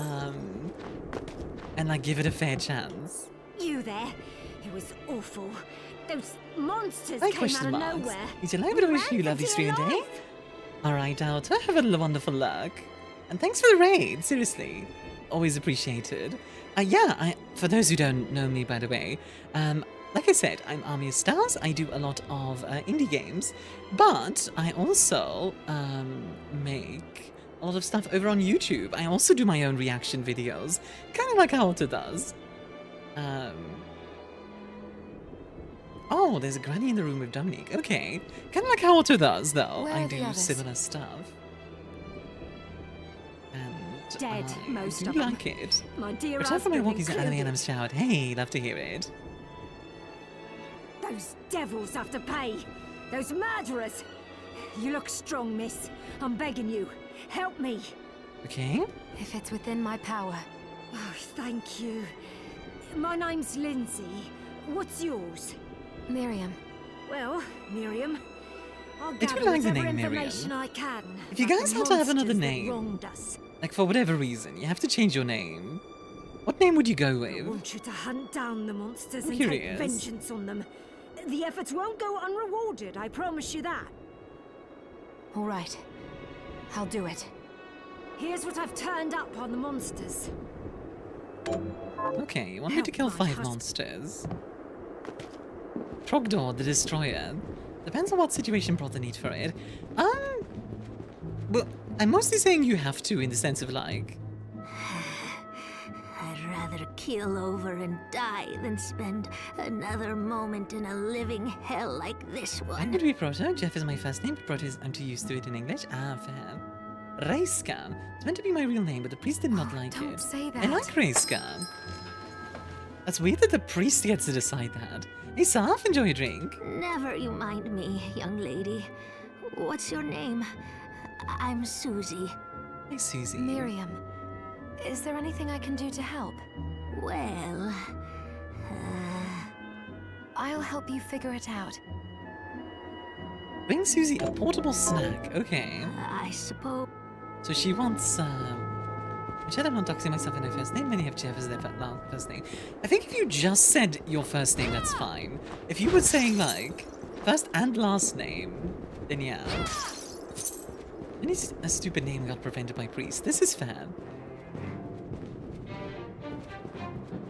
S1: And like give it a fair chance.
S8: You there? It was awful. Those monsters
S1: Hi,
S8: came out
S1: question
S8: of
S1: marks.
S8: nowhere.
S1: Is your life to wish you lovely stream day? Alright, Outer, have a wonderful luck. And thanks for the raid, seriously. Always appreciated. Yeah, for those who don't know me, by the way, like I said, I'm ArmiaStars. I do a lot of indie games, but I also make a lot of stuff over on YouTube. I also do my own reaction videos, kind of like how Outer does. Oh, there's a granny in the room with Dominique. Okay, kind of like how Outer does, though.
S3: Where
S1: I
S3: are the
S1: do
S3: others?
S1: similar stuff. And
S8: Dead,
S1: I
S8: most
S1: do
S8: of them.
S1: like it.
S8: My dear
S1: Return from my
S8: husband
S1: walkies at anime and I'm
S8: included.
S1: shout. Hey, love to hear it.
S8: Those devils have to pay. Those murderers. You look strong, miss. I'm begging you. Help me.
S1: Okay.
S3: If it's within my power.
S8: Oh, thank you. My name's Lindsay. What's yours?
S3: Miriam.
S8: Well, Miriam, I'll
S1: do
S8: gather
S1: like the
S8: whatever
S1: name Miriam.
S8: information I can.
S1: If you
S8: about
S1: guys
S8: the
S1: had to have another
S8: monsters that
S1: name,
S8: wronged us.
S1: like for whatever reason, you have to change your name. What name would you go
S8: I
S1: with?
S8: want you to hunt down the monsters
S1: I'm
S8: and
S1: curious.
S8: take vengeance on them. The efforts won't go unrewarded, I promise you that.
S3: All right. I'll do it.
S8: Here's what I've turned up on the monsters.
S1: Okay, you want me
S8: Help
S1: to kill
S8: my
S1: 5
S8: husband.
S1: monsters. Trogdor the Destroyer. Depends on what situation brought the need for it. Well, I'm mostly saying you have to in the sense of like...
S6: I'd rather keel over and die than spend another moment in a living hell like this
S1: I'm
S6: one.
S1: going to be Proto. Jeff is my first name, but Proto is I'm too used to it in English. Ah, fair. Reiska. It's meant to be my real name, but the priest did not like
S3: Don't
S1: it.
S3: say that.
S1: I like Reiska. That's weird that the priest gets to decide that. Hey, Saf, enjoy your drink.
S6: Never you mind me, young lady. What's your name? I'm Susie.
S1: Hey, Susie.
S3: Miriam. Is there anything I can do to help?
S6: Well,
S3: I'll help you figure it out.
S1: Bring Susie a portable snack. Okay.
S6: I suppose.
S1: So she wants, I said I'm not doxing myself in her first name. Many have Jeff as their first name. I think if you just said your first name, that's fine. If you were saying, like, first and last name, then yeah. Any a stupid name got prevented by priest. This is fair.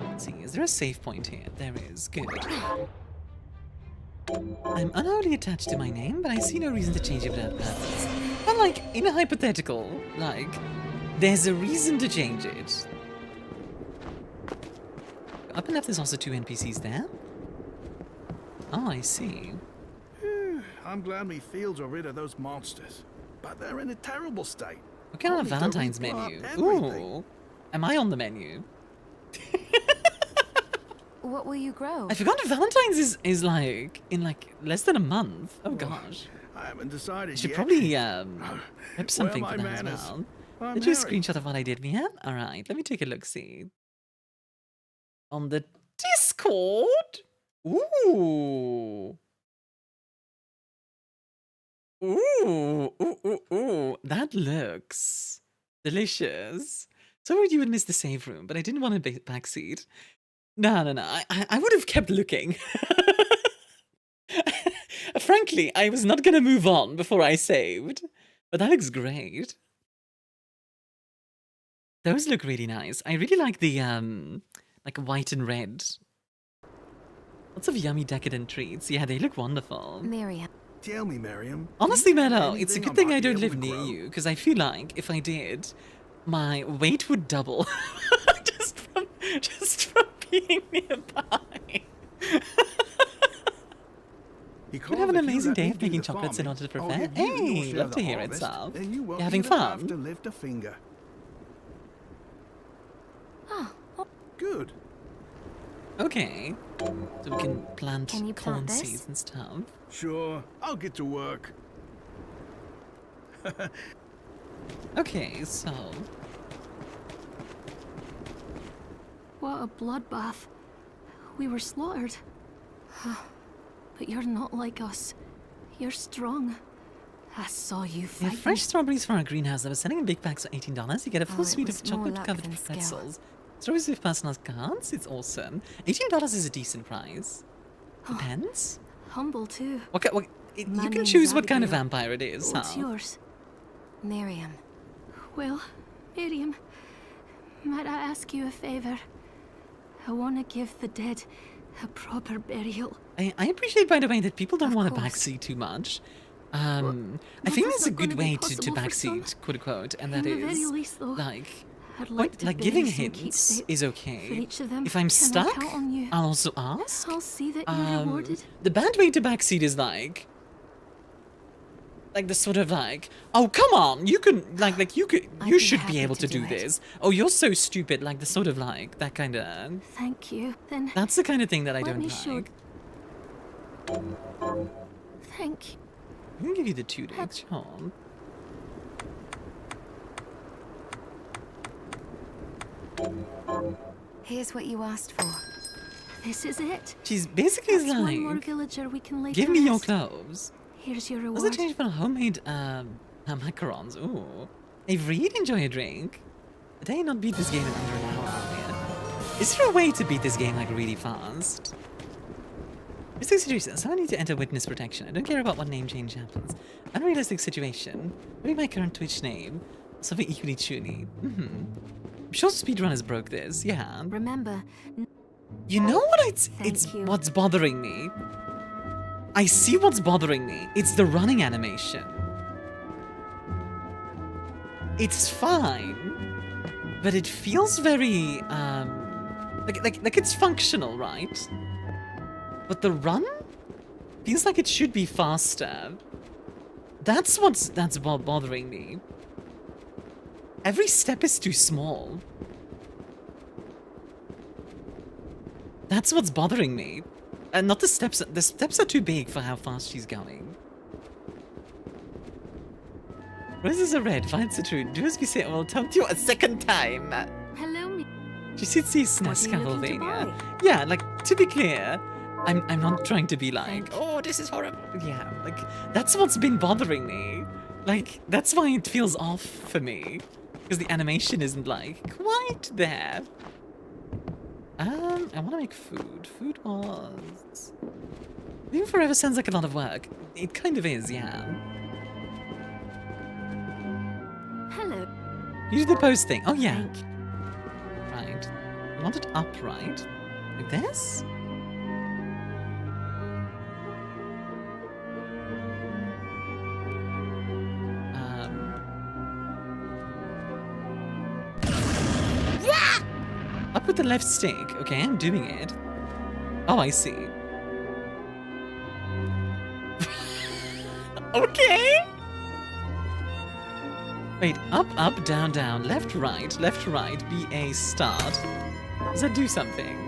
S1: Let's see, is there a save point here? There is. Good. I'm unholy attached to my name, but I see no reason to change it without purpose. But, like, in a hypothetical, like, there's a reason to change it. Up and left, there's also 2 NPCs there. Oh, I see.
S11: I'm glad me fields are rid of those monsters, but they're in a terrible state.
S1: What kind of
S11: Only to
S1: Valentine's
S11: replot
S1: menu?
S11: everything.
S1: Ooh. Am I on the menu?
S3: What will you grow?
S1: I forgot Valentine's is like, in like, less than a month. Oh gosh.
S11: I haven't decided
S1: I should
S11: yet.
S1: probably, rip something
S11: Where
S1: for
S11: are my
S1: that as
S11: manners?
S1: well.
S11: I'm
S1: Did you a
S11: married.
S1: screenshot of what I did, Mia? Alright, let me take a look-see. On the Discord? Ooh. Ooh. That looks delicious. Sorry you would miss the save room, but I didn't want a backseat. No. I would have kept looking. Frankly, I was not going to move on before I saved. But that looks great. Those look really nice. I really like the, like white and red. Lots of yummy decadent treats. Yeah, they look wonderful.
S3: Miriam.
S11: Tell me, Miriam.
S1: Honestly,
S11: do you have
S1: Mello, it's a
S11: anything
S1: good thing
S11: might
S1: I
S11: be
S1: don't
S11: able
S1: live
S11: to
S1: near
S11: grow?
S1: you, because I feel like if I did, my weight would double. just from being nearby. You'd have an amazing day of making chocolates in order to prepare. Hey, love to hear it, Sal. You having
S11: Have to
S1: fun?
S11: lift a finger.
S3: Oh,
S11: Good.
S1: Okay. So we can plant
S3: Can you
S1: corn
S3: plant this?
S1: seeds and stuff.
S11: Sure, I'll get to work.
S1: Okay, so...
S10: What a bloodbath. We were slaughtered. But you're not like us. You're strong. I saw you
S1: Yeah,
S10: fight.
S1: fresh strawberries from our greenhouse that was selling in big packs for $18. You get a full
S3: it
S1: suite
S3: was
S1: of
S3: more luck
S1: chocolate-covered
S3: than skill.
S1: pretzels. Strawberries with personalized cards. It's awesome. $18 is a decent price. Depends.
S10: Humble too.
S1: Okay, well, you
S10: My
S1: can
S10: name's
S1: choose what kind of
S10: Abigail.
S1: vampire it is,
S10: What's
S1: huh?
S10: yours?
S3: Miriam.
S10: Well, Miriam, might I ask you a favor? I want to give the dead a proper burial.
S1: I appreciate, by the way, that people don't
S10: Of
S1: want to
S10: course.
S1: backseat too much. I
S10: Well,
S1: think
S10: that's
S1: that's a
S10: not
S1: good
S10: gonna be
S1: way to
S10: possible for some.
S1: backseat, quote unquote, and
S10: In
S1: that
S10: the very
S1: is
S10: least, though,
S1: like,
S10: I'd like to bury
S1: giving
S10: some
S1: hints
S10: keepsakes
S1: is
S10: for
S1: okay.
S10: each of them.
S1: If I'm
S10: Can I
S1: stuck,
S10: count on you?
S1: I'll also ask.
S10: I'll see that you're rewarded.
S1: The bad way to backseat is like the sort of like, oh come on, you can you should be
S3: happy
S1: able
S3: to
S1: to do
S3: do it.
S1: this. Oh, you're so stupid, like the sort of like that kind of.
S10: Thank you. Then
S1: That's the kind of thing that I
S10: let
S1: don't
S10: me
S1: like.
S10: show. Thank you.
S1: I'm gonna give you the 2 days, sure.
S3: Here's what you asked for.
S10: This is it.
S1: She's basically
S10: That's one more
S1: like,
S10: villager we can lay
S1: give
S10: to
S1: me your
S10: rest.
S1: clothes.
S10: Here's your
S1: What's
S10: reward.
S1: the change for homemade macarons? Ooh. I really enjoy a drink. Did I not beat this game in under an hour earlier? Is there a way to beat this game like really fast? Realistic situation. Someone needs to enter witness protection. I don't care about what name change happens. Unrealistic situation. Maybe my current Twitch name. Something equally truly. I'm sure speedrunners broke this. Yeah.
S10: Remember,
S1: You know what? It's
S10: you.
S1: what's bothering me. I see what's bothering me. It's the running animation. It's fine, but it feels very like it's functional, right? But the run feels like it should be faster. That's what's bothering me. Every step is too small. That's what's bothering me. And not the steps. The steps are too big for how fast she's going. Roses are red, finds the truth. Do as we say, I will tell you a second time.
S10: hello, me.
S1: She should see SNES
S10: What are you looking to
S1: Kavalliere. Yeah, like, to be clear, I'm not trying to be like, oh, this is horrible. Yeah, like, that's what's been bothering me. Like, that's why it feels off for me. Because the animation isn't, like, quite there. I want to make food. Food was... Living forever sounds like a lot of work. It kind of is, yeah.
S10: Hello.
S1: You do the post thing. Oh, yeah.
S10: Thank you.
S1: Right. You want it upright. Like this? Up with the left stick. Okay, I'm doing it. Oh, I see. Okay. Wait, up, up, down, down, left, right, BA, start. Does that do something?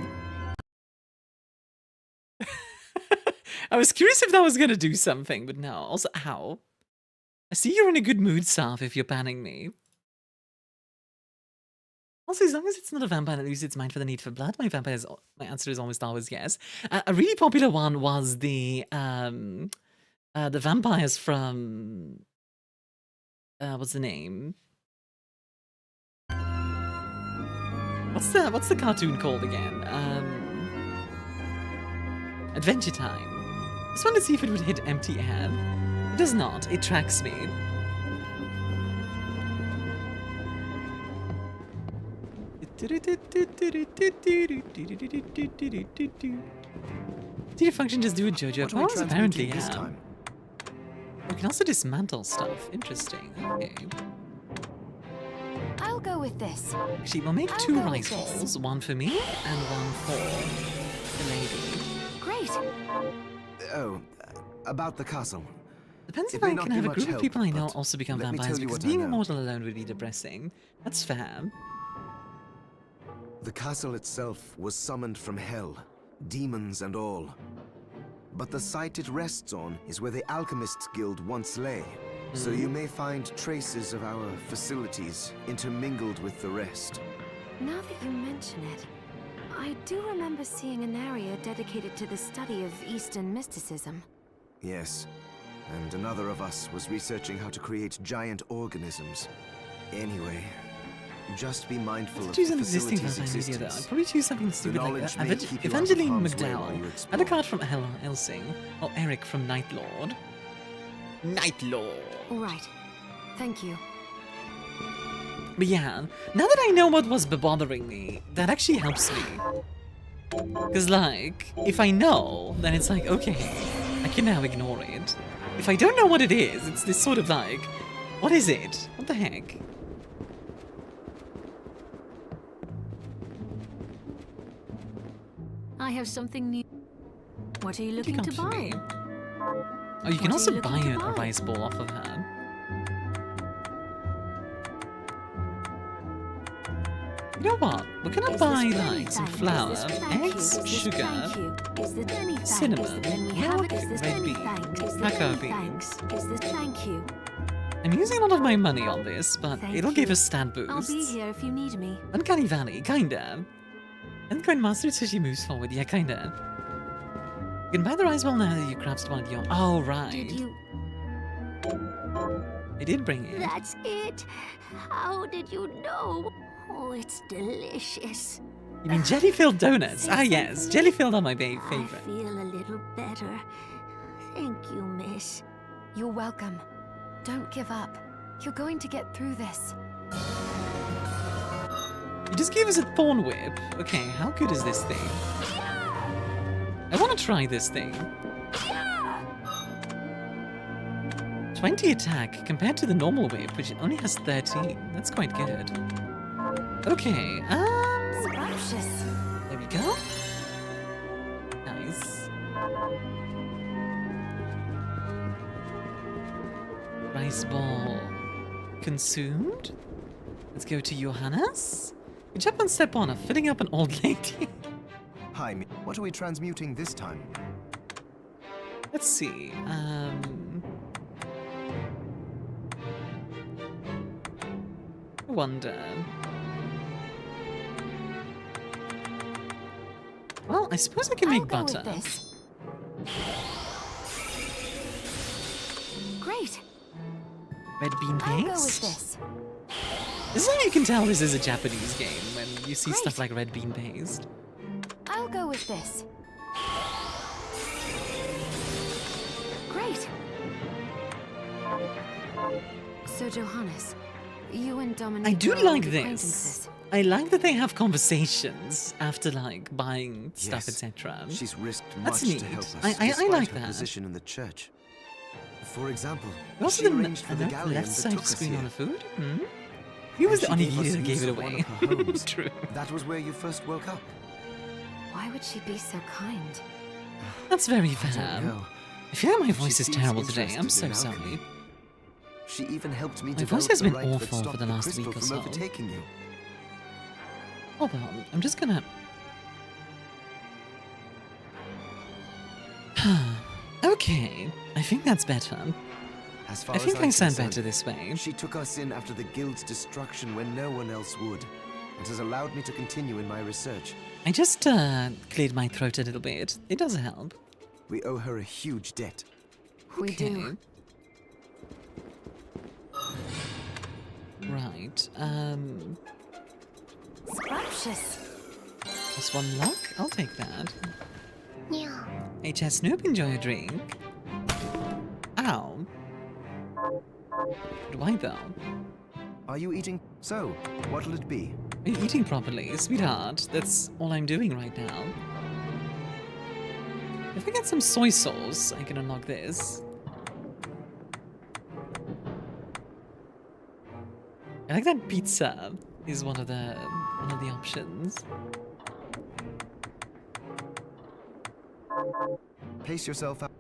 S1: I was curious if that was gonna do something, but no. Also, how? I see you're in a good mood, Sarf, if you're panning me. Also, as long as it's not a vampire that loses its mind for the need for blood, my answer is almost always yes. A really popular one was the vampires from what's the name? What's the cartoon called again? Adventure Time. Just wanted to see if it would hit empty air. It does not. It tracks me. Did a function just do a JoJo?
S4: What am I
S1: Oh, apparently,
S4: transmuting this
S1: yeah.
S4: time?
S1: We can also dismantle stuff. Interesting. Okay.
S3: I'll go with this.
S1: Actually, we'll make
S3: I'll
S1: 2
S3: go with
S1: rifles.
S3: this.
S1: One for me and one for the lady.
S3: Great.
S4: Oh, about the castle.
S1: Depends
S4: It
S1: if
S4: may
S1: I
S4: not
S1: can
S4: be
S1: have a
S4: much
S1: group of
S4: help,
S1: people I know
S4: but
S1: also become
S4: let me
S1: vampires,
S4: tell you
S1: because
S4: what I
S1: being
S4: know.
S1: immortal alone would be depressing. That's fair.
S4: The castle itself was summoned from hell, demons and all. But the site it rests on is where the Alchemists Guild once lay. So you may find traces of our facilities intermingled with the rest.
S3: Now that you mention it, I do remember seeing an area dedicated to the study of Eastern mysticism.
S4: Yes. and another of us was researching how to create giant organisms. Anyway, just be mindful of
S1: Choose
S4: the
S1: an existing
S4: facility's
S1: design media though. I'd
S4: existence.
S1: probably choose something stupid like
S4: knowledge may keep you out of
S1: Evangeline
S4: harm's way while you
S1: McDowell,
S4: explore.
S1: and a card from Helsing, or Eric from Night Lord. Night Lord.
S3: All right. Thank you.
S1: But yeah, now that I know what was bothering me, that actually helps me. Because, like, if I know, then it's like, okay, I can now ignore it. If I don't know what it is, it's this sort of like, what is it? What the heck?
S10: I have something new. What are you looking
S1: come
S10: to
S1: to
S10: buy?
S1: me. Oh, you can
S10: What are
S1: also
S10: you
S1: buy
S10: looking to
S1: a
S10: buy?
S1: rice ball off of her. You know what? We're gonna
S10: Is
S1: buy
S10: this
S1: like some
S10: anything?
S1: flour,
S10: Is this thank you?
S1: eggs,
S10: Is this
S1: sugar,
S10: thank you? Is this anything?
S1: cinnamon,
S10: Then we have
S1: milk,
S10: it. Is this
S1: red
S10: any
S1: bean,
S10: thanks? Is this
S1: cacao
S10: any
S1: bean.
S10: thanks? Is this thank you?
S1: I'm using a lot of my money on this, but
S10: Thank
S1: it'll
S10: you.
S1: give us stat
S10: I'll
S1: boosts.
S10: be here if you need me.
S1: Uncanny Valley, kinda. And Grandmaster Sushi moves forward, yeah, kinda. You can buy the rice ball now that you crafted one of your. Oh, right.
S10: Did you?
S1: I did bring it.
S6: That's it. How did you know? Oh, it's delicious.
S1: You mean jelly-filled donuts? Ah, yes, jelly-filled are my
S6: I
S1: favorite.
S6: feel a little better. Thank you, miss.
S3: You're welcome. Don't give up. You're going to get through this.
S1: You just gave us a thorn whip. Okay, how good is this thing? I want to try this thing. 20 attack compared to the normal whip, which only has 13. That's quite good. Okay,
S3: Scrumptious.
S1: there we go. Nice. Rice ball consumed. Let's go to Johannes. Good job on step one of filling up an old lady.
S4: Hi, what are we transmuting this time?
S1: Let's see. I wonder. Well, I suppose I can
S3: I'll
S1: make
S3: go with
S1: butter.
S3: this. Great.
S1: Red bean
S3: I'll go with
S1: paste.
S3: this.
S1: This is how you can tell this is a Japanese game, when you see
S3: Great.
S1: stuff like red bean paste.
S3: I'll go with this. Great. So, Johannes, you and Dominique
S1: I do
S3: are
S1: like
S3: old
S1: this.
S3: acquaintances.
S1: I like that they have conversations after like buying stuff,
S4: Yes,
S1: etc.
S4: She's risked
S1: That's
S4: much
S1: neat.
S4: to help us,
S1: I
S4: despite
S1: like
S4: her
S1: that.
S4: position in the church. For example,
S1: Also,
S4: she
S1: the
S4: arranged for the galleon
S1: left
S4: that
S1: side
S4: took us
S1: screen
S4: here.
S1: on the food. Hmm? He was the
S4: And she gave
S1: onigiri
S4: us
S1: that gave
S4: use
S1: it
S4: of one
S1: away.
S4: of her homes.
S1: True.
S4: That was where you first woke up.
S3: Why would she be so kind?
S1: That's very
S4: I
S1: fair.
S4: don't know.
S1: I feel like my
S4: She
S1: voice is
S4: seems
S1: terrible today. I'm
S4: interested
S1: so
S4: in alchemy.
S1: sorry.
S4: She even helped me
S1: My
S4: develop
S1: voice has
S4: the
S1: been
S4: right that
S1: awful for
S4: stopped
S1: the last
S4: crystal
S1: week or
S4: from
S1: so.
S4: overtaking you.
S1: Hold on, I'm just gonna. Okay, I think that's better.
S4: As far
S1: I think
S4: as
S1: I
S4: I'm
S1: sound
S4: concerned,
S1: better this way.
S4: She took us in after the guild's destruction when no one else would, and has allowed me to continue in my research.
S1: I just cleared my throat a little bit. It does help.
S4: We owe her a huge debt.
S3: We do.
S1: Right.
S3: Scrumptious.
S1: Plus one luck. I'll take that.
S6: Yeah.
S1: HS Snoop, enjoy a drink. Ow. Why though?
S4: Are you eating? So, what'll it be?
S1: Are you eating properly, sweetheart? That's all I'm doing right now. If I get some soy sauce, I can unlock this. I like that pizza is one of the options.
S4: Pace yourself out.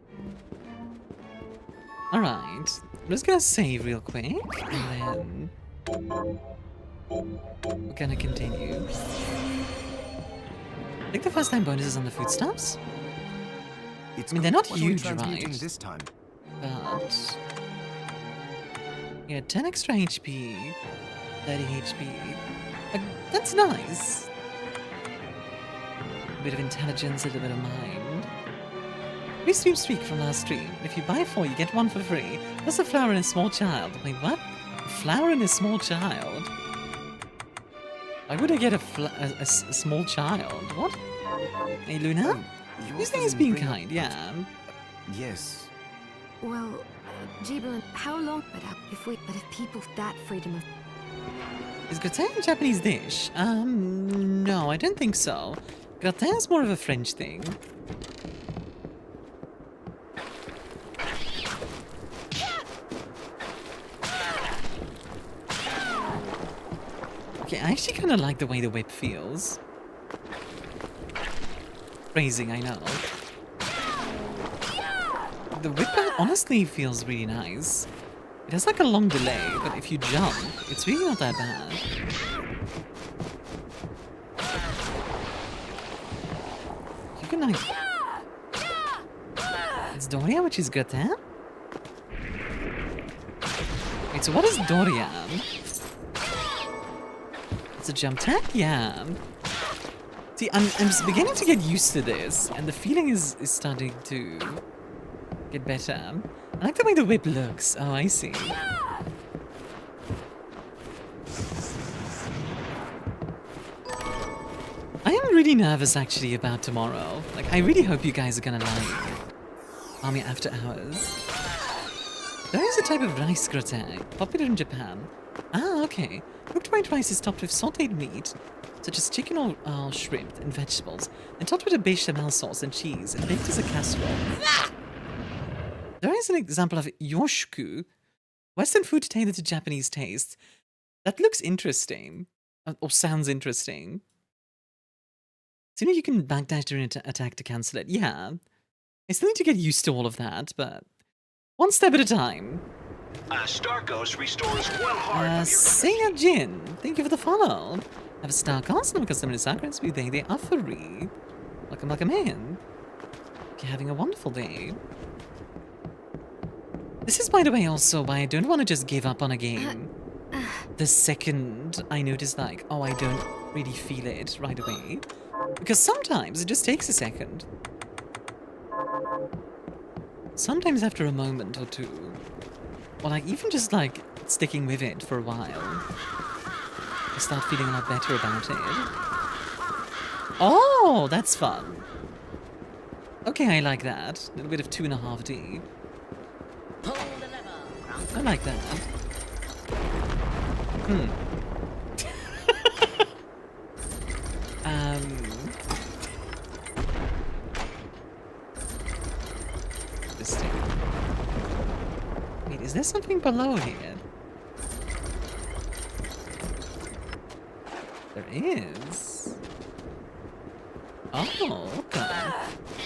S1: Alright, I'm just gonna save real quick, and then we're gonna continue. I think the first time bonuses on the foodstuffs,
S4: It's
S1: I mean, they're not
S4: what are we
S1: huge,
S4: transmuting
S1: right?
S4: this time?
S1: but yeah, 10 extra HP, 30 HP, that's nice. A bit of intelligence, a little bit of mind. Free stream streak from last stream. If you buy 4, you get 1 for free. Plus a flower and a small child. Wait, what? A flower and a small child? Why would I get a small child? What? Hey, Luna? Whose name is being kind? Yeah.
S4: Yes.
S3: Well, Jibble, how long? But if people that freedom of.
S1: Is gratin a Japanese dish? No, I don't think so. Gratin is more of a French thing. Okay, I actually kind of like the way the whip feels. Phrasing, I know. The whip honestly feels really nice. It has like a long delay, but if you jump, it's really not that bad. You can like... It's Doria, which is gratin? Wait, so what is Dorian? It's a jump tag? Yeah. See, I'm beginning to get used to this, and the feeling is starting to get better. I like the way the whip looks. Oh, I see. I am really nervous, actually, about tomorrow. Like, I really hope you guys are gonna like Army After Hours. There is a type of rice gratin, popular in Japan. Ah, okay. Cooked white rice is topped with sauteed meat, such as chicken or shrimp, and vegetables, and topped with a bechamel sauce and cheese, and baked as a casserole. There is an example of yoshku, Western food tailored to Japanese taste. That looks interesting, or sounds interesting. So you can backdash during an attack to cancel it. Yeah, I still need to get used to all of that, but one step at a time.
S12: Starkos restores 1 heart.
S1: Seiya Jin, thank you for the follow. Have a Starkos and custom in Sakurans with they are free. Welcome in. Hope you're having a wonderful day. This is, by the way, also why I don't want to just give up on a game. The second I notice, like, oh, I don't really feel it right away. Because sometimes it just takes a second. Sometimes after a moment or two. Or like even just like sticking with it for a while. I start feeling a lot better about it. Oh, that's fun. Okay, I like that. A little bit of 2.5D. I like that. Interesting. Wait, is there something below here? There is. Oh, okay.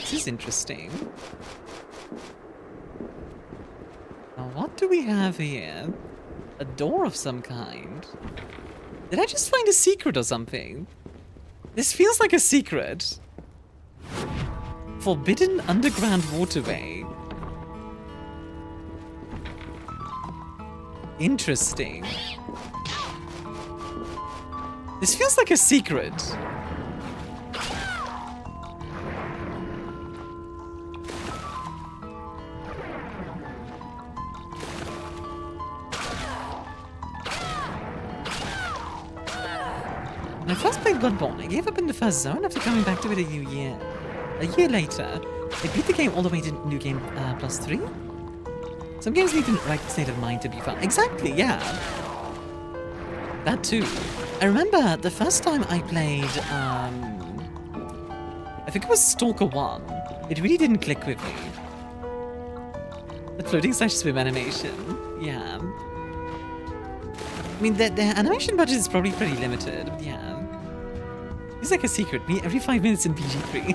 S1: This is interesting. Now, what do we have here? A door of some kind. Did I just find a secret or something? This feels like a secret. Forbidden underground waterway. Interesting. This feels like a secret. When I first played Bloodborne, I gave up in the first zone after coming back to it a year later. I beat the game all the way to New Game +3. Some games need the right state of mind to be fun. Exactly, yeah. That too. I remember the first time I played, I think it was Stalker 1. It really didn't click with me. The floating / swim animation, yeah. I mean, the animation budget is probably pretty limited, but yeah. It's like a secret. Me every 5 minutes in PG3.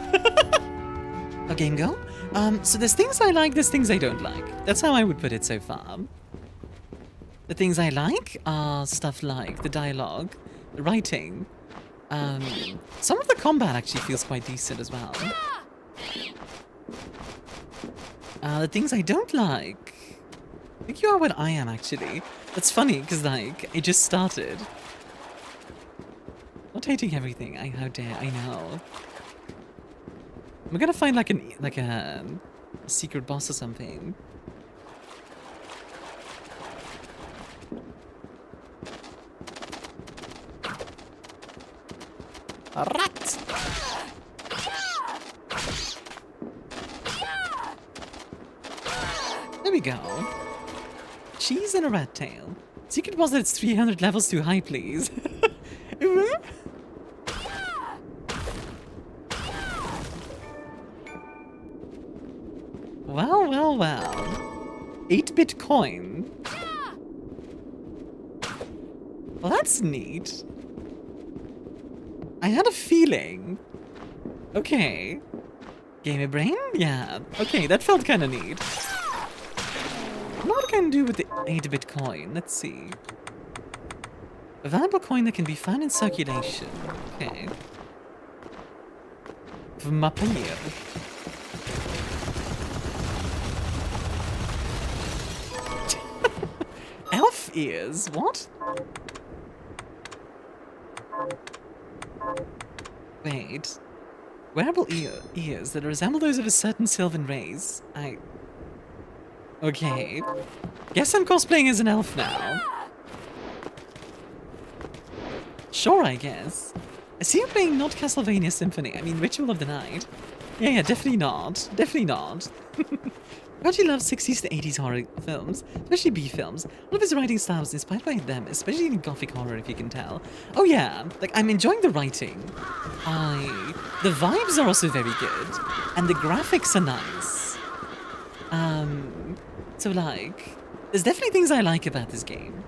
S1: A game go? So there's things I like, there's things I don't like. That's how I would put it so far. The things I like are stuff like the dialogue, the writing. Some of the combat actually feels quite decent as well. The things I don't like. I think you are what I am, actually. That's funny, because, like, it just started. Not hating everything. How dare, I know. I'm gonna find, like, a A secret boss or something. A rat! There we go. Cheese and a rat tail. Secret boss that's 300 levels too high, please. Well, well, well. 8-bit coin. Well, that's neat. I had a feeling. Okay. Gamer brain? Yeah. Okay, that felt kind of neat. What can I do with the 8-bit coin? Let's see. A valuable coin that can be found in circulation. Okay. Vmapayer. Elf ears? What? Wait. Wearable ears that resemble those of a certain sylvan race. Okay. Guess I'm cosplaying as an elf now. Sure, I guess. I see you playing not Castlevania Symphony. I mean, Ritual of the Night. Yeah, definitely not. Definitely not. Reggie loves 60s to 80s horror films, especially B films. All of his writing style is inspired by them, especially in gothic horror, if you can tell. Oh yeah, like, I'm enjoying the writing. The vibes are also very good, and the graphics are nice. So like, there's definitely things I like about this game.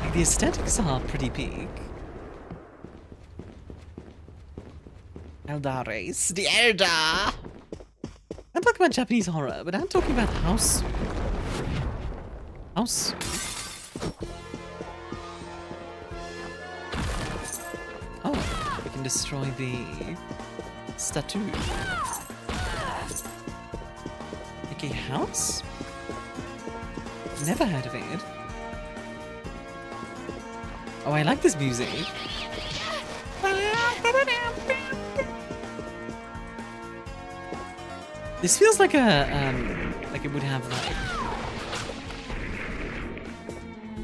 S1: Like, the aesthetics are pretty big. Eldares, the Elder! I'm talking about Japanese horror, but I'm talking about house. House. Oh, we can destroy the statue. Like a house? Never heard of it. Oh, I like this music. This feels like a, like it would have like...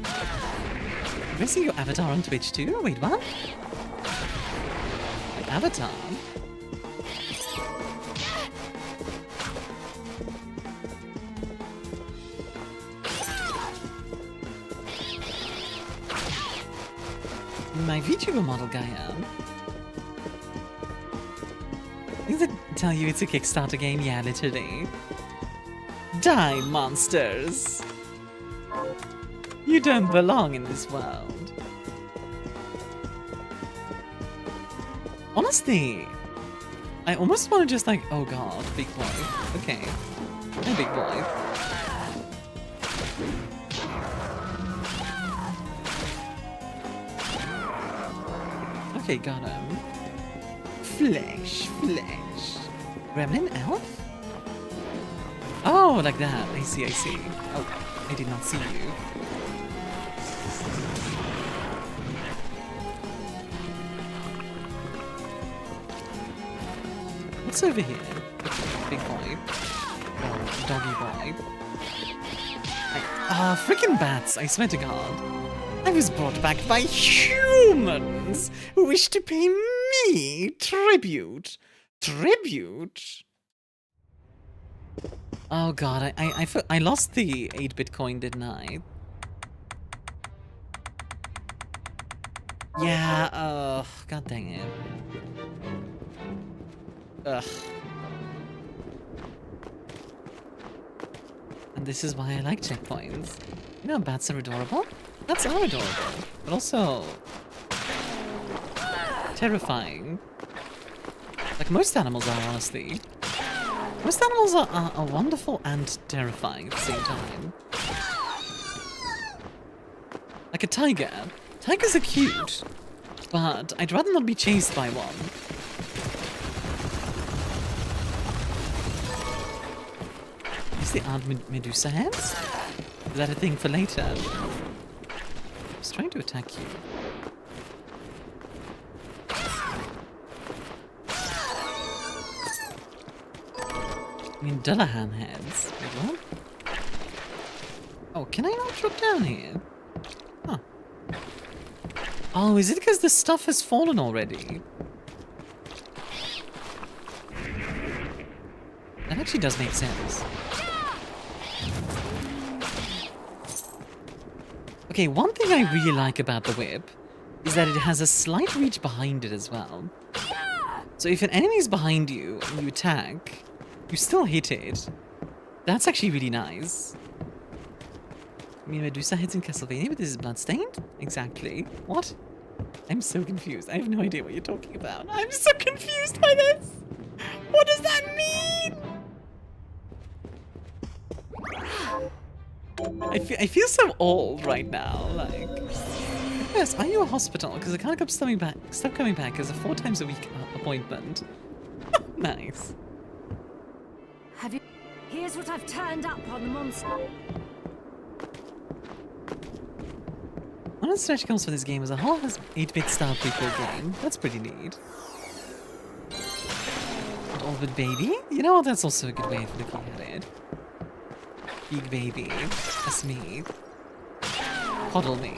S1: Have I seen your avatar on Twitch too? Wait, what? My avatar? My VTuber model Gaia. Does it tell you it's a Kickstarter game? Yeah, literally. Die, monsters! You don't belong in this world. Honestly, I almost want to just like, oh god, big boy. Okay. Hey, big boy. Okay, got him. Flesh. Gremlin elf? Oh, like that. I see. Oh, I did not see you. What's over here? Big boy. Oh, doggy boy. Frickin' bats, I swear to God. I was brought back by humans who wish to pay me tribute. Tribute? Oh god, I lost the 8-bit coin, didn't I? Yeah, god dang it. Ugh. And this is why I like checkpoints. You know, bats are adorable? Bats are adorable, but also terrifying. Like most animals are, honestly. Most animals are wonderful and terrifying at the same time. Like a tiger. Tigers are cute, but I'd rather not be chased by one. Is the Aunt Medusa heads? Is that a thing for later? I was trying to attack you. mean, Dullahan heads. Wait, what? Oh, can I not drop down here? Huh. Oh, is it because the stuff has fallen already? That actually does make sense. Okay, one thing I really like about the whip is that it has a slight reach behind it as well. So if an enemy is behind you and you attack, you still hit it. That's actually really nice. I mean, Medusa hits in Castlevania, but this is Bloodstained? Exactly. What? I'm so confused. I have no idea what you're talking about. I'm so confused by this! What does that mean? I feel so old right now, like... Yes, are you a hospital? Because I can't stop coming back as a 4 times a week appointment. Nice.
S8: Have you... Here's what I've turned up on the monster.
S1: One of the stretch goals for this game is a whole 8-bit style prequel game. That's pretty neat. And all with baby? You know what? That's also a good way of looking at it. Big baby. That's me. Coddle me.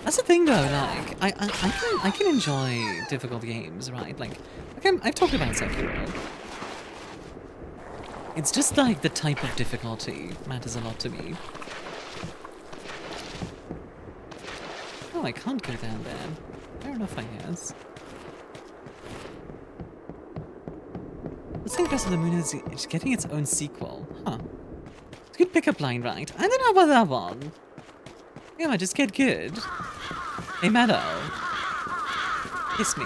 S1: That's the thing though, like, I can enjoy difficult games, right? Like I've talked about Sekiro. It's just like the type of difficulty matters a lot to me. Oh, I can't go down there. Fair enough, I guess. What's the interest of the moon is it's getting its own sequel. Huh. It's a good pickup line, right? I don't know about that one. Yeah, just get good. Hey, Meadow. Kiss me.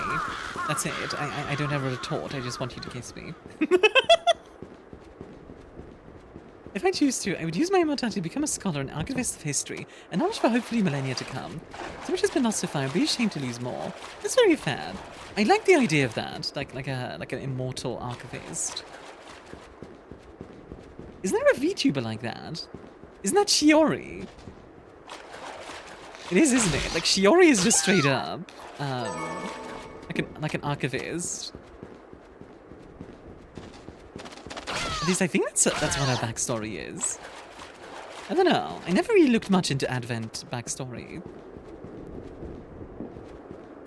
S1: That's it. I don't have a retort. I just want you to kiss me. If I choose to, I would use my immortality to become a scholar and archivist of history, and knowledge for hopefully millennia to come. So much has been lost so far, I'd be ashamed to lose more. That's very fair. I like the idea of that, like an immortal archivist. Isn't there a VTuber like that? Isn't that Shiori? It is, isn't it? Like Shiori is just straight up, like an archivist. At least I think that's what her backstory is. I don't know. I never really looked much into Advent backstory.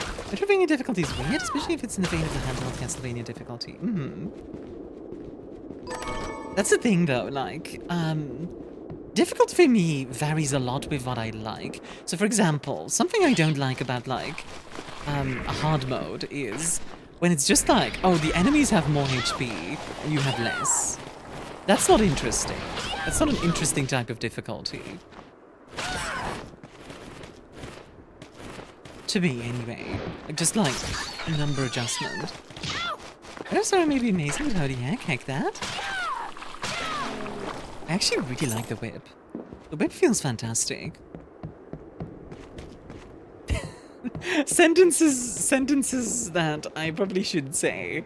S1: Metroidvania difficulty is weird, especially if it's in the vein of the handheld Castlevania difficulty. That's the thing though, like, difficulty for me varies a lot with what I like. So for example, something I don't like about like, a hard mode is when it's just like, oh, the enemies have more HP and you have less. That's not interesting. That's not an interesting type of difficulty. To me, anyway. Like, just like, a number adjustment. I don't know, maybe amazing, but how the heck that? I actually really like the whip. The whip feels fantastic. Sentences that I probably should say.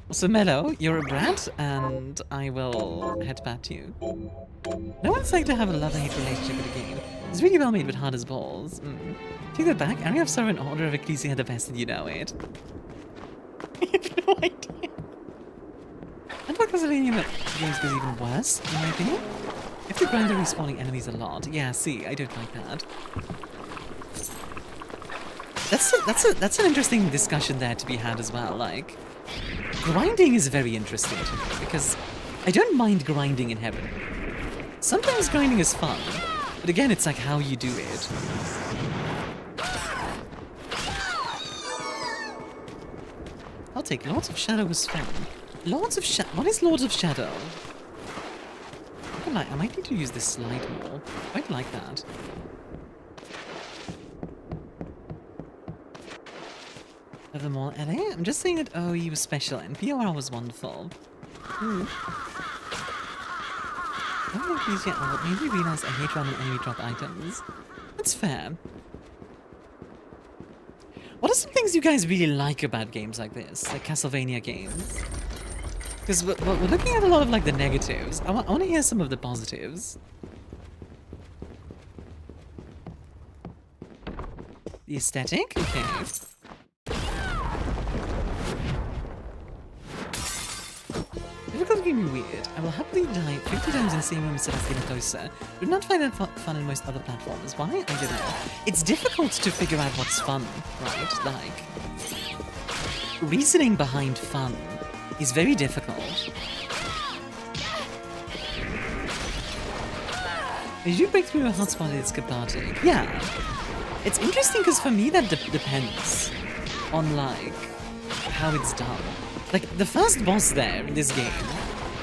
S1: Also, Mello, you're a brat, and I will head back to you. No one's like to have a love-hate relationship with a game. It's really well made, but hard as balls. Take that back. ArmiaStars and Order of Ecclesia had the best, and you know it. I have no idea. I thought Castlevania games was even worse, in my opinion. If the grind are respawning enemies a lot, yeah, see, I don't like that. That's an interesting discussion there to be had as well. Like, grinding is very interesting to me because I don't mind grinding inherently. Sometimes grinding is fun, but again, it's like how you do it. I'll take Lords of Shadow was fun. Lords of Shadow. What is Lords of Shadow? I might need to use this slide more. I quite like that. Furthermore, LA? I'm just saying that OE was special and POR was wonderful. I don't know if these yet, but made me realize I hate random enemy drop items. That's fair. What are some things you guys really like about games like this? Like Castlevania games? Because we're looking at a lot of like the negatives. I want to hear some of the positives. The aesthetic? Okay. Difficult can be weird. I will happily die 50 times in the same room instead of getting closer. But not find that fun in most other platforms. Why? I don't know. It's difficult to figure out what's fun, right? Like, reasoning behind fun is very difficult. Did you break through a hotspot? It's cathartic. Yeah. It's interesting because for me that depends on, like, how it's done. Like, the first boss there in this game,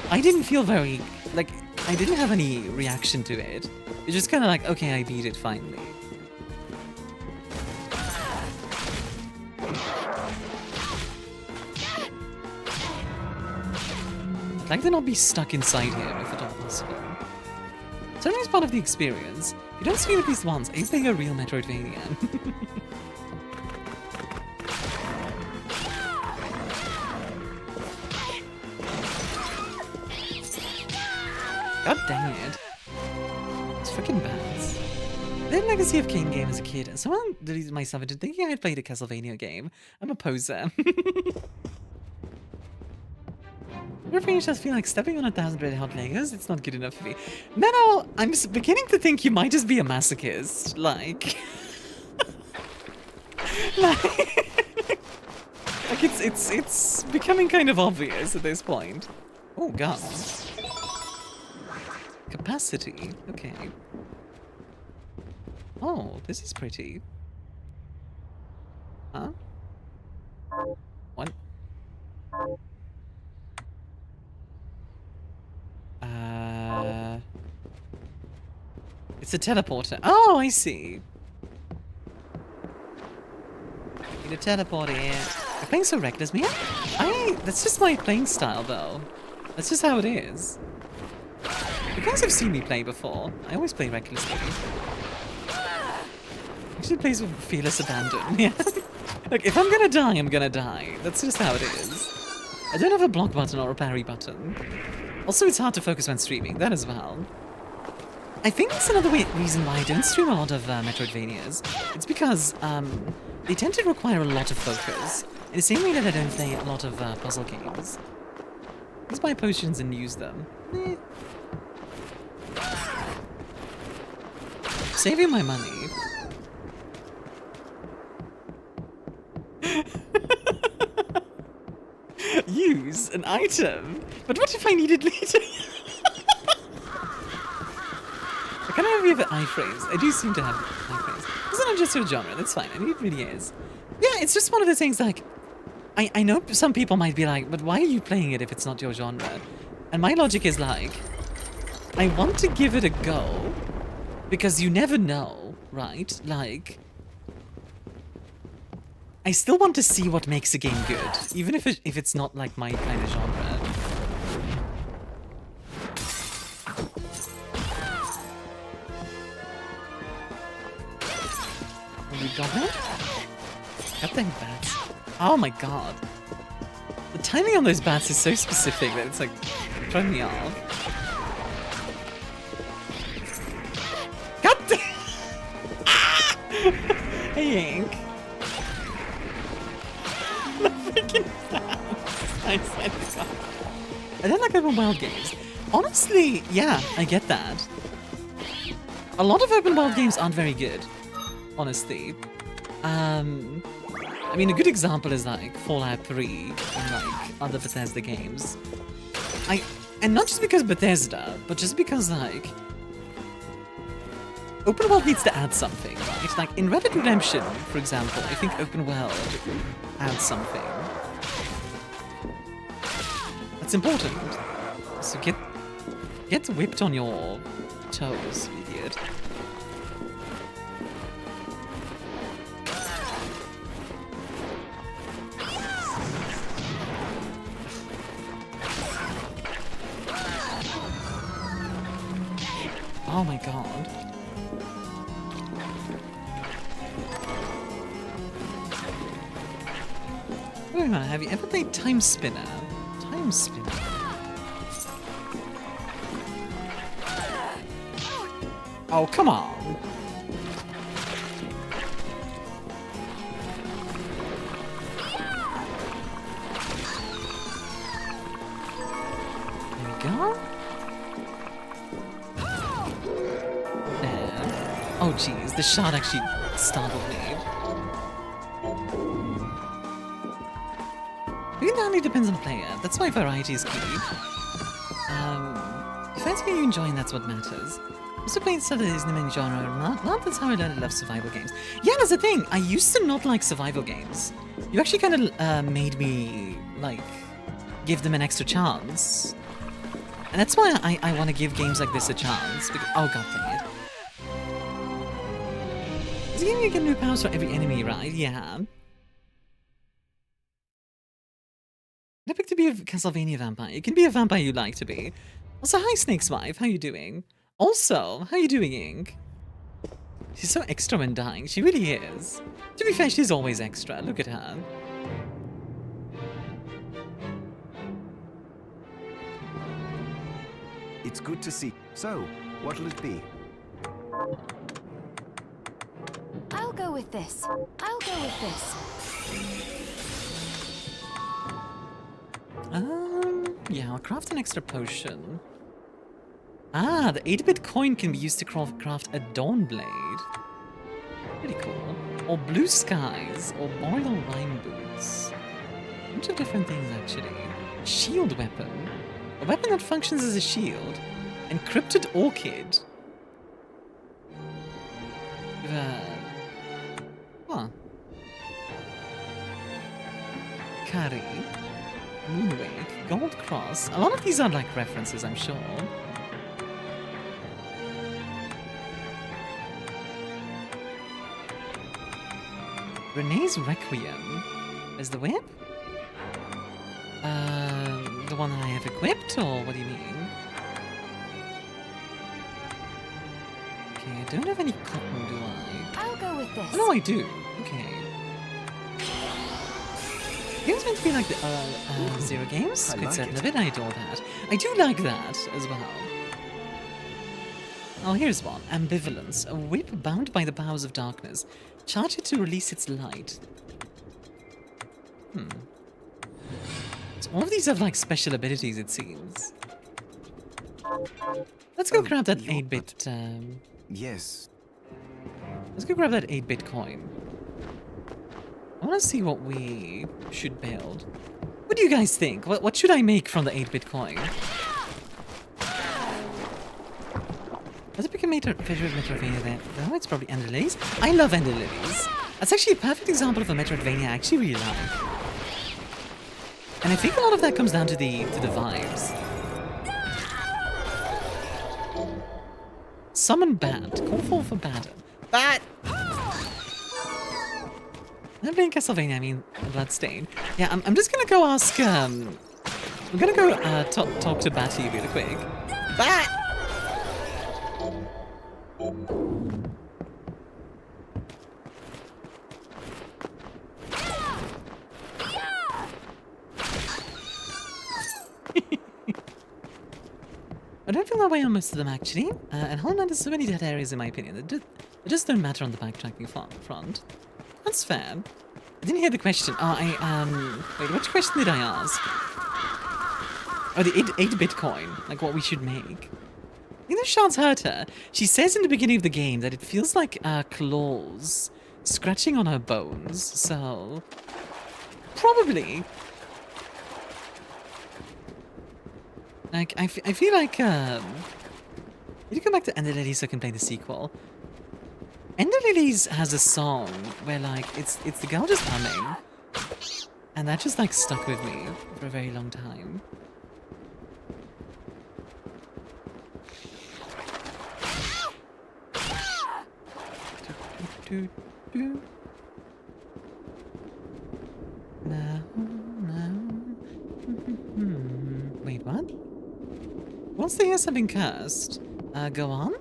S1: I didn't feel very, like, I didn't have any reaction to it. It's just kind of like, okay, I beat it finally. I'd like to not be stuck inside here if at all possible. Certainly it's part of the experience. If you don't scream at least once, are you playing a real Metroidvania? God dang it. It's freaking bad. I had a legacy of Kane game as a kid, and someone deleted myself into thinking I had played a Castlevania game. I'm a poser. Everything just feel like stepping on 1,000 red hot Legos. It's not good enough for me. Menno, I'm beginning to think you might just be a masochist. Like, like it's becoming kind of obvious at this point. Oh god. Capacity. Okay. Oh, this is pretty. Huh? What? It's a teleporter. Oh, I see. Need a teleporter here. You're playing so reckless, man. That's just my playing style, though. That's just how it is. You guys have seen me play before. I always play recklessly. Actually plays with fearless abandon. Yeah. Look, if I'm gonna die, I'm gonna die. That's just how it is. I don't have a block button or a parry button. Also, it's hard to focus when streaming, that as well. I think that's another reason why I don't stream a lot of Metroidvanias. It's because they tend to require a lot of focus, in the same way that I don't play a lot of puzzle games. Just buy potions and use them. Saving my money. Use an item? But what if I need it later? I kind of have the iframes. I do seem to have iframes. It's not just a genre, that's fine. I mean, it really is. Yeah, it's just one of the things, like, I know some people might be like, but why are you playing it if it's not your genre? And my logic is like, I want to give it a go, because you never know, right? Like, I still want to see what makes a game good, even if it's not like my kind of genre. You got that? Goddamn bats. Oh my god. The timing on those bats is so specific that it's like throwing me off. God damn! Hey, Ink. The freaking bats. I swear to God. I don't like open world games. Honestly, yeah, I get that. A lot of open world games aren't very good. Honestly. I mean, a good example is like Fallout 3 and like other Bethesda games. And not just because Bethesda, but just because like open world needs to add something. It's like in Red Dead Redemption, for example, I think open world adds something. That's important. So get whipped on your toes, idiot. Oh my god. Wait a minute, have you ever played Time Spinner? Time Spinner. Oh, come on. jeez, the shot actually startled me. It entirely depends on player. That's why variety is key. If I see you enjoying, that's what matters. I'm also playing stuff that isn't in any genre or not. That's how I learned to love survival games. Yeah, that's the thing. I used to not like survival games. You actually kind of made me, like, give them an extra chance. And that's why I want to give games like this a chance. Because, oh, god dang it. It's giving you get new powers for every enemy, right? Yeah. Epic to be a Castlevania vampire. You can be a vampire you like to be. Also, hi Snake's wife, how you doing? Also, how you doing, Ink? She's so extra when dying, she really is. To be fair, she's always extra, look at her.
S4: It's good to see. So, what'll it be?
S3: I'll go with this. I'll go with this.
S1: Yeah, I'll craft an extra potion. Ah, the 8-bit coin can be used to craft a dawn blade. Pretty cool. Or blue skies, or boil or rhyme boots. A bunch of different things, actually. Shield weapon. A weapon that functions as a shield. Encrypted orchid. Huh. Curry. Moonwake. Gold cross. A lot of these are like references, I'm sure. Renee's Requiem. Is the whip? The one that I have equipped, or what do you mean? Okay, I don't have any cotton, do I?
S3: I'll go with this.
S1: Oh, no, I do. Okay. Games meant to be like the Zero Games. Quite certain of it. I adore that. I do like that as well. Oh, here's one. Ambivalence. A whip bound by the powers of darkness. Charge it to release its light. So all of these have like special abilities, it seems. Let's go grab that 8-bit.
S4: Yes.
S1: Let's go grab that 8-bit coin. I want to see what we should build. What do you guys think? What should I make from the 8-bit coin? Does it become a favorite Metroidvania there? No, it's probably Ender Lilies. I love Ender Lilies. That's actually a perfect example of a Metroidvania I actually really like. And I think a lot of that comes down to the vibes. Summon Bat. Call for Bat. Bat! I'm playing Castlevania, I mean Bloodstained. Yeah, I'm just gonna go ask, I'm gonna go talk to Batty really quick. Bat! I don't feel that way on most of them, actually. And Hollow Knight has so many dead areas, in my opinion, that just don't matter on the backtracking front. That's fair. I didn't hear the question. Oh, wait, which question did I ask? Oh, the 8-bit coin. Like, what we should make. I think the shards hurt her. She says in the beginning of the game that it feels like claws scratching on her bones, so... Probably. Like, I feel like, I need to go back to Ender Lilies so I can play the sequel. Ender Lilies has a song where, like, it's the girl just humming. And that just, like, stuck with me for a very long time. Wait, what? Once they hear something cursed, go on?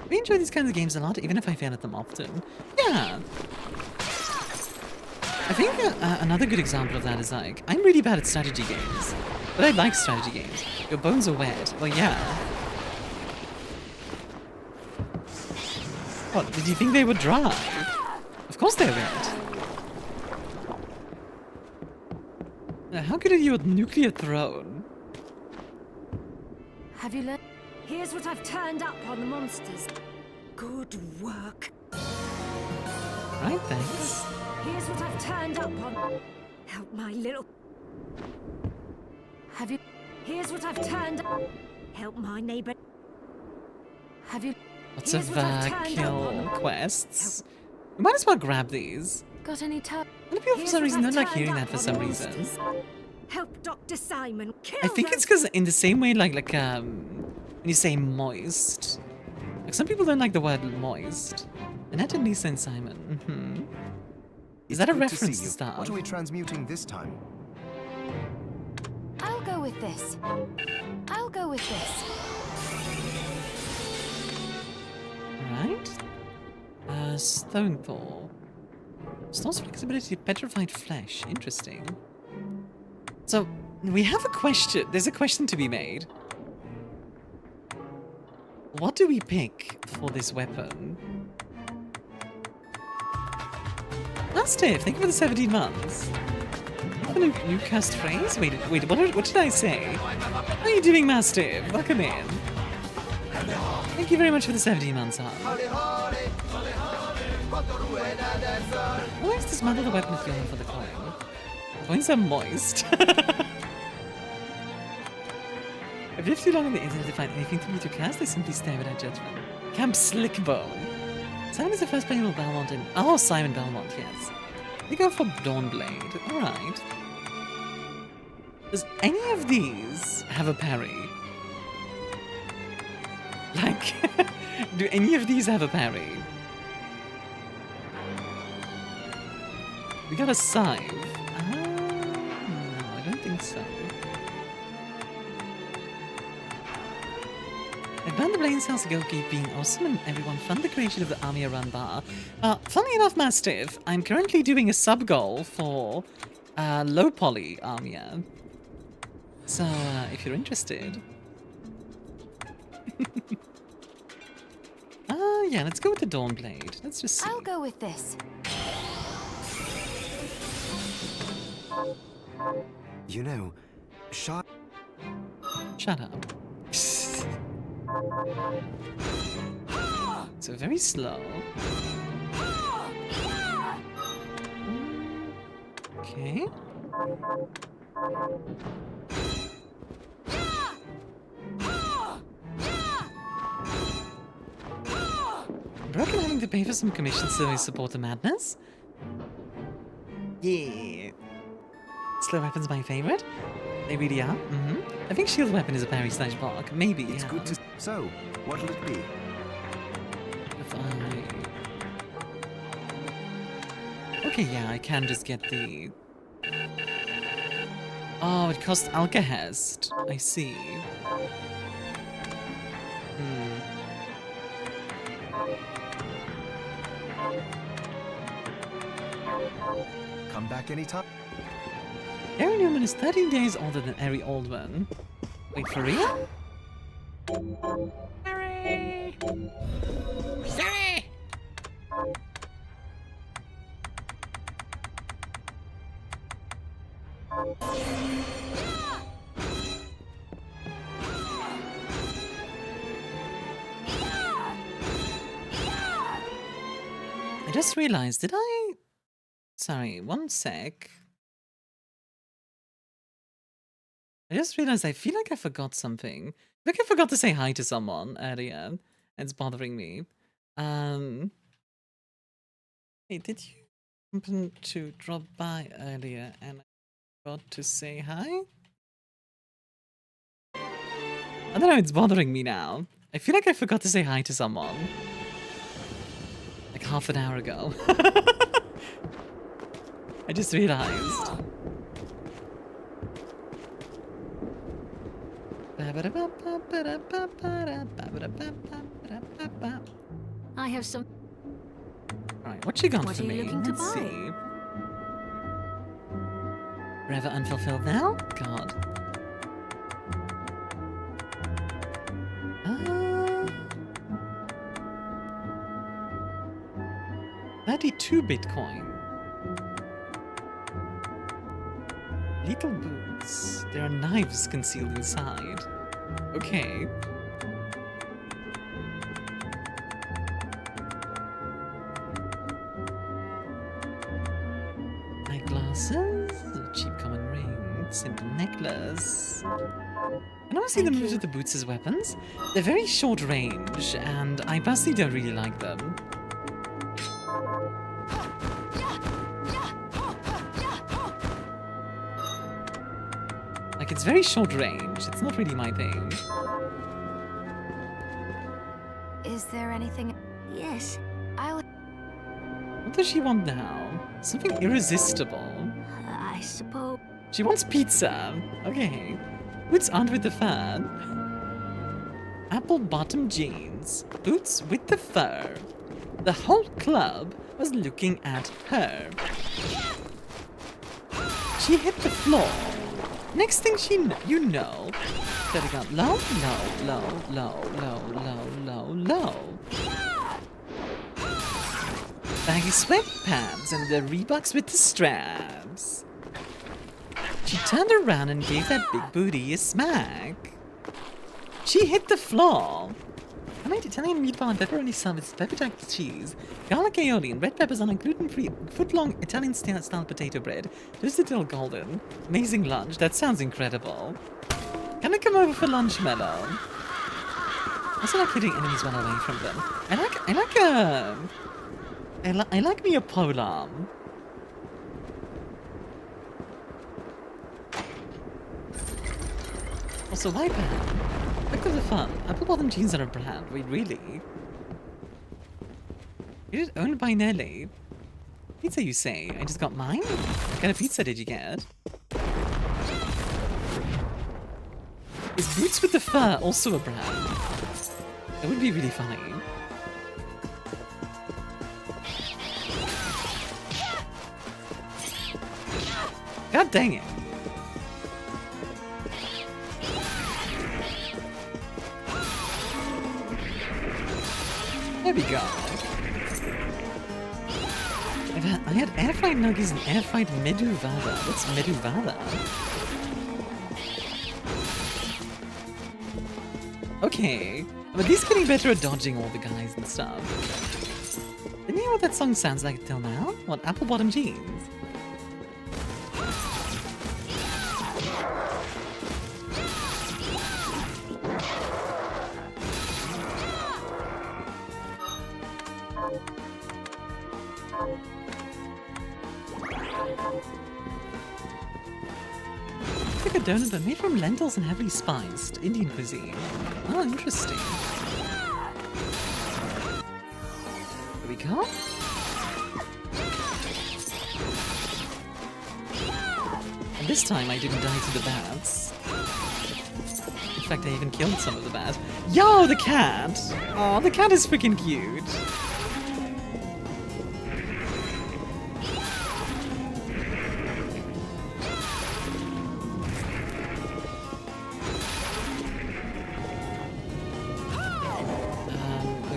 S1: We enjoy these kinds of games a lot, even if I fail at them often. Yeah! I think another good example of that is, like, I'm really bad at strategy games. But I like strategy games. Your bones are wet. Well, yeah. What, did you think they were dry? Of course they're wet. How good are you at nuclear throne?
S8: Have you learned? Here's what I've turned up on the monsters. Good work.
S1: Right, thanks.
S8: Here's what I've turned up on. Help my little...
S3: Have you...
S8: Here's what I've turned up. Help my neighbor.
S3: Have you...
S1: Lots of kill quests. We might as well grab these.
S3: Got any time?
S1: And people for some reason don't like hearing that for some reason.
S8: Help Dr. Simon kill
S1: I think it's because in the same way like when you say moist. Like some people don't like the word moist. And that didn't Lisa and Simon. Is that a reference to Star?
S4: What are we transmuting this time?
S3: I'll go with this. I'll go with this.
S1: Alright. Stone Thor. Stone's flexibility, petrified flesh. Interesting. So, we have a question. There's a question to be made. What do we pick for this weapon? Mastiff, thank you for the 17 months. What a new cursed phrase? Wait, what did I say? How are you doing, Mastiff? Welcome in. Thank you very much for the 17 months, hon. Why is this model the weapon is going for the coin? Coins are moist. I've lived too long on the internet to find anything to me to cast, I simply stare without judgment. Camp Slickbone. Simon is the first playable Belmont in... Oh, Simon Belmont, yes. They go for Dawnblade. Alright. Does any of these have a parry? Like, do any of these have a parry? We got a scythe. No, I don't think so. I banned the Blaine Cells Goalkeep being awesome and everyone fund the creation of the Armia run bar. Funnily enough, Mastiff, I'm currently doing a sub-goal for low poly Armia. So, if you're interested. Yeah, let's go with the Dawnblade. Let's just see.
S3: I'll go with this.
S4: You know, shut
S1: up. So very slow. Okay. I reckon having to pay for some commissions so we support the madness. Yeah. Slow weapons my favorite. They really are. I think shield weapon is a parry / block. Maybe.
S4: It's good to. So, what'll it be?
S1: If okay, yeah, I can just get the. Oh, it costs Alkahest. I see.
S4: Come back anytime.
S1: Harry Newman is 13 days older than Harry Oldman. Wait, for real? Harry! Harry! I just realized, did I... Sorry, one sec. I just realized I feel like I forgot something. Like I forgot to say hi to someone earlier. It's bothering me. Hey, did you happen to drop by earlier and I forgot to say hi? I don't know, it's bothering me now. I feel like I forgot to say hi to someone. Like half an hour ago. I just realized.
S10: I have some.
S1: Alright, what you got
S10: What
S1: for
S10: are you
S1: me?
S10: looking to
S1: Let's
S10: buy?
S1: see. Forever unfulfilled now? God. 32 Bitcoin. Lethal boots. There are knives concealed inside. Okay. glasses, a cheap common ring, simple necklace. I never see them use with the boots as weapons. They're very short range, and I personally don't really like them. Like, it's very short range. It's not really my thing.
S3: Is there anything?
S6: Yes.
S1: What does she want now? Something irresistible.
S6: I suppose.
S1: She wants pizza. Okay. Boots aren't with the fur. Apple bottom jeans. Boots with the fur. The whole club was looking at her. She hit the floor. Next thing you know, that it got low, low, low, low, low, low, low, low. Baggy sweatpants and the Reeboks with the straps. She turned around and gave that big booty a smack. She hit the floor. I made Italian meatball and pepperoni sub with pepper jack cheese, garlic aioli, and red peppers on a gluten-free, foot-long Italian-style potato bread. Toasted till golden. Amazing lunch. That sounds incredible. Can I come over for lunch, Mellow? I also like hitting enemies one away from them. I like me a polearm. Also, why brand? Back to the fun. Apple bottom jeans are a brand. Wait, really? It is owned by Nelly. Pizza, you say? I just got mine? What kind of pizza did you get? Is Boots with the Fur also a brand? That would be really funny. God dang it. There we go. I had air-fried nuggets and air-fried medu vada. What's medu vada? Okay. But he's getting better at dodging all the guys and stuff. Didn't you hear what that song sounds like till now? What, apple bottom jeans? It's like a donut but made from lentils and heavily spiced. Indian cuisine. Oh, interesting. Here we go. And this time I didn't die to the bats. In fact, I even killed some of the bats. Yo, the cat! Oh, the cat is freaking cute.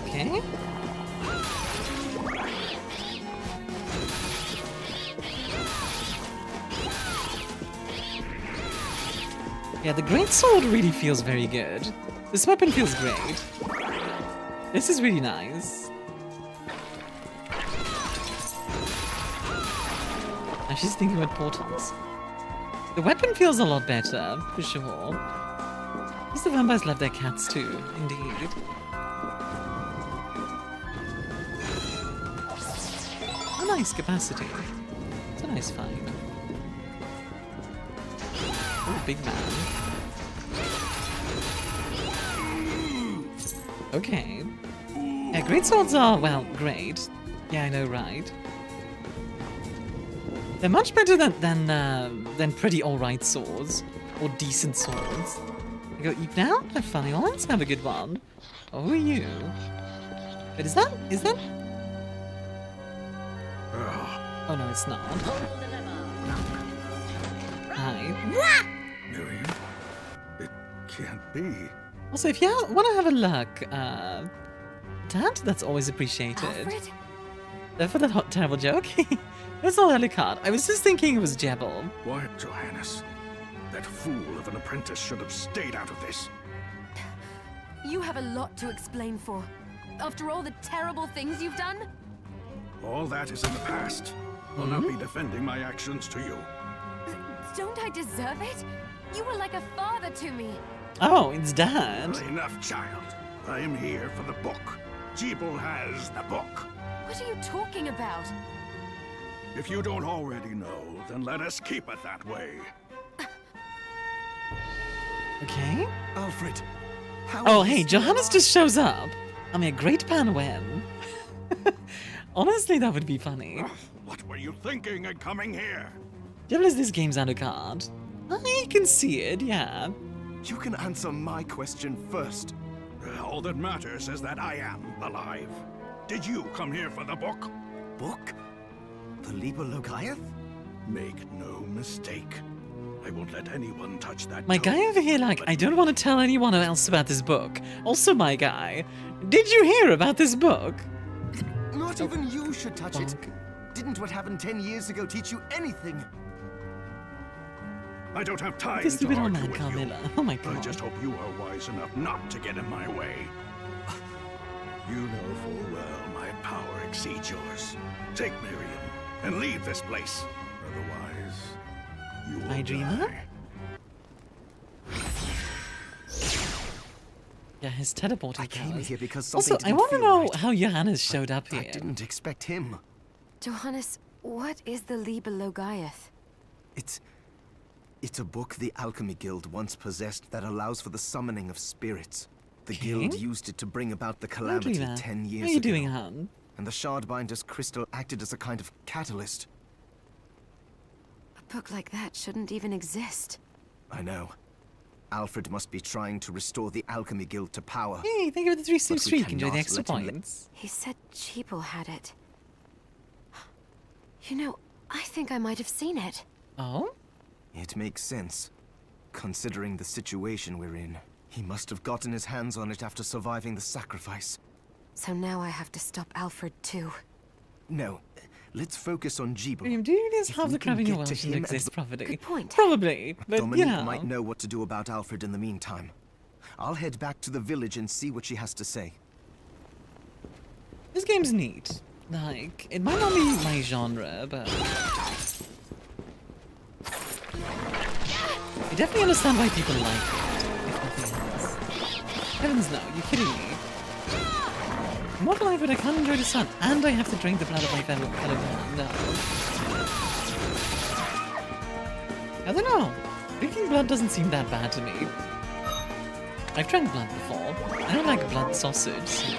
S1: Okay. Yeah, the great sword really feels very good. This weapon feels great. This is really nice. Now she's thinking about portals. The weapon feels a lot better, for sure. At least the vampires love their cats too, indeed. A nice capacity. It's a nice find. Oh, big man. Okay. Yeah, great swords are, well, great. Yeah, I know, right? They're much better than pretty alright swords. Or decent swords. I go eat now? Have fun, let's have a good one. Oh, who are you? But is that? Oh no, it's not. Hi.
S11: Myun? It can't be.
S1: Also, if you want to have a look, Dad, that's always appreciated. For that hot, terrible joke. That's all Ellicott. I was just thinking it was Jebel.
S11: Why, Johannes? That fool of an apprentice should have stayed out of this.
S3: You have a lot to explain for. After all the terrible things you've done?
S11: All that is in the past. I'll not be defending my actions to you.
S3: Don't I deserve it? You were like a father to me.
S1: Oh, it's Dad.
S11: Enough, child. I am here for the book. Jibble has the book.
S3: What are you talking about?
S11: If you don't already know, then let us keep it that way.
S1: Okay.
S4: Alfred.
S1: Oh, hey, Johannes just shows up. I mean, a great pan when. Honestly, that would be funny.
S11: What were you thinking in coming here?
S1: Devil is this game's undercard. I can see it, yeah.
S4: You can answer my question first.
S11: All that matters is that I am alive. Did you come here for the book?
S4: Book? The Liber Logaeth?
S11: Make no mistake. I won't let anyone touch that.
S1: My guy over here, like, I don't want to tell anyone else about this book. Also, my guy, did you hear about this book?
S4: Not even you should touch it. Didn't what happened 10 years ago teach you anything?
S11: I don't have time
S1: This
S11: to
S1: stupid old
S11: argue
S1: man,
S11: with you.
S1: Carmilla. Oh my god.
S11: I just hope you are wise enough not to get in my way. You know full well my power exceeds yours. Take Miriam and leave this place. Otherwise, you will
S1: My dreamer?
S4: die.
S1: Yeah, his teleporting
S4: I came
S1: powers.
S4: here because something
S1: Also, I
S4: didn't
S1: want to
S4: feel
S1: know
S4: right.
S1: how Johannes showed up here.
S4: I didn't expect him.
S3: Johannes, what is the Liber Logaeth?
S4: It's a book the Alchemy Guild once possessed that allows for the summoning of spirits. The
S1: Okay.
S4: guild used it to bring about the
S1: Hello,
S4: calamity
S1: dreamer.
S4: 10 years ago.
S1: How are you doing, hon?
S4: And the Shardbinder's crystal acted as a kind of catalyst.
S3: A book like that shouldn't even exist.
S4: I know. Alfred must be trying to restore the Alchemy Guild to power.
S1: Hey, thank you for the 3
S4: But we
S1: streak. Enjoy the
S4: cannot
S1: extra
S4: let him
S1: points.
S3: He said Jibble had it. You know, I think I might have seen it.
S1: Oh?
S4: It makes sense, considering the situation we're in. He must have gotten his hands on it after surviving the sacrifice.
S3: So now I have to stop Alfred too.
S4: No, let's focus on Jibble.
S1: William, do you realize
S4: If
S1: half
S4: we
S1: the
S4: can
S1: crap in your
S4: get to
S1: Welsh doesn't
S4: him
S1: exist
S4: and-
S1: properly?
S3: Good point.
S1: Probably, but
S4: Dominique
S1: you know.
S4: might know what to do about Alfred in the meantime. I'll head back to the village and see what she has to say.
S1: This game's neat. Like, it might not be my genre, but... I definitely understand why people like it, if nothing else. Heavens no, you kidding me? What life but I can't enjoy the sun, and I have to drink the blood of my fellow man. No. I don't know. Drinking blood doesn't seem that bad to me. I've drank blood before. I don't like blood sausage, so...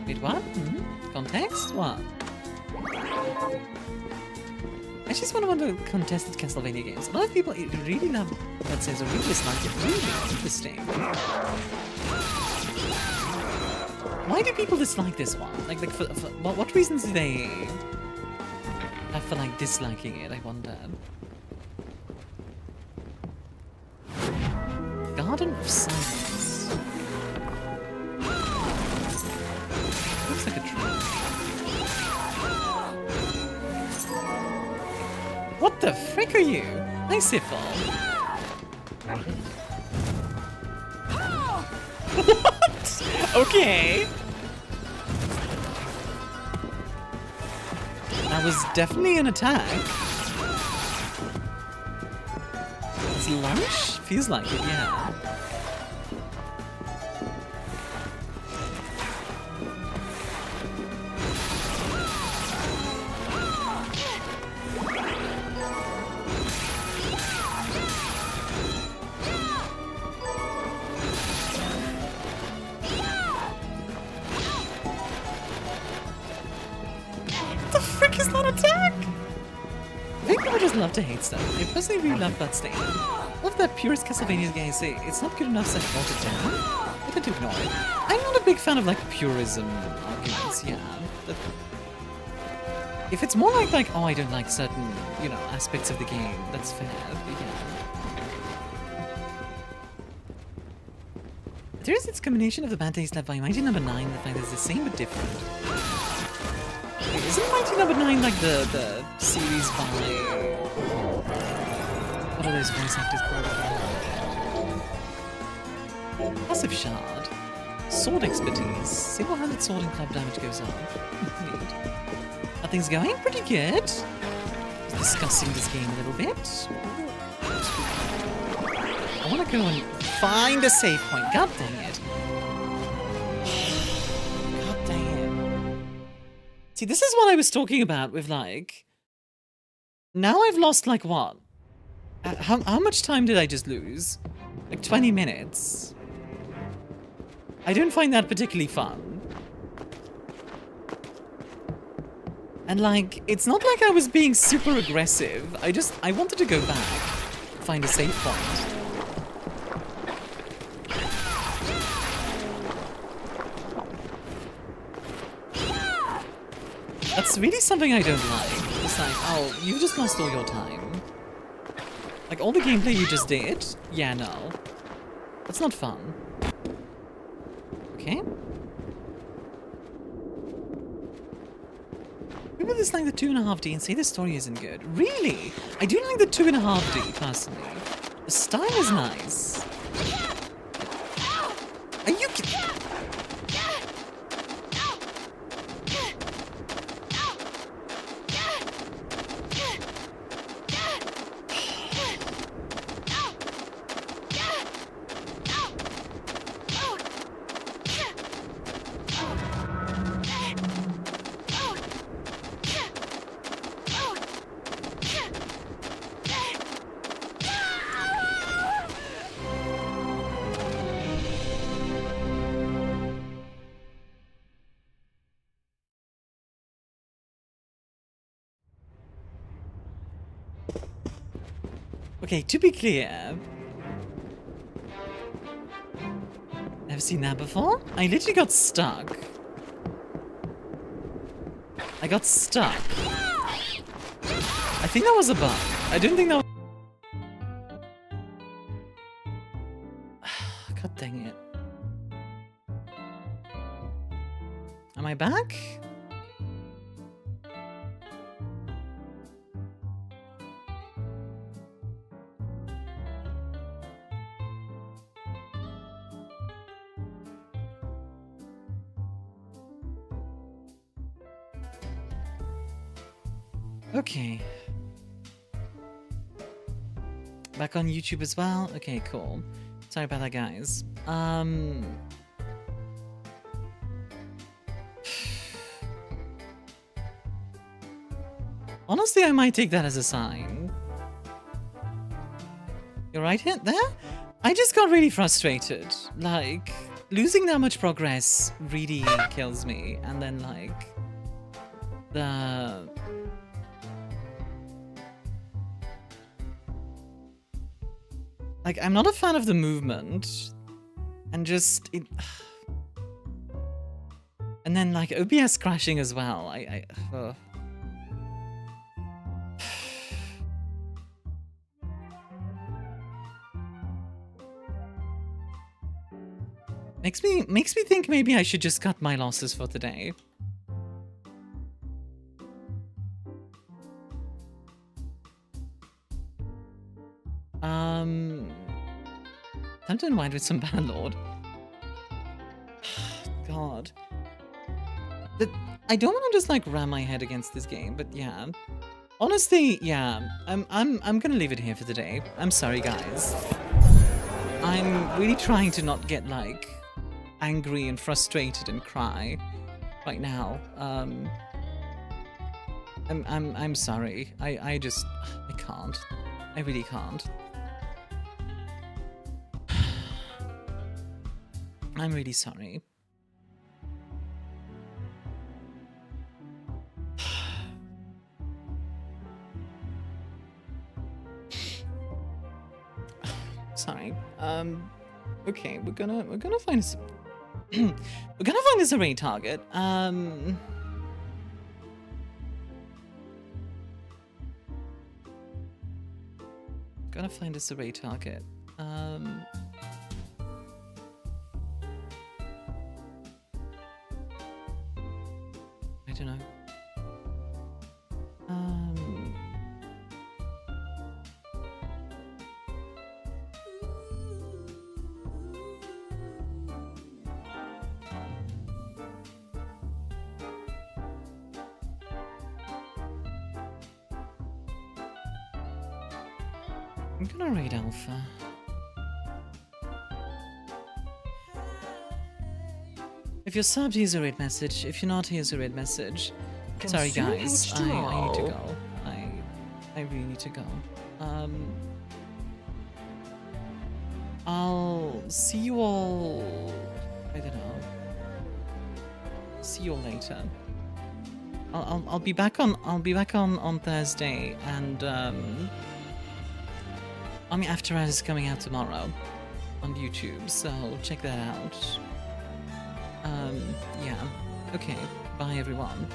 S1: Wait, what? Context? What? I just want to wonder contested Castlevania games. A lot of people really love that says or really dislike it. Really interesting. Why do people dislike this one? Like for what reasons do they have for like disliking it? I wonder. Garden of Silence. Looks like a tree. What the frick are you? Hi, Siffle. What? Okay. That was definitely an attack. It's lunch? Feels like it, yeah. I think people just love to hate stuff. I personally really love Bloodstained. Love that purist Castlevania guys say it's not good enough, so I vote it down. I tend to ignore it. I'm not a big fan of like purism arguments, yeah. But if it's more like, oh, I don't like certain, you know, aspects of the game, that's fair, but yeah. There is this combination of the bad taste left by Mighty Number 9 that like, is the same but different. Wait, isn't Mighty Number 9 like the series by... What are those voice actors called? Passive Shard. Sword expertise. Single-handed sword and club damage goes up. Neat. Are things going? Pretty good. Just discussing this game a little bit. I want to go and find a save point. God dang it. God dang it. See, this is what I was talking about with, like... Now I've lost, like, what? How much time did I just lose? Like, 20 minutes. I don't find that particularly fun. And, like, it's not like I was being super aggressive. I wanted to go back, find a save point. That's really something I don't like. It's like, oh, you just lost all your time. Like, all the gameplay you just did? Yeah, no. That's not fun. Okay. People just like the 2.5D and say the story isn't good. Really? I do like the 2.5D, personally. The style is nice. Are you kidding? Okay, to be clear, never seen that before? I literally got stuck. I got stuck. I think that was a bug. I didn't think that was... God dang it. Am I back? Okay. Back on YouTube as well? Okay, cool. Sorry about that, guys. Honestly, I might take that as a sign. You're right here? There? I just got really frustrated. Like, losing that much progress really kills me. And then, like, the... Like, I'm not a fan of the movement, and just it, and then like OBS crashing as well. Makes me think maybe I should just cut my losses for today. Time to unwind with some Bannerlord. God. I don't want to just like ram my head against this game, but yeah. Honestly, yeah. I'm gonna leave it here for today. I'm sorry, guys. I'm really trying to not get like angry and frustrated and cry right now. I'm sorry. I can't. I really can't. I'm really sorry. Sorry. Okay, we're gonna find this. We're gonna find this array target. Gonna find this array target. I don't know. I'm gonna read Alpha. If you're subbed, here's a red message. If you're not, here's a red message. Sorry guys, I need to go. I really need to go. I'll see you all. I don't know. See you all later. I'll be back on Thursday, and ArmiaStars is coming out tomorrow on YouTube, so check that out. Yeah. Okay. Bye everyone.